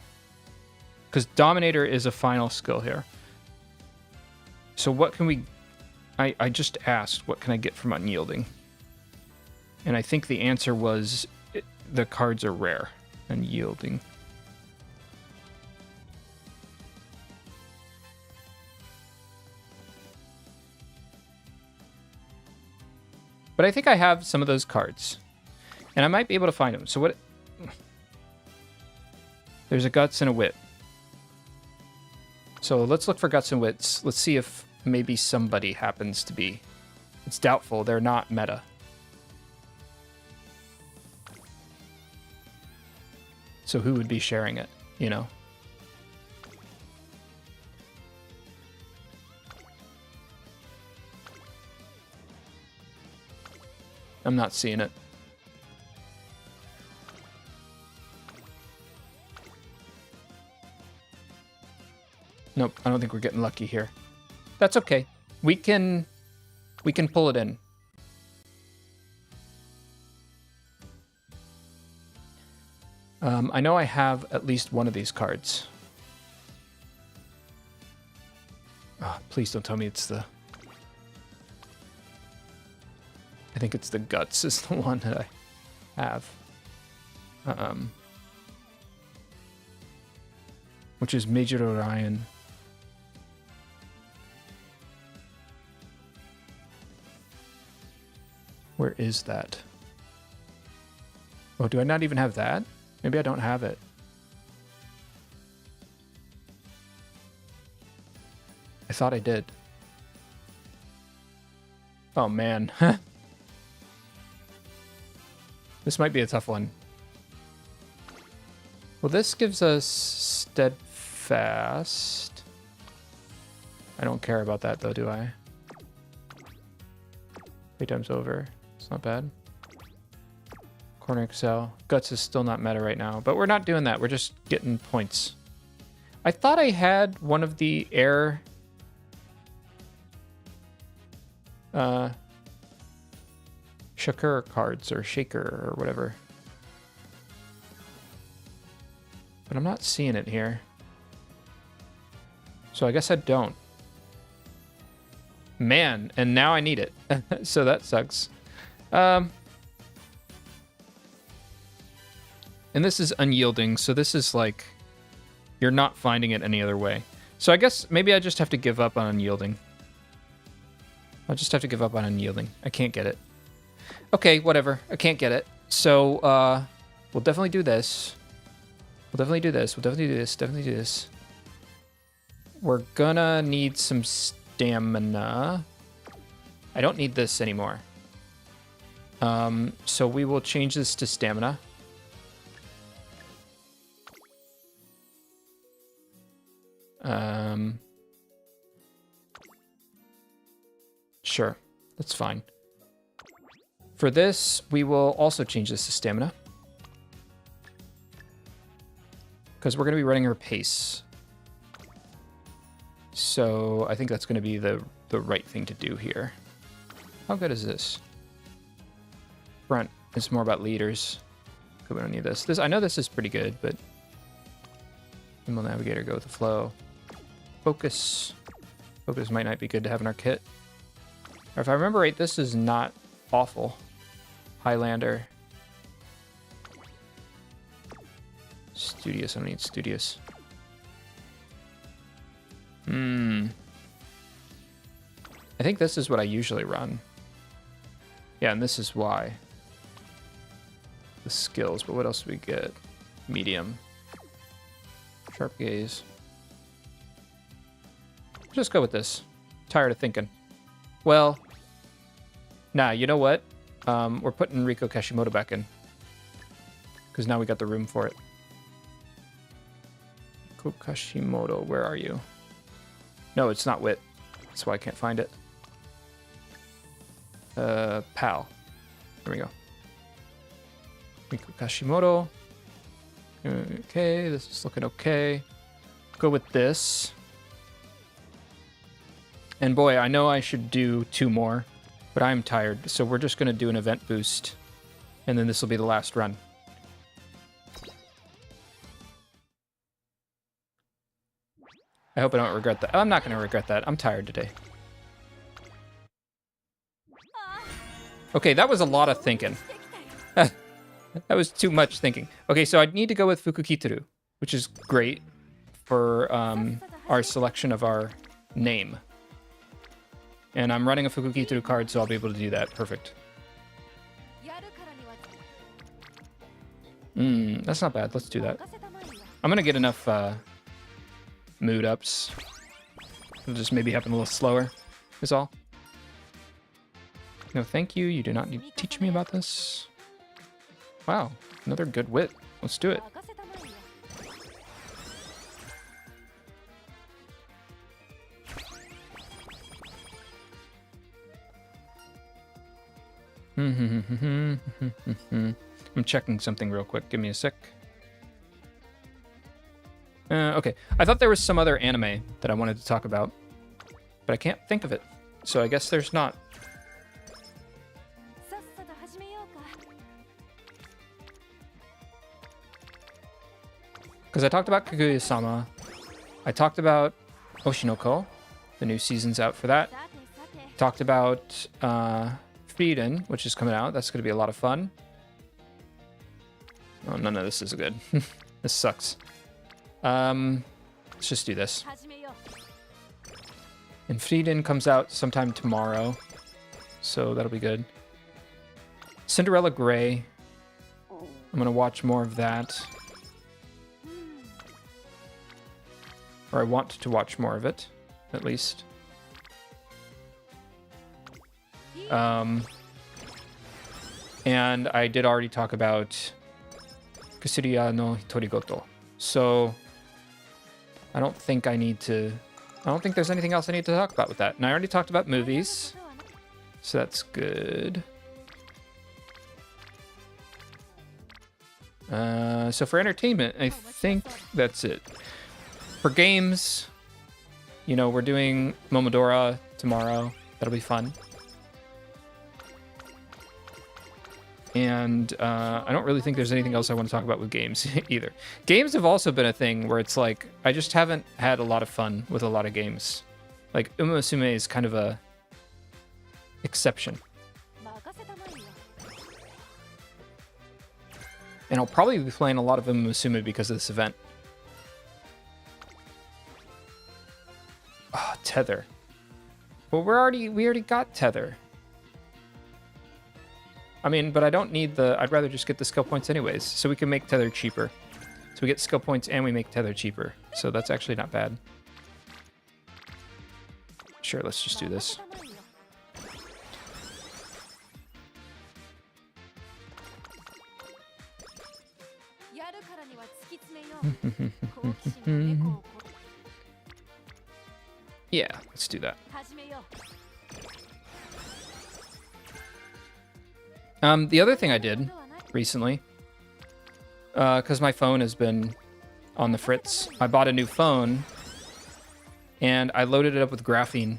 because Dominator is a final skill here. So what can we... I just asked, what can I get from Unyielding? And I think the answer was the cards are rare. Unyielding. But I think I have some of those cards. And I might be able to find them. So what... There's a Guts and a Wit. So let's look for Guts and Wits. Let's see if maybe somebody happens to be. It's doubtful. They're not meta. So who would be sharing it, you know? I'm not seeing it. Nope, I don't think we're getting lucky here. That's okay. We can pull it in. I know I have at least one of these cards. Oh, please don't tell me it's the... I think it's the Guts is the one that I have. Which is Major Orion. Where is that? Oh, do I not even have that? Maybe I don't have it. I thought I did. Oh, man. This might be a tough one. Well, this gives us Steadfast. I don't care about that, though, do I? 3 times over. It's not bad. Corner Excel. Guts is still not meta right now, but we're not doing that. We're just getting points. I thought I had one of the air... Shakur cards, or Shaker, or whatever. But I'm not seeing it here. So I guess I don't. Man, and now I need it. So that sucks. And this is unyielding, so this is like... You're not finding it any other way. So I guess maybe I just have to give up on unyielding. I'll just have to give up on unyielding. I can't get it. Okay, whatever. I can't get it. So, we'll definitely do this. We'll definitely do this. We'll definitely do this. Definitely do this. We're gonna need some stamina. I don't need this anymore. So we will change this to stamina. Sure. That's fine. For this, we will also change this to stamina. Because we're going to be running her pace. So I think that's going to be the right thing to do here. How good is this? Front is more about leaders. We don't need this. I know this is pretty good, but... Nimble Navigator, go with the flow. Focus. Focus might not be good to have in our kit. Or if I remember right, this is not awful. Highlander. Studious. I don't need Studious. I think this is what I usually run. Yeah, and this is why. The skills, but what else do we get? Medium. Sharp Gaze. Just go with this. Tired of thinking. Well, nah, you know what? We're putting Riko Kashimoto back in. Because now we got the room for it. Riko Kashimoto, where are you? No, it's not Wit. That's why I can't find it. Pal. There we go. Riko Kashimoto. Okay, this is looking okay. Go with this. And boy, I know I should do 2 more, but I'm tired. So we're just going to do an event boost. And then this will be the last run. I hope I don't regret that. I'm not going to regret that. I'm tired today. Okay, that was a lot of thinking. That was too much thinking. Okay, so I need to go with Fukukituru, which is great for our selection of our name. And I'm running a Fukukituru card, so I'll be able to do that. Perfect. That's not bad. Let's do that. I'm gonna get enough mood ups. It'll just maybe happen a little slower, is all. No, thank you. You do not need to teach me about this. Wow, another good wit. Let's do it. I'm checking something real quick. Give me a sec. Okay, I thought there was some other anime that I wanted to talk about, but I can't think of it. So I guess there's not. Because I talked about Kaguya-sama. I talked about Oshinoko. The new season's out for that. Talked about Frieden, which is coming out. That's going to be a lot of fun. Oh, none of this is good. This sucks. Let's just do this. And Frieden comes out sometime tomorrow. So that'll be good. Cinderella Grey. I'm going to watch more of that. Or I want to watch more of it, at least. And I did already talk about Kusuria no Hitorigoto. So I don't think there's anything else I need to talk about with that. And I already talked about movies. So that's good. So for entertainment, I think that's it. For games, you know, we're doing Momodora tomorrow. That'll be fun. And I don't really think there's anything else I want to talk about with games either. Games have also been a thing where it's like, I just haven't had a lot of fun with a lot of games. Like, Umamusume is kind of a exception. And I'll probably be playing a lot of Umamusume because of this event. Oh, Tether. Well, we already got Tether. I mean, but I don't need I'd rather just get the skill points anyways, so we can make Tether cheaper. So we get skill points and we make Tether cheaper. So that's actually not bad. Sure, let's just do this. Yeah, let's do that. The other thing I did recently, because my phone has been on the fritz, I bought a new phone and I loaded it up with graphene.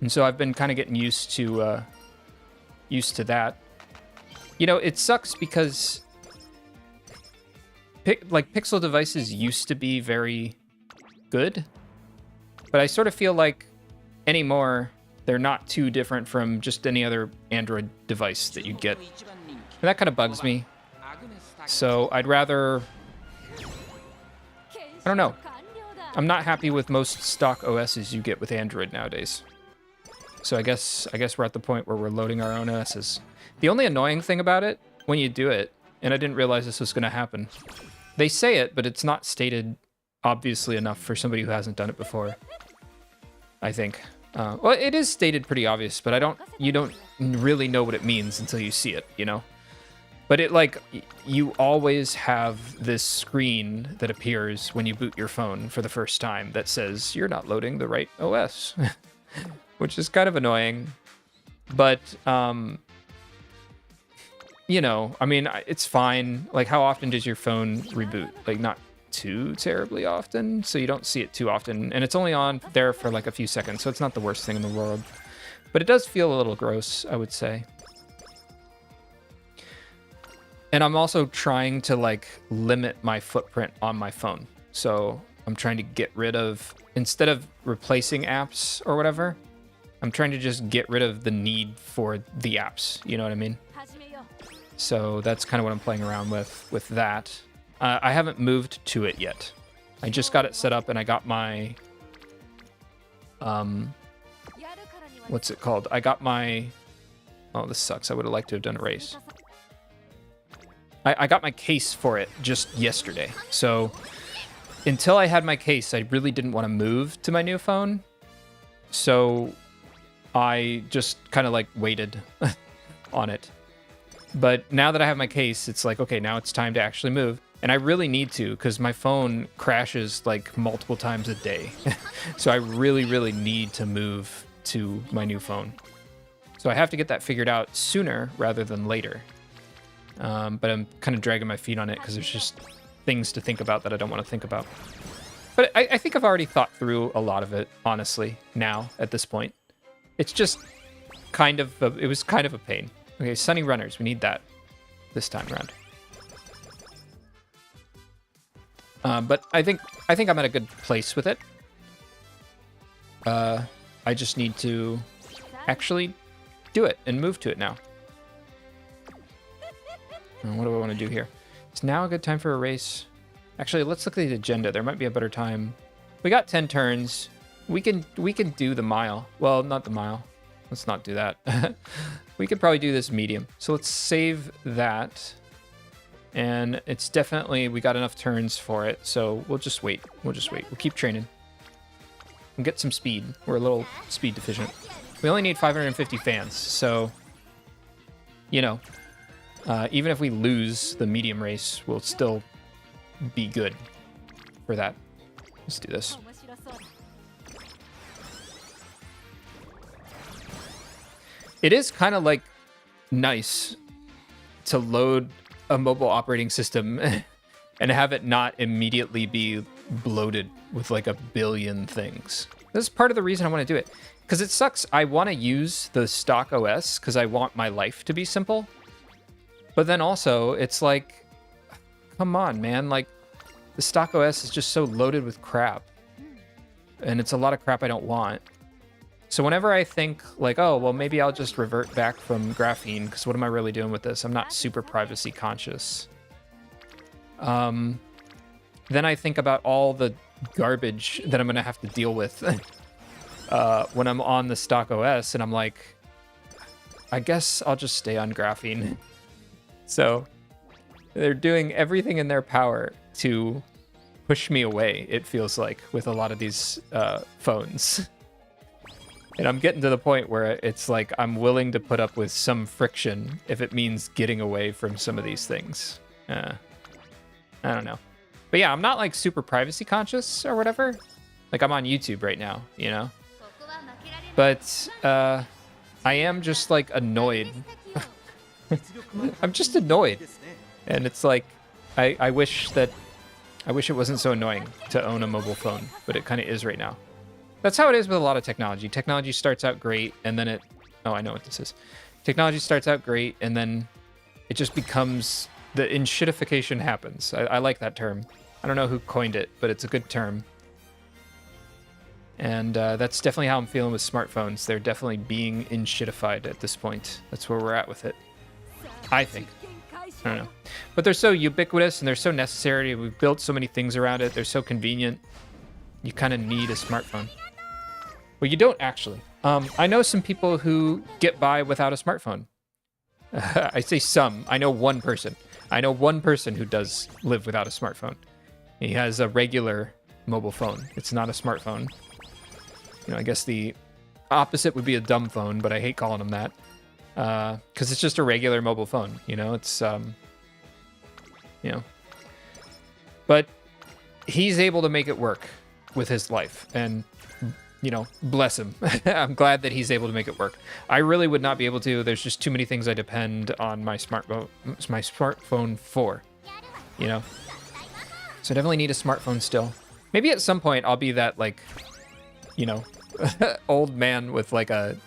And so I've been kind of getting used to that. You know, it sucks because Pixel devices used to be very good, but I sort of feel like anymore they're not too different from just any other Android device that you get. And that kind of bugs me. So I'd rather, I don't know. I'm not happy with most stock OSs you get with Android nowadays. So I guess we're at the point where we're loading our own OSs. The only annoying thing about it, when you do it, and I didn't realize this was going to happen, they say it, but it's not stated obviously enough for somebody who hasn't done it before, I think. Well, it is stated pretty obvious, but you don't really know what it means until you see it, you know? But it, like, you always have this screen that appears when you boot your phone for the first time that says you're not loading the right OS, which is kind of annoying. But, you know, I mean, it's fine. Like, how often does your phone reboot? Like, not too terribly often, so you don't see it too often, and it's only on there for like a few seconds, so it's not the worst thing in the world, but it does feel a little gross, I would say. And I'm also trying to like limit my footprint on my phone, so I'm trying to get rid of, instead of replacing apps or whatever, I'm trying to just get rid of the need for the apps, you know what I mean? So that's kind of what I'm playing around with that. I haven't moved to it yet. I just got it set up and I got my, what's it called? I got my, oh, this sucks. I would have liked to have done a race. I got my case for it just yesterday. So until I had my case, I really didn't want to move to my new phone. So I just kind of like waited on it. But now that I have my case, it's like, okay, now it's time to actually move. And I really need to, because my phone crashes like multiple times a day. So I really, really need to move to my new phone. So I have to get that figured out sooner rather than later. But I'm kind of dragging my feet on it because there's just things to think about that I don't want to think about. But I think I've already thought through a lot of it, honestly, now at this point. It's just kind of, it was kind of a pain. Okay, Sunny Runners, we need that this time around. But I think I'm at a good place with it. I just need to actually do it and move to it now. What do I want to do here? It's now a good time for a race. Actually, let's look at the agenda. There might be a better time. We got 10 turns. We can do the mile. Well, not the mile. Let's not do that. We could probably do this medium. So let's save that. And it's definitely, we got enough turns for it. So we'll just wait. We'll keep training. And get some speed. We're a little speed deficient. We only need 550 fans. So, you know, even if we lose the medium race, we'll still be good for that. Let's do this. It is kind of like nice to load a mobile operating system and have it not immediately be bloated with like a billion things. This is part of the reason I want to do it, because it sucks. I want to use the stock OS because I want my life to be simple. But then also it's like, come on, man. Like the stock OS is just so loaded with crap, and it's a lot of crap I don't want. So whenever I think like, oh, well, maybe I'll just revert back from graphene, because what am I really doing with this? I'm not super privacy conscious. Then I think about all the garbage that I'm going to have to deal with when I'm on the stock OS, and I'm like, I guess I'll just stay on graphene. So they're doing everything in their power to push me away, it feels like, with a lot of these phones. And I'm getting to the point where it's like I'm willing to put up with some friction if it means getting away from some of these things. I don't know. But yeah, I'm not like super privacy conscious or whatever. Like I'm on YouTube right now, you know? But I am just like annoyed. I'm just annoyed. And it's like, I wish it wasn't so annoying to own a mobile phone, but it kind of is right now. That's how it is with a lot of technology. Technology starts out great, and then oh, I know what this is. Technology starts out great, and then it just becomes, the enshittification happens. I like that term. I don't know who coined it, but it's a good term. And that's definitely how I'm feeling with smartphones. They're definitely being enshittified at this point. That's where we're at with it, I think. I don't know. But they're so ubiquitous, and they're so necessary. We've built so many things around it. They're so convenient. You kind of need a smartphone. Well, you don't actually. I know some people who get by without a smartphone. I say some. I know one person. I know one person who does live without a smartphone. He has a regular mobile phone. It's not a smartphone. You know, I guess the opposite would be a dumb phone, but I hate calling them that. Because it's just a regular mobile phone. You know, it's, you know. But he's able to make it work with his life, and you know, bless him. I'm glad that he's able to make it work. I really would not be able to. There's just too many things I depend on my smartphone for, you know. So I definitely need a smartphone still. Maybe at some point I'll be that, like, you know, old man with like a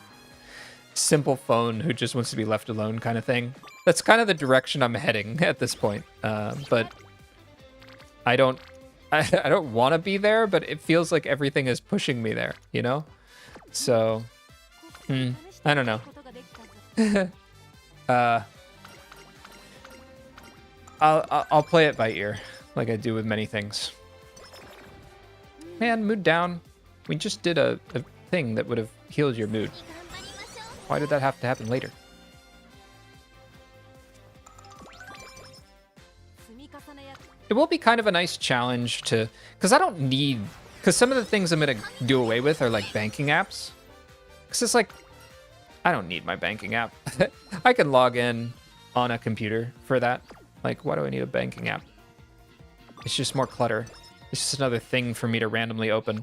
simple phone who just wants to be left alone kind of thing. That's kind of the direction I'm heading at this point. But I don't want to be there, but it feels like everything is pushing me there, you know? So, I don't know. I'll play it by ear, like I do with many things. Man, mood down. We just did a thing that would have healed your mood. Why did that have to happen later? It will be kind of a nice challenge to, because I don't need, because some of the things I'm going to do away with are like banking apps. Because it's like, I don't need my banking app. I can log in on a computer for that. Like, why do I need a banking app? It's just more clutter. It's just another thing for me to randomly open.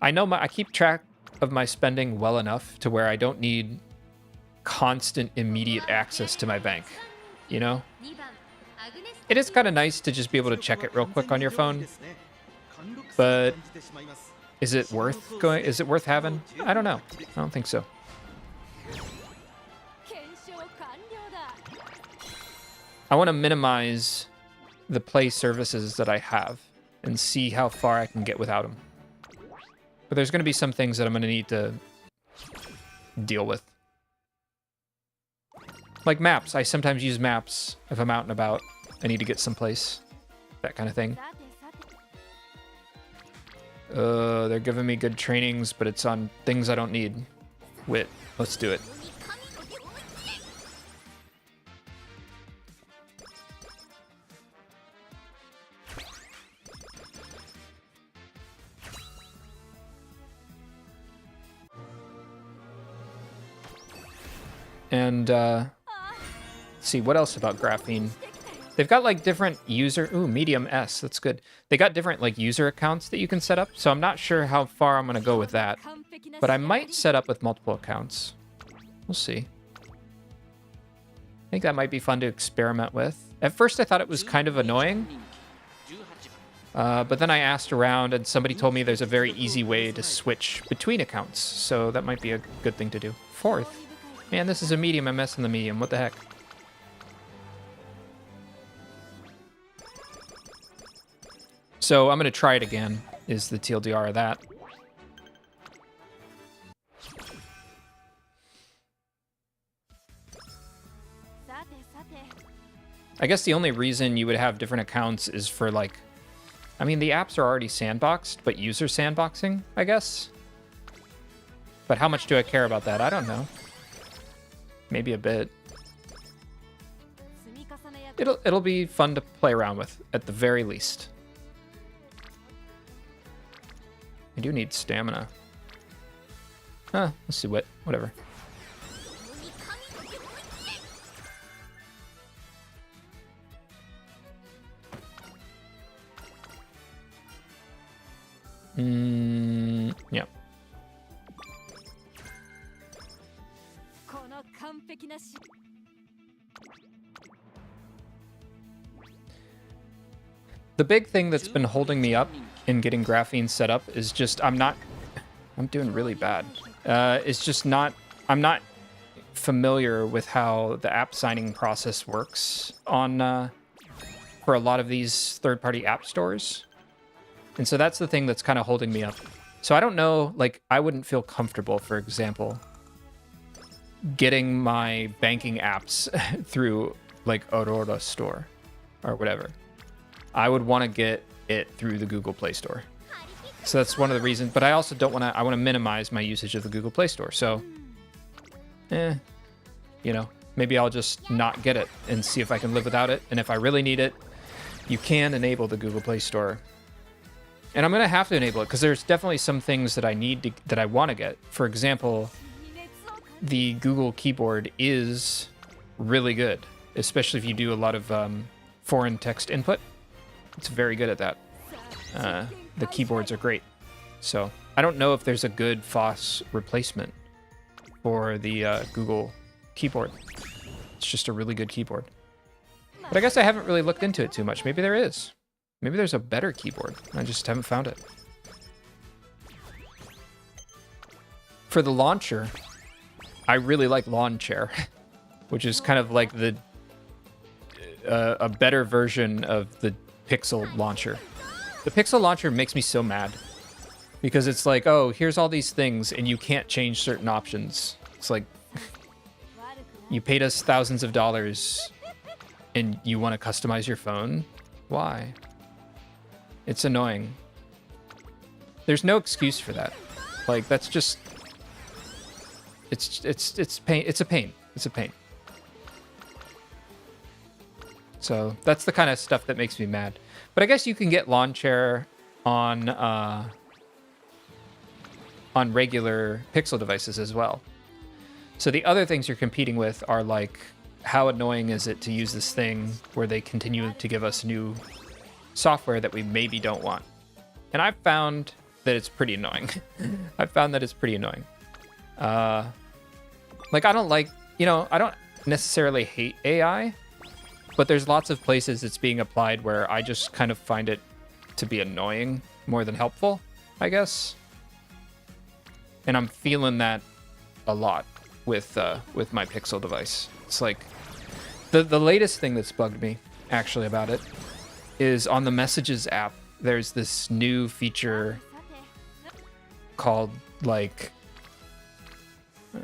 I know I keep track of my spending well enough to where I don't need constant immediate access to my bank, you know? It is kind of nice to just be able to check it real quick on your phone, but is it worth going? Is it worth having? I don't know. I don't think so. I want to minimize the play services that I have and see how far I can get without them. But there's going to be some things that I'm going to need to deal with. Like maps. I sometimes use maps if I'm out and about. I need to get someplace. That kind of thing. They're giving me good trainings, but it's on things I don't need. Wit. Let's do it. And, let's see, what else about graphene? They've got, like, different user... Ooh, medium S, that's good. They got different, like, user accounts that you can set up, so I'm not sure how far I'm going to go with that. But I might set up with multiple accounts. We'll see. I think that might be fun to experiment with. At first, I thought it was kind of annoying. But then I asked around, and somebody told me there's a very easy way to switch between accounts, so that might be a good thing to do. Fourth. Man, this is a medium MS in the medium. What the heck? So I'm going to try it again, is the TLDR of that. I guess the only reason you would have different accounts is for, like... I mean, the apps are already sandboxed, but user sandboxing, I guess? But how much do I care about that? I don't know. Maybe a bit. It'll be fun to play around with, at the very least. I do need stamina. Huh, let's see whatever. Yeah. The big thing that's been holding me up in getting graphene set up is just I'm doing really bad. It's just I'm not familiar with how the app signing process works on for a lot of these third-party app stores. And so that's the thing that's kind of holding me up. So I don't know, like, I wouldn't feel comfortable, for example, getting my banking apps through, like, Aurora Store or whatever. I would want to get it through the Google Play Store. So that's one of the reasons. But I also don't want to, I want to minimize my usage of the Google Play Store. So, you know, maybe I'll just not get it and see if I can live without it. And if I really need it, you can enable the Google Play Store. And I'm going to have to enable it because there's definitely some things that I need to, that I want to get. For example, the Google keyboard is really good, especially if you do a lot of foreign text input. It's very good at that. The keyboards are great. So I don't know if there's a good FOSS replacement for the Google keyboard. It's just a really good keyboard. But I guess I haven't really looked into it too much. Maybe there is. Maybe there's a better keyboard. I just haven't found it. For the launcher, I really like Lawn Chair, which is kind of like the a better version of the Pixel launcher. The Pixel launcher makes me so mad because it's like, oh, here's all these things and you can't change certain options. It's like, you paid us thousands of dollars and you want to customize your phone? Why? It's annoying. There's no excuse for that. Like, that's just... It's pain. It's a pain. It's a pain. So that's the kind of stuff that makes me mad. But I guess you can get lawn chair on regular Pixel devices as well. So the other things you're competing with are like, how annoying is it to use this thing where they continue to give us new software that we maybe don't want? And I've found that it's pretty annoying. I've found that it's pretty annoying. Like, I don't necessarily hate AI, but there's lots of places it's being applied where I just kind of find it to be annoying more than helpful, I guess. And I'm feeling that a lot with my Pixel device. It's like the latest thing that's bugged me actually about it is on the Messages app. There's this new feature called like,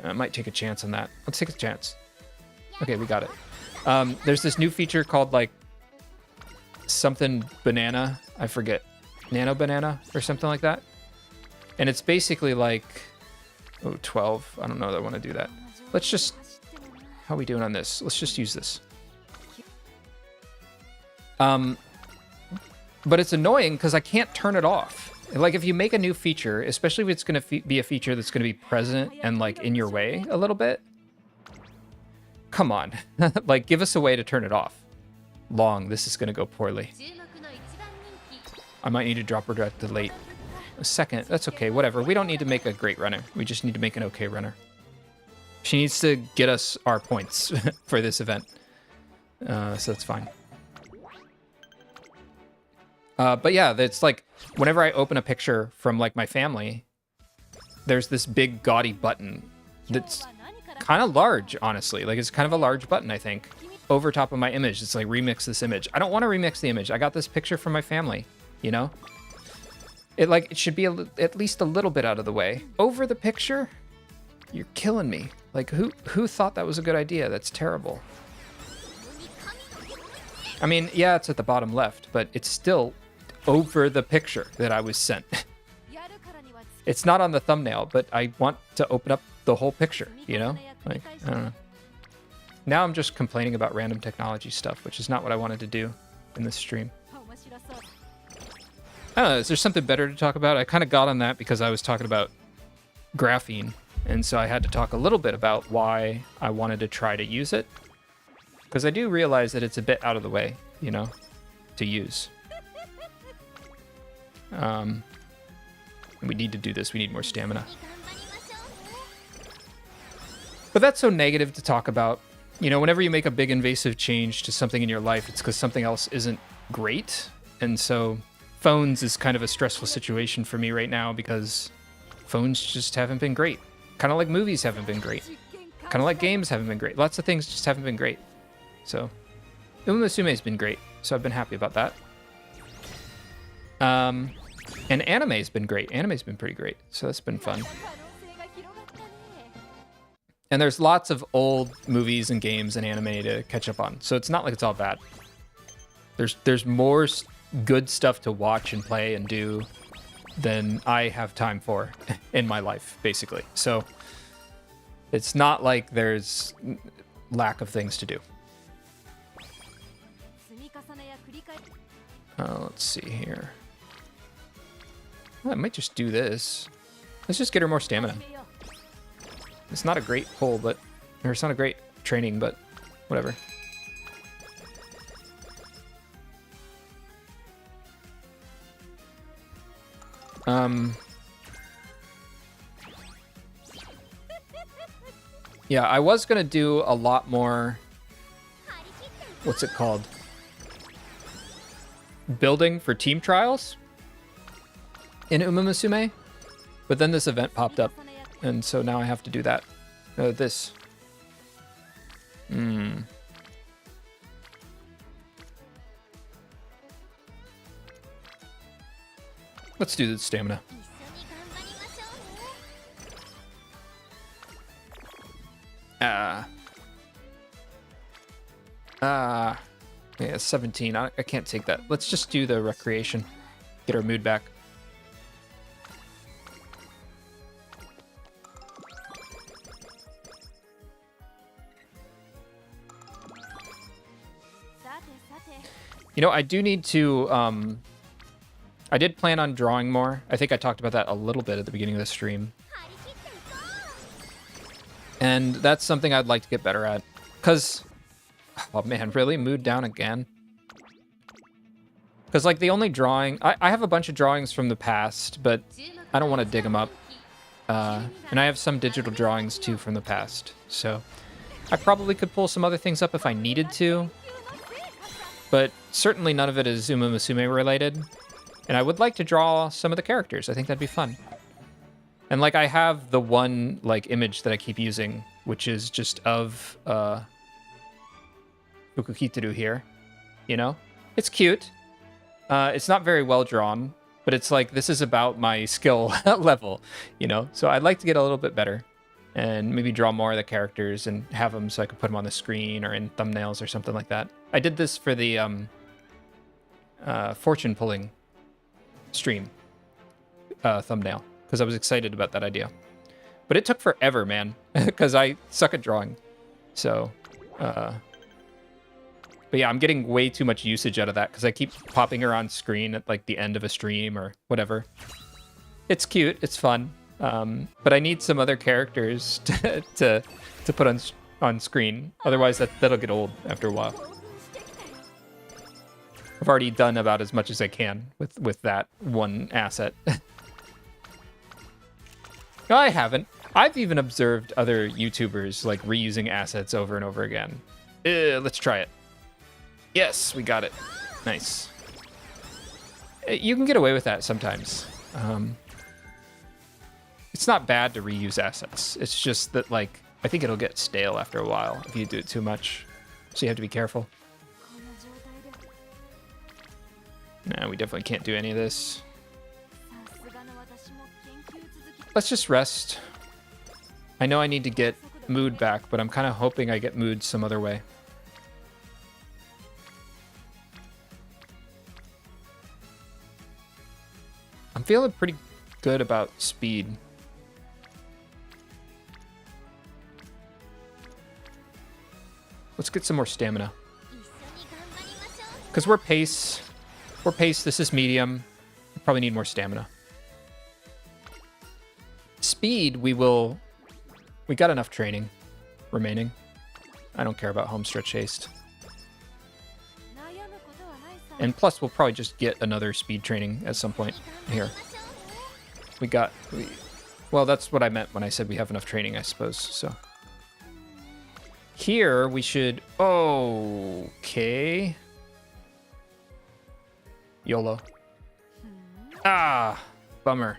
I might take a chance on that. Let's take a chance. Okay, we got it. There's this new feature called like something banana. I forget. Nano banana or something like that. And it's basically like, 12. I don't know that I want to do that. Let's just, how are we doing on this? Let's just use this. But it's annoying because I can't turn it off. Like if you make a new feature, especially if it's going to be a feature that's going to be present and like in your way a little bit. Come on, like give us a way to turn it off. This is going to go poorly. I might need to drop her at the late. A second, that's okay, whatever. We don't need to make a great runner. We just need to make an okay runner. She needs to get us our points for this event. So that's fine. But yeah, it's like whenever I open a picture from like my family, there's this big gaudy button that's kind of large, honestly. Like it's kind of a large button, I think, over top of my image. It's like remix this image. I don't want to remix the image. I got this picture from my family, you know? It should be at least a little bit out of the way. Over the picture? You're killing me. Like who thought that was a good idea? That's terrible. I mean, yeah, it's at the bottom left, but it's still over the picture that I was sent. It's not on the thumbnail, but I want to open up the whole picture, you know? Like, I don't know. Now I'm just complaining about random technology stuff, which is not what I wanted to do in this stream. I don't know, is there something better to talk about? I kind of got on that because I was talking about graphene, and so I had to talk a little bit about why I wanted to try to use it. Because I do realize that it's a bit out of the way, you know, to use. We need to do this. We need more stamina. But that's so negative to talk about. You know, whenever you make a big invasive change to something in your life, it's because something else isn't great. And so phones is kind of a stressful situation for me right now because phones just haven't been great. Kind of like movies haven't been great. Kind of like games haven't been great. Lots of things just haven't been great. So Umamusume has been great, so I've been happy about that. And anime's been great. Anime's been pretty great, so that's been fun. And there's lots of old movies and games and anime to catch up on, so it's not like it's all bad. There's more good stuff to watch and play and do than I have time for in my life, basically. So it's not like there's lack of things to do. Let's see here. Well, I might just do this. Let's just get her more stamina. It's not a great pull, but... Or it's not a great training, but... Whatever. Yeah, I was gonna do a lot more... What's it called? Building for team trials in Umamusume, but then this event popped up, and so now I have to do that. This. Let's do the stamina. Yeah, 17. I can't take that. Let's just do the recreation. Get our mood back. You know, I do need to... I did plan on drawing more. I think I talked about that a little bit at the beginning of the stream. And that's something I'd like to get better at. Because... Oh man, really? Mood down again? Because like the only drawing... I have a bunch of drawings from the past, but I don't want to dig them up. And I have some digital drawings too from the past. So I probably could pull some other things up if I needed to. But certainly none of it is Umamusume related. And I would like to draw some of the characters. I think that'd be fun. And like I have the one like image that I keep using, which is just of Fukukiteru here. You know? It's cute. It's not very well drawn, but it's like this is about my skill level, you know? So I'd like to get a little bit better and maybe draw more of the characters and have them so I could put them on the screen or in thumbnails or something like that. I did this for the fortune pulling stream thumbnail because I was excited about that idea. But it took forever, man, because I suck at drawing. So, but yeah, I'm getting way too much usage out of that because I keep popping her on screen at like the end of a stream or whatever. It's cute, it's fun, but I need some other characters to put on screen. Otherwise, that'll get old after a while. I've already done about as much as I can with that one asset. No, I haven't. I've even observed other YouTubers like reusing assets over and over again. Let's try it. Yes, we got it. Nice. You can get away with that sometimes. It's not bad to reuse assets. It's just that, like, I think it'll get stale after a while if you do it too much. So you have to be careful. Nah, we definitely can't do any of this. Let's just rest. I know I need to get mood back, but I'm kind of hoping I get mood some other way. I'm feeling pretty good about speed. Let's get some more stamina. Because we're pace. We're pace. This is medium. We probably need more stamina. Speed, we got enough training remaining. I don't care about homestretch haste. And plus, we'll probably just get another speed training at some point here. Well, that's what I meant when I said we have enough training, I suppose. So here we should, okay. YOLO. Ah, bummer.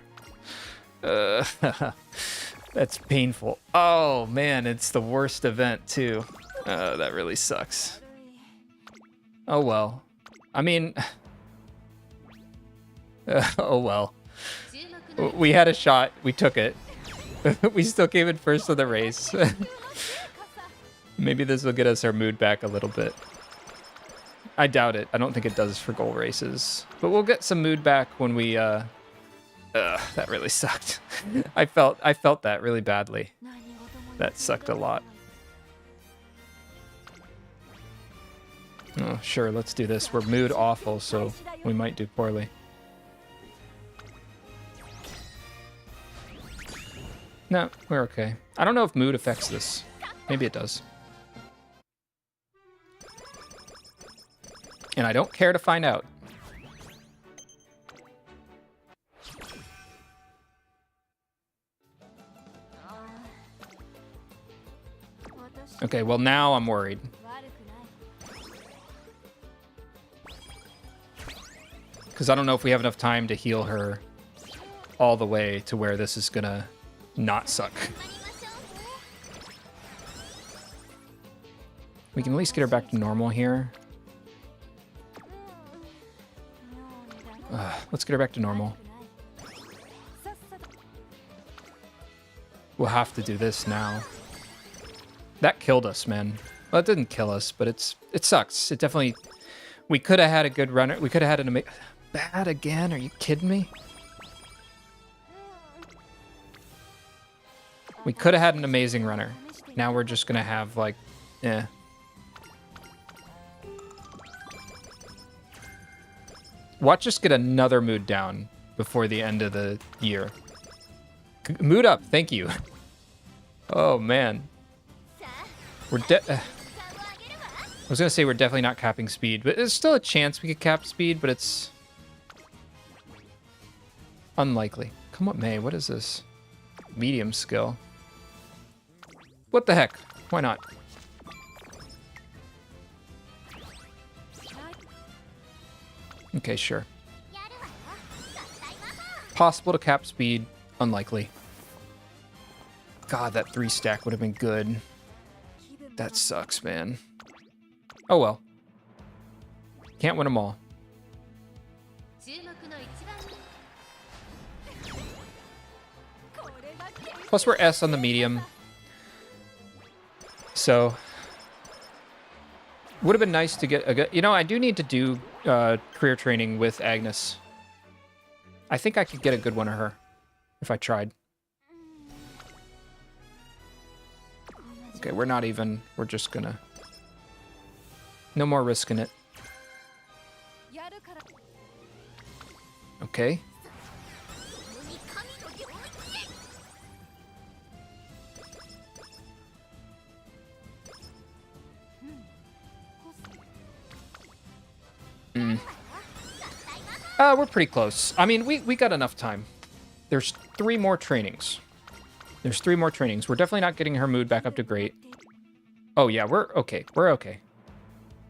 That's painful. Oh man, it's the worst event too. That really sucks. Oh well. I mean, oh well. We had a shot. We took it. We still came in first of the race. Maybe this will get us our mood back a little bit. I doubt it. I don't think it does for goal races. But we'll get some mood back when we... that really sucked. I felt that really badly. That sucked a lot. Oh, sure, let's do this. We're mood awful, so we might do poorly. No, we're okay. I don't know if mood affects this. Maybe it does. And I don't care to find out. Okay, well now I'm worried. Because I don't know if we have enough time to heal her all the way to where this is gonna not suck. We can at least get her back to normal here. Let's get her back to normal. We'll have to do this now. That killed us, man. Well, it didn't kill us, but it sucks. It definitely... We could have had a good runner. We could have had an amazing... Bad again? Are you kidding me? We could have had an amazing runner. Now we're just gonna have, like... Watch us get another mood down before the end of the year. Mood up, thank you. Oh man. I was gonna say we're definitely not capping speed, but there's still a chance we could cap speed, but it's unlikely. Come what may, what is this? Medium skill. What the heck? Why not? Okay, sure. Possible to cap speed, unlikely. God, that 3 stack would have been good. That sucks, man. Oh well. Can't win them all. Plus we're S on the medium. So would have been nice to get a good, you know, I do need to do career training with Agnes. I think I could get a good one of her if I tried. Okay, we're not even, we're just gonna, no more risking it. Okay. We're pretty close. I mean, we got enough time. There's 3 more trainings. There's 3 more trainings. We're definitely not getting her mood back up to great. Oh yeah, we're okay. We're okay.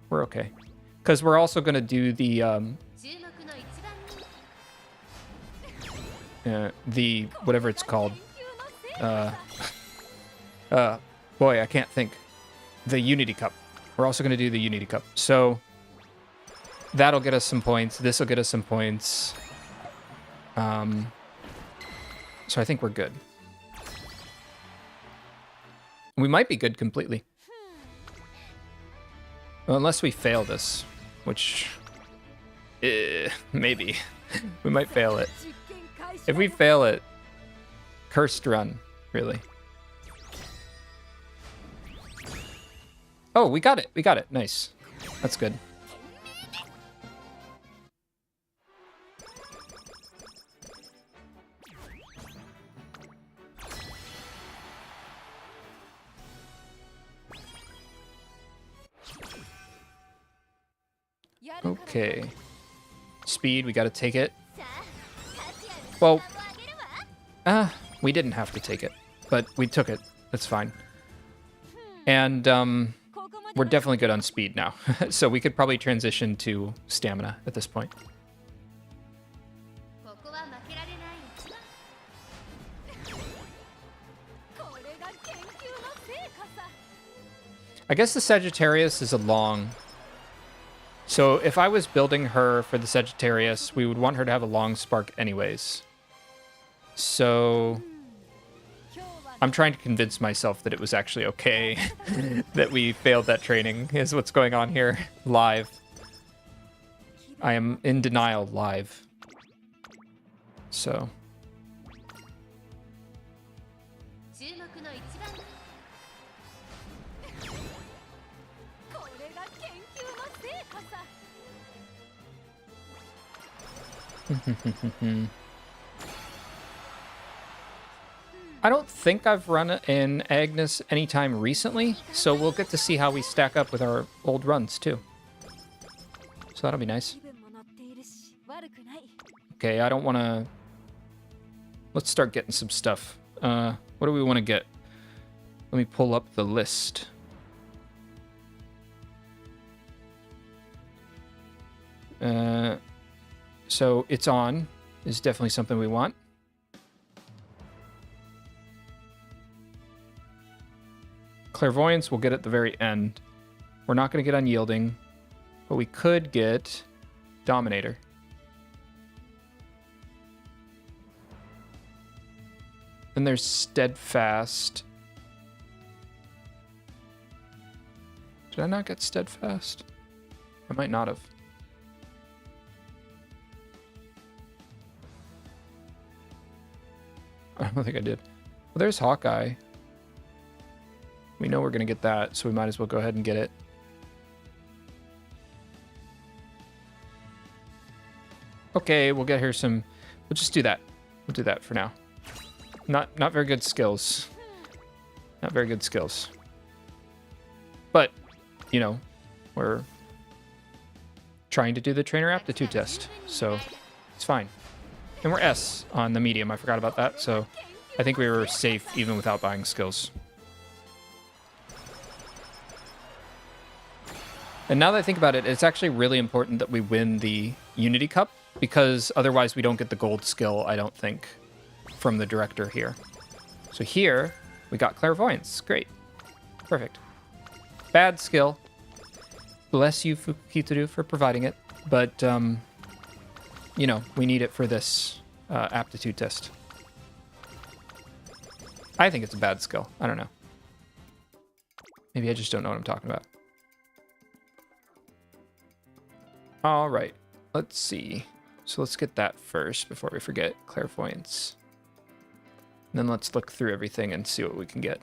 We're okay. Because we're also going to do the whatever it's called. Boy, I can't think. The Unity Cup. We're also going to do the Unity Cup. So that'll get us some points. This will get us some points. So I think we're good. We might be good completely. Well, unless we fail this, which maybe we might fail it. If we fail it, cursed run, really. Oh, we got it. We got it. Nice. That's good. Okay. Speed, we gotta take it. Well, we didn't have to take it, but we took it. That's fine. And we're definitely good on speed now. So we could probably transition to stamina at this point. I guess the Sagittarius is a long. So if I was building her for the Sagittarius, we would want her to have a long spark anyways. So I'm trying to convince myself that it was actually okay that we failed that training, is what's going on here live. I am in denial live. So. I don't think I've run in Agnes anytime recently, so we'll get to see how we stack up with our old runs too. So that'll be nice. Okay, I don't want to... Let's start getting some stuff. What do we want to get? Let me pull up the list. So It's On is definitely something we want. Clairvoyance we'll get at the very end. We're not going to get Unyielding, but we could get Dominator. Then there's Steadfast. Did I not get Steadfast? I might not have. I don't think I did. Well, there's Hawkeye. We know we're going to get that, so we might as well go ahead and get it. Okay, we'll get her some... We'll just do that. We'll do that for now. Not very good skills. Not very good skills. But, you know, we're trying to do the trainer aptitude test, so it's fine. And we're S on the medium. I forgot about that, so I think we were safe even without buying skills. And now that I think about it, it's actually really important that we win the Unity Cup, because otherwise we don't get the gold skill, I don't think, from the director here. So here, we got Clairvoyance. Great. Perfect. Bad skill. Bless you, Fukukituru, for providing it. But, you know, we need it for this aptitude test. I think it's a bad skill. I don't know. Maybe I just don't know what I'm talking about. All right. Let's see. So let's get that first before we forget Clairvoyance. And then let's look through everything and see what we can get.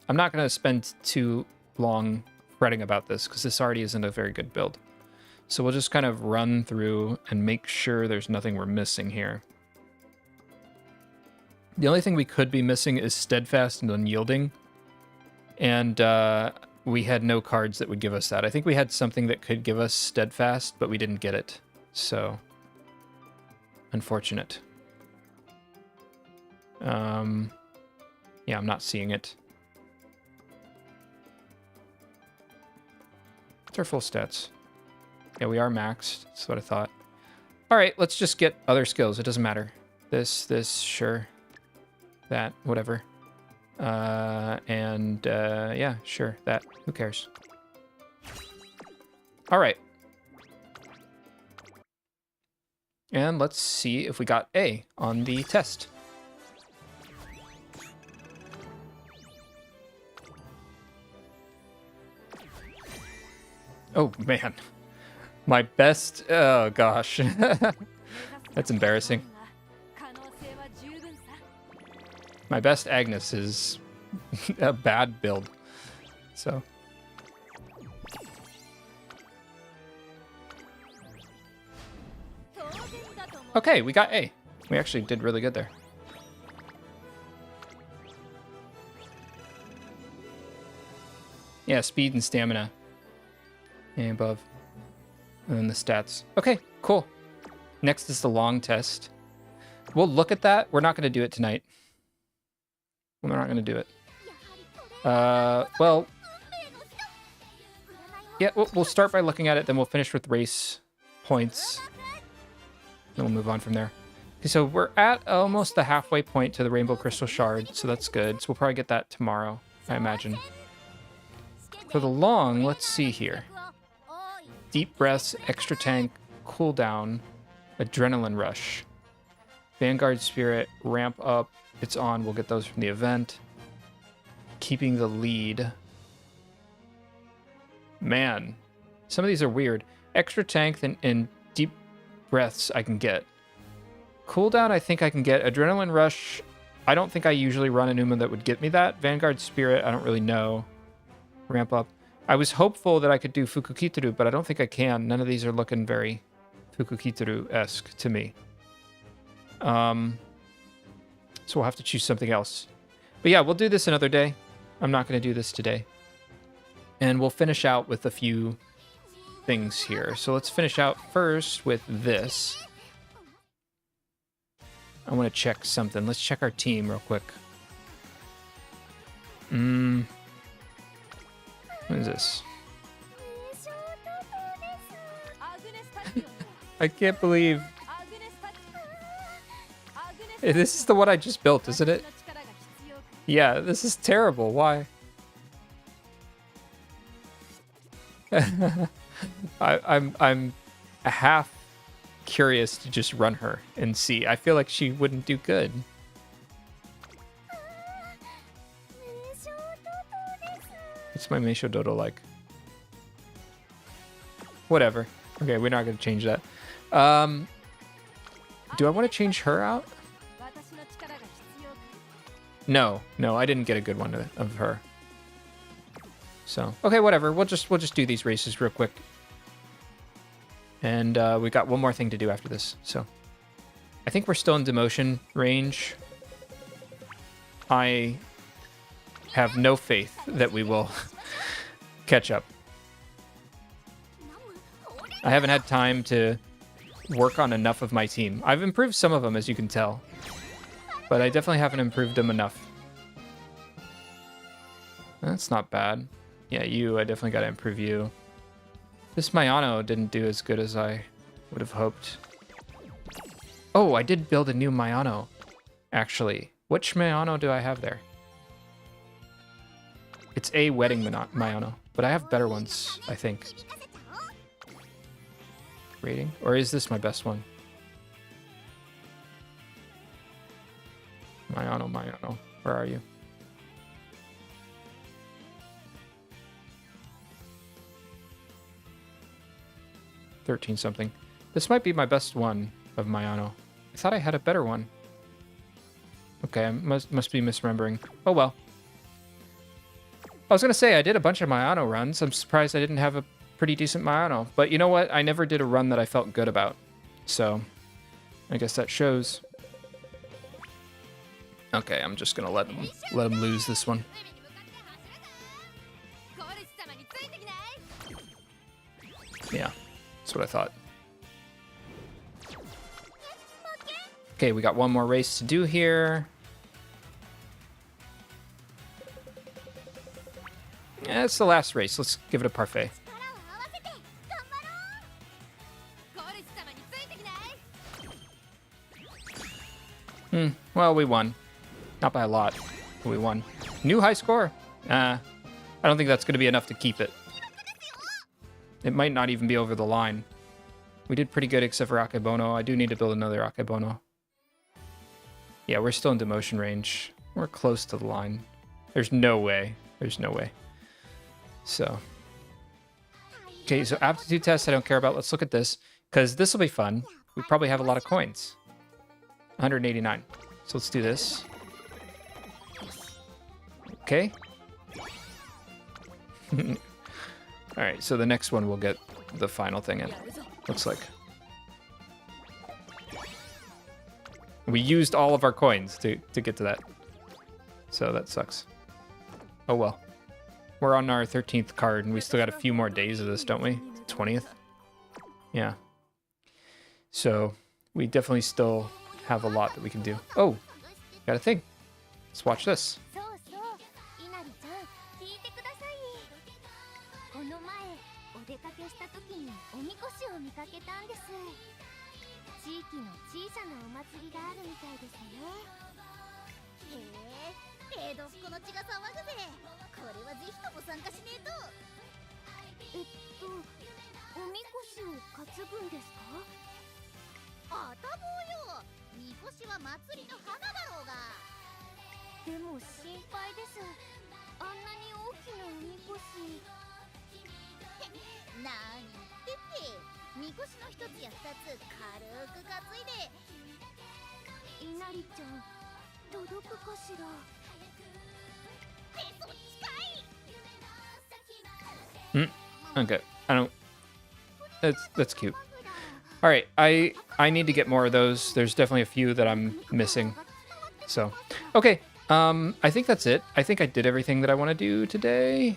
I'm not going to spend too long fretting about this because this already isn't a very good build. So we'll just kind of run through and make sure there's nothing we're missing here. The only thing we could be missing is Steadfast and Unyielding. And we had no cards that would give us that. I think we had something that could give us Steadfast, but we didn't get it. So, unfortunate. Yeah, I'm not seeing it. What's our full stats? Yeah, we are maxed. That's what I thought. All right, let's just get other skills. It doesn't matter. This, sure. That, whatever. Yeah, sure, that. Who cares? All right. And let's see if we got A on the test. Oh, man. My best... Oh, gosh. That's embarrassing. My best Agnes is a bad build. So... Okay, we got A. We actually did really good there. Yeah, speed and stamina. And above. And then the stats. Okay, cool. Next is the long test. We'll look at that. We're not going to do it tonight. We're not going to do it. Well... Yeah, we'll start by looking at it, then we'll finish with race points. Then we'll move on from there. Okay, so we're at almost the halfway point to the Rainbow Crystal Shard, so that's good. So we'll probably get that tomorrow, I imagine. For the long, let's see here. Deep breaths, extra tank, cooldown, adrenaline rush. Vanguard Spirit, ramp up, it's on, we'll get those from the event. Keeping the lead. Man, some of these are weird. Extra tank and deep breaths I can get. Cooldown I think I can get. Adrenaline rush, I don't think I usually run an Uma that would get me that. Vanguard Spirit, I don't really know. Ramp up. I was hopeful that I could do Fukukituru, but I don't think I can. None of these are looking very Fukukituru-esque to me. So we'll have to choose something else. But yeah, we'll do this another day. I'm not going to do this today. And we'll finish out with a few things here. So let's finish out first with this. I want to check something. Let's check our team real quick. What is this? I can't believe... This is the one I just built, isn't it? Yeah, this is terrible. Why? I'm half curious to just run her and see. I feel like she wouldn't do good. What's my Meisho Dodo like? Whatever. Okay, we're not going to change that. Do I want to change her out? No, I didn't get a good one of her. So, okay, whatever. We'll just do these races real quick. And we got one more thing to do after this. So I think we're still in demotion range. I have no faith that we will catch up. I haven't had time to work on enough of my team. I've improved some of them, as you can tell, but I definitely haven't improved them enough. That's not bad. Yeah, I definitely got to improve you. This Mayano didn't do as good as I would have hoped. Oh, I did build a new Mayano, actually. Which Mayano do I have there? It's a wedding Mayano, but I have better ones, I think. Rating? Or is this my best one? Mayano. Where are you? $13 something. This might be my best one of Mayano. I thought I had a better one. Okay, I must be misremembering. Oh well. I was gonna say I did a bunch of Mayano runs. I'm surprised I didn't have a pretty decent Mayano. But you know what? I never did a run that I felt good about. So I guess that shows. Okay, I'm just gonna let him lose this one. Yeah, that's what I thought. Okay, we got one more race to do here. Yeah, it's the last race. Let's give it a parfait. Well, we won. Not by a lot, but we won. New high score. I don't think that's going to be enough to keep it. It might not even be over the line. We did pretty good except for Akebono. I do need to build another Akebono. Yeah, we're still in demotion range. We're close to the line. There's no way. There's no way. So. Okay, so aptitude test I don't care about. Let's look at this, because this will be fun. We probably have a lot of coins. 189. So let's do this. Okay. Alright, so the next one we'll get the final thing in. Looks like. We used all of our coins to get to that. So that sucks. Oh well. We're on our 13th card, and we still got a few more days of this, don't we? 20th? Yeah. So we definitely still have a lot that we can do. Oh, got a thing. Let's watch this. Okay, I don't. That's cute. All right, I need to get more of those. There's definitely a few that I'm missing. So, okay. I think that's it. I think I did everything that I want to do today.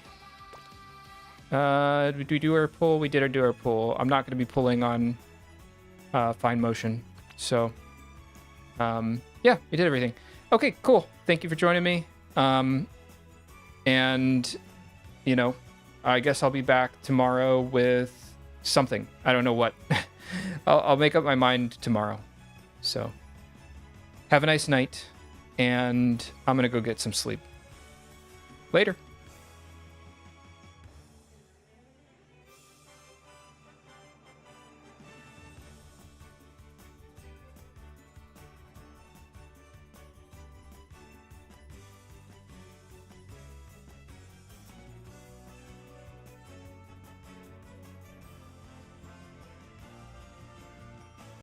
Did we do our pull? We did do our pull. I'm not going to be pulling on fine motion. So, yeah, we did everything. Okay, cool. Thank you for joining me. And, you know, I guess I'll be back tomorrow with something. I don't know what. I'll make up my mind tomorrow. So, have a nice night. And I'm going to go get some sleep. Later.